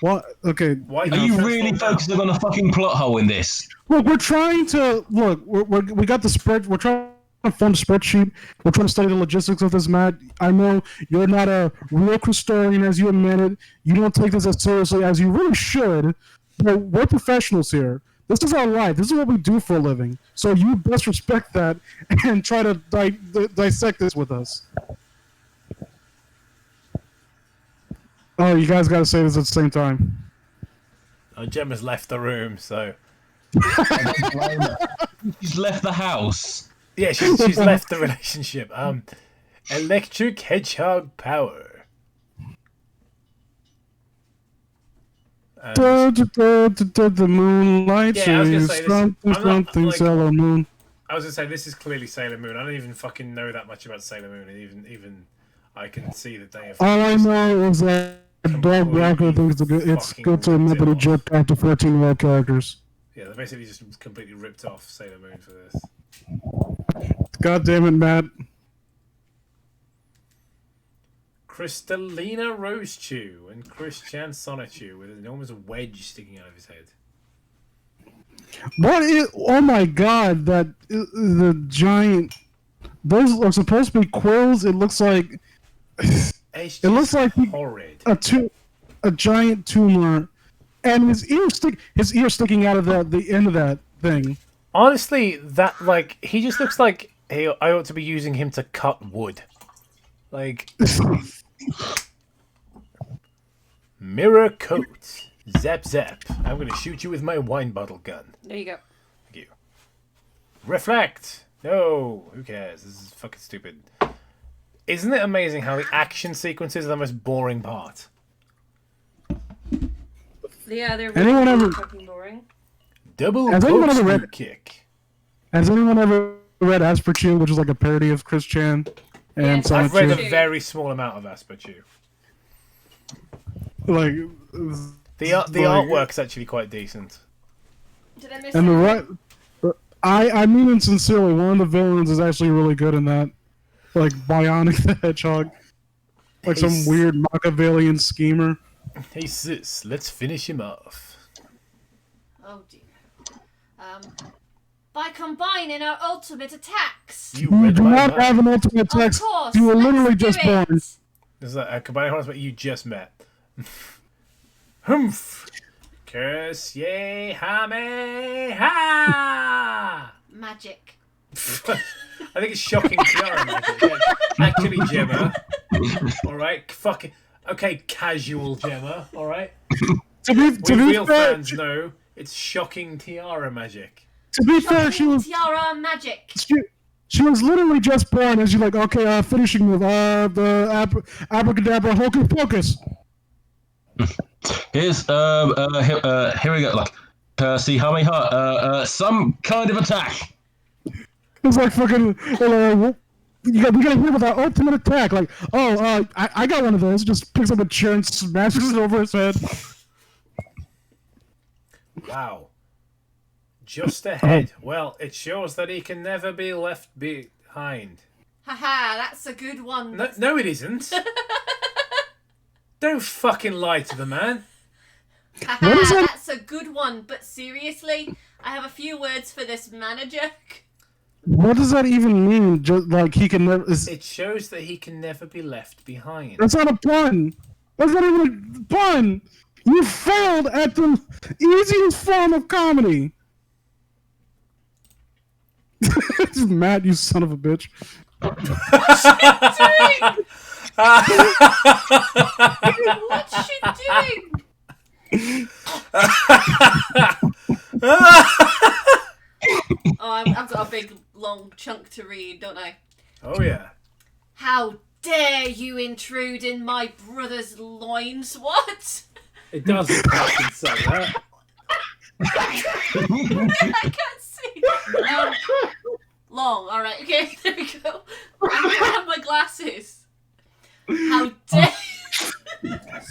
What? Okay. Why Are not you transform really now? focusing on a fucking plot hole in this? Look, we're trying to we got the spread. We're trying to form a spreadsheet. We're trying to study the logistics of this, Matt. I know you're not a real historian, as you admitted. You don't take this as seriously as you really should. But we're professionals here. This is our life. This is what we do for a living. So you best respect that and try to dissect this with us. Oh, you guys got to say this at the same time. Oh, Gemma's left the room, so... He's left the house. Yeah, she's left the relationship. Electric hedgehog power. The moonlight Yeah, I was gonna says say this- I'm not, something, like- Sailor Moon. I was gonna say this is clearly Sailor Moon. I don't even fucking know that much about Sailor Moon, and even I can see that they have. All I know is that Bob Rocker thinks it's good to admit that he jerked out to 14-year-old characters. Yeah, they basically just completely ripped off Sailor Moon for this. God damn it, Matt. Crystalina Rosechew and Christian Sonichu with an enormous wedge sticking out of his head. What is... Oh my god, the giant... Those are supposed to be quills. It looks like... It looks like horrid. a giant tumor, and his ear sticking out of the end of that thing. Honestly, that he just looks like I ought to be using him to cut wood. Like mirror coat, zap zap. I'm gonna shoot you with my wine bottle gun. There you go. Thank you. Reflect. No, who cares? This is fucking stupid. Isn't it amazing how the action sequences are the most boring part? Yeah, they're Anyone really ever- fucking boring. Double Has anyone ever corkscrew read- kick. Has anyone ever read Asperchew, which is like a parody of Chris Chan and Yes, Sonic I've read Chew? a very small amount of Asperchew. Like The artwork's actually quite decent. Did I miss and the something? right. I mean it sincerely. One of the villains is actually really good in that. Like Bionic the Hedgehog. Like some He's- weird Machiavellian schemer. Hey sis, let's finish him off. Oh dear. By combining our ultimate attacks. You You read do my not mind. have an ultimate Of text. course. You were let's literally do just it. born. This is a combined horseman you just met. Humph! Curse ye hame ha! Magic. I think it's shocking tiara magic. Yeah. Actually, Gemma. Alright, fucking. Okay, casual Gemma. Alright? To We be real fair, fans know it's shocking tiara magic. to be fair, she was Tiara magic. she was literally just born, and she's like, okay, finishing move, the abracadabra hocus pocus. Here's here we go. Like Percy Hameha, some kind of attack. It's like fucking we gotta hit him with our ultimate attack. Like, I got one of those. Just picks up a chair and smashes it over his head. Wow. Just ahead. Well, it shows that he can never be left behind. Haha, that's a good one. No, it isn't. Don't fucking lie to the man. Haha, that's a good one. But seriously, I have a few words for this manager. What does that even mean? Just like he can never. It shows that he can never be left behind. That's not a pun. That's not even a pun. You failed at the easiest form of comedy. Matt, you son of a bitch. What's she doing? I've got a big long chunk to read, don't I? Oh yeah. How dare you intrude in my brother's loins? What? It doesn't fucking say that. I can't see. Long. All right. Okay. There we go. I don't have my glasses. How dare?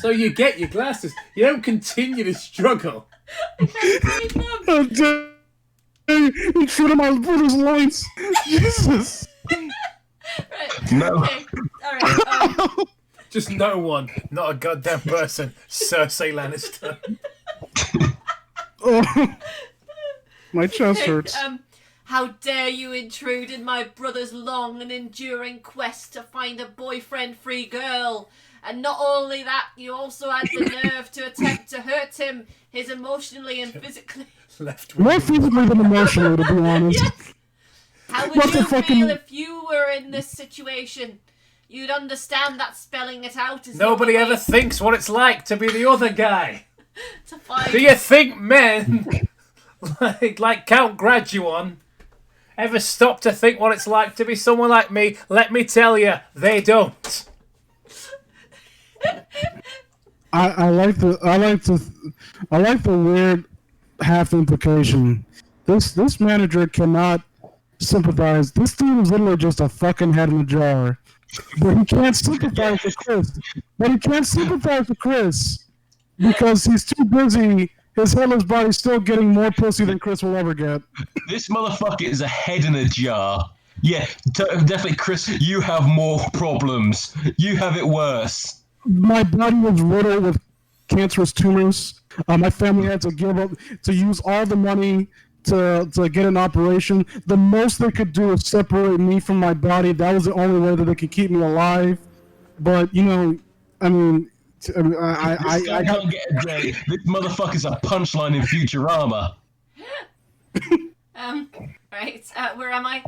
So you get your glasses. You don't continue to struggle. I can't read them. How dare you intrude in my brother's loins? Jesus. Right. No. Okay. All right. Just no one, not a goddamn person. Cersei Lannister. Oh, my chest hurts. How dare you intrude in my brother's long and enduring quest to find a boyfriend-free girl? And not only that, you also had the nerve to attempt to hurt him, his emotionally and physically. More physically than emotionally, to be honest. Yes. How would you feel if you were in this situation? You'd understand that spelling it out is Nobody ever thinks what it's like to be the other guy. to find. Do you think men, like Count Graduan, ever stop to think what it's like to be someone like me? Let me tell you, they don't. I like the weird half implication. This manager cannot sympathize. This dude is literally just a fucking head in a jar. But he can't sympathize with Chris. Because he's too busy. His headless body's still getting more pussy than Chris will ever get. This motherfucker is a head in a jar. Yeah, definitely, Chris, you have more problems. You have it worse. My body was riddled with cancerous tumors. My family had to give up, to use all the money to get an operation. The most they could do is separate me from my body. That was the only way that they could keep me alive. But, you know, I mean... I can't get a day. This motherfucker's a punchline in Futurama. Right, where am I?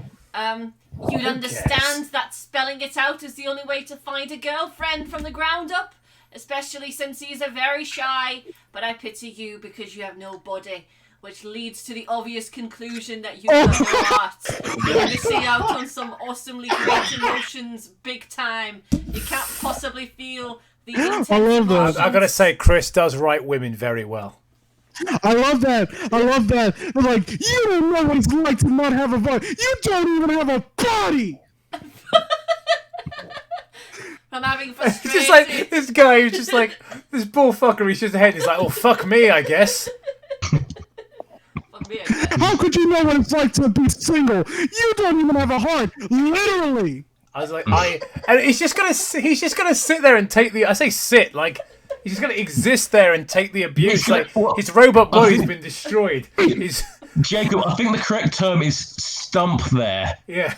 You'd understand that spelling it out is the only way to find a girlfriend from the ground up, especially since he's a very shy, but I pity you because you have no body, which leads to the obvious conclusion that you have no heart. You're missing out on some awesomely great emotions big time. You can't possibly feel the intense emotions. I gotta say, Chris does write women very well. I love that. They're like, you don't know what it's like to not have a body. You don't even have a body. I'm having frustration. It's just like this guy who's just like this bullfucker. He's just ahead. He's like, oh fuck me, I guess. Fuck me, I guess. How could you know what it's like to be single? You don't even have a heart. Literally. I was like, and he's just gonna sit there and take the. I say sit, like he's just gonna exist there and take the abuse. Like his robot body's been destroyed. Jacob, I think the correct term is stump there. Yeah,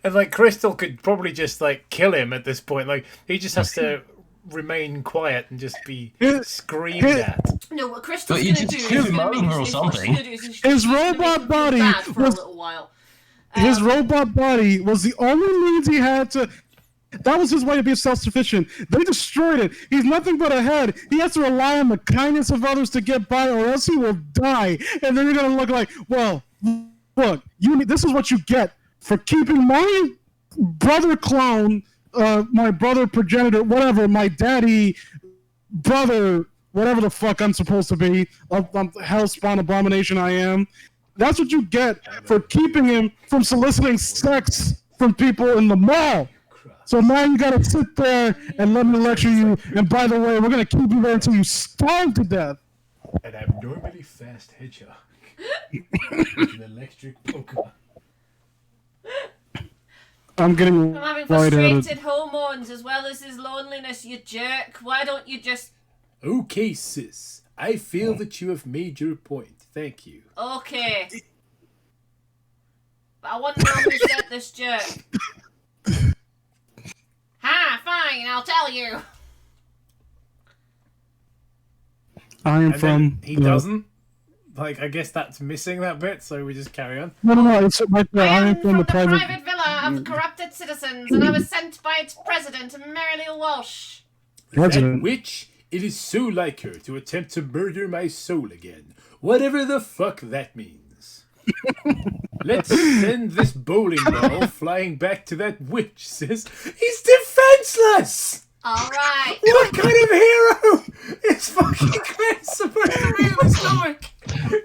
and like Crystal could probably just like kill him at this point. Like he just has to remain quiet and just be screamed at. No, what Crystal's gonna do is him over or something. His robot body for a little while. His robot body was the only means he had to... That was his way of being self-sufficient. They destroyed it. He's nothing but a head. He has to rely on the kindness of others to get by, or else he will die. And then you're going to look like, well, look, this is what you get for keeping my brother clone, my brother progenitor, whatever, my daddy, brother, whatever the fuck I'm supposed to be, hellspawn abomination I am. That's what you get for keeping him from soliciting sex from people in the mall. So now you gotta sit there and let me lecture you. And by the way, we're gonna keep you there until you starve to death. An abnormally fast hedgehog with an electric Pokemon. I'm getting I'm having lightheaded. frustrated hormones as well as his loneliness, you jerk. Why don't you just... Okay, sis. I feel that you have made your point. Thank you. Okay. But I want to know who sent this jerk. Ha, fine, I'll tell you. I am And from. then he doesn't. Like, I guess that's missing that bit, so we just carry on. No. It's right there. I I am am from the private. villa of the corrupted citizens, and I was sent by its president, Mary Lee Walsh. That President. witch, it is so like her to attempt to murder my soul again. Whatever the fuck that means. Let's send this bowling ball flying back to that witch, sis. He's defenseless! Alright. What kind of hero is fucking Chris supposed to be in this comic?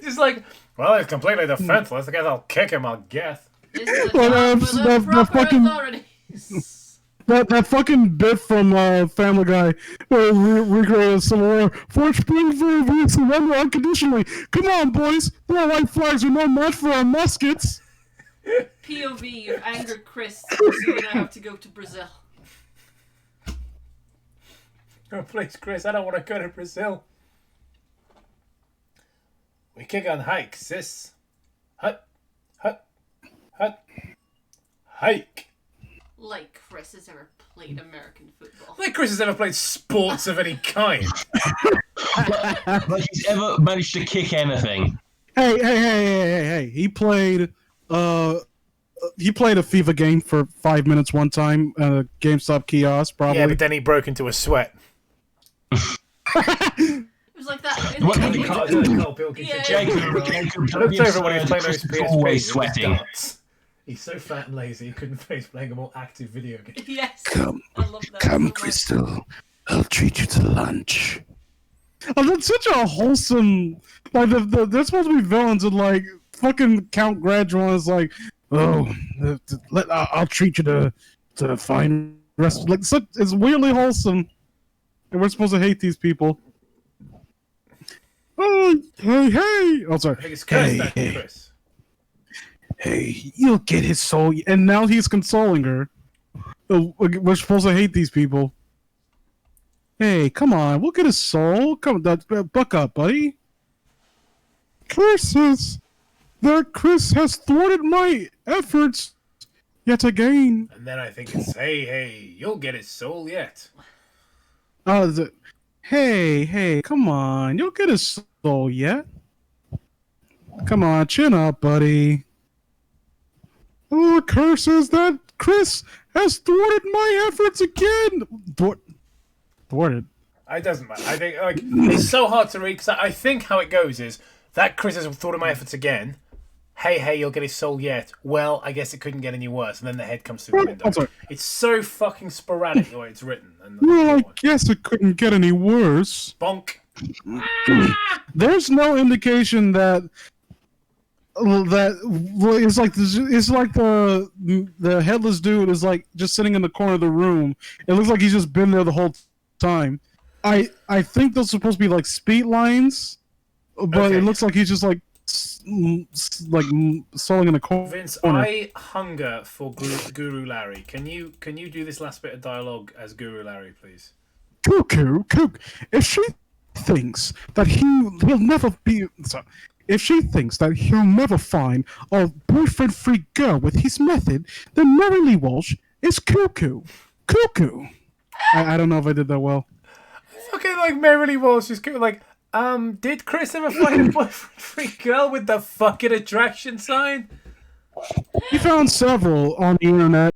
He's like, well, he's completely defenseless. I guess I'll kick him, I'll guess. This is a Well, job for the the proper fucking- authorities. That fucking bit from Family Guy where recreated Civil War. For Springfield, we surrender unconditionally. Come on, boys. Their white flags are no match for our muskets. POV, you've angered Chris, so you now have to go to Brazil. Oh, please, Chris, I don't want to go to Brazil. We kick on hike, sis. Hut, hut, hut, hike. Like Chris has ever played American football. Like Chris has ever played sports of any kind. Like he's ever managed to kick anything. Hey. He played a FIFA game for 5 minutes one time at a GameStop kiosk, probably. Yeah, but then he broke into a sweat. It was like that. What Yeah. Jacob, I looked over when he was playing those PSP. always with sweating. his darts. He's so fat and lazy he couldn't face playing a more active video game. Yes. Come, I love that come, so much. Crystal. I'll treat you to lunch. Oh, that's such a wholesome. Like they're supposed to be villains, and like fucking Count Gradual is like, oh, I'll treat you to fine rest. Like it's weirdly wholesome, and we're supposed to hate these people. Oh, hey! Oh, sorry. I think it's Chris, Hey, that's hey. Chris. Hey, you'll get his soul. And now he's consoling her. We're supposed to hate these people. Hey, come on, we'll get his soul. Come on, buck up, buddy. Chris has thwarted my efforts yet again. And then I think it's, hey, you'll get his soul yet. Hey, come on, you'll get his soul yet. Come on, chin up, buddy. Oh, curses that Chris has thwarted my efforts again. Thwarted. It doesn't matter. I think it's so hard to read because I think how it goes is that Chris has thought of my efforts again. Hey, you'll get his soul yet. Well, I guess it couldn't get any worse. And then the head comes through the window. I'm sorry. It's so fucking sporadic the way it's written. And Well, I guess it couldn't get any worse. bonk. There's no indication that it's like the headless dude is like just sitting in the corner of the room. It looks like he's just been there the whole time. I think those are supposed to be like speed lines, but Okay. it looks like he's just like stalling in the corner. Vince, I hunger for Guru Larry. Can you do this last bit of dialogue as Guru Larry, please? Cuckoo. If she thinks that he'll never be, sorry, if she thinks that he'll never find a boyfriend-free girl with his method, then Mary Lee Walsh is cuckoo. I don't know if I did that well. Fucking like Mary Lee Walsh is like, did Chris ever find a boyfriend-free girl with the fucking attraction sign? He found several on the internet.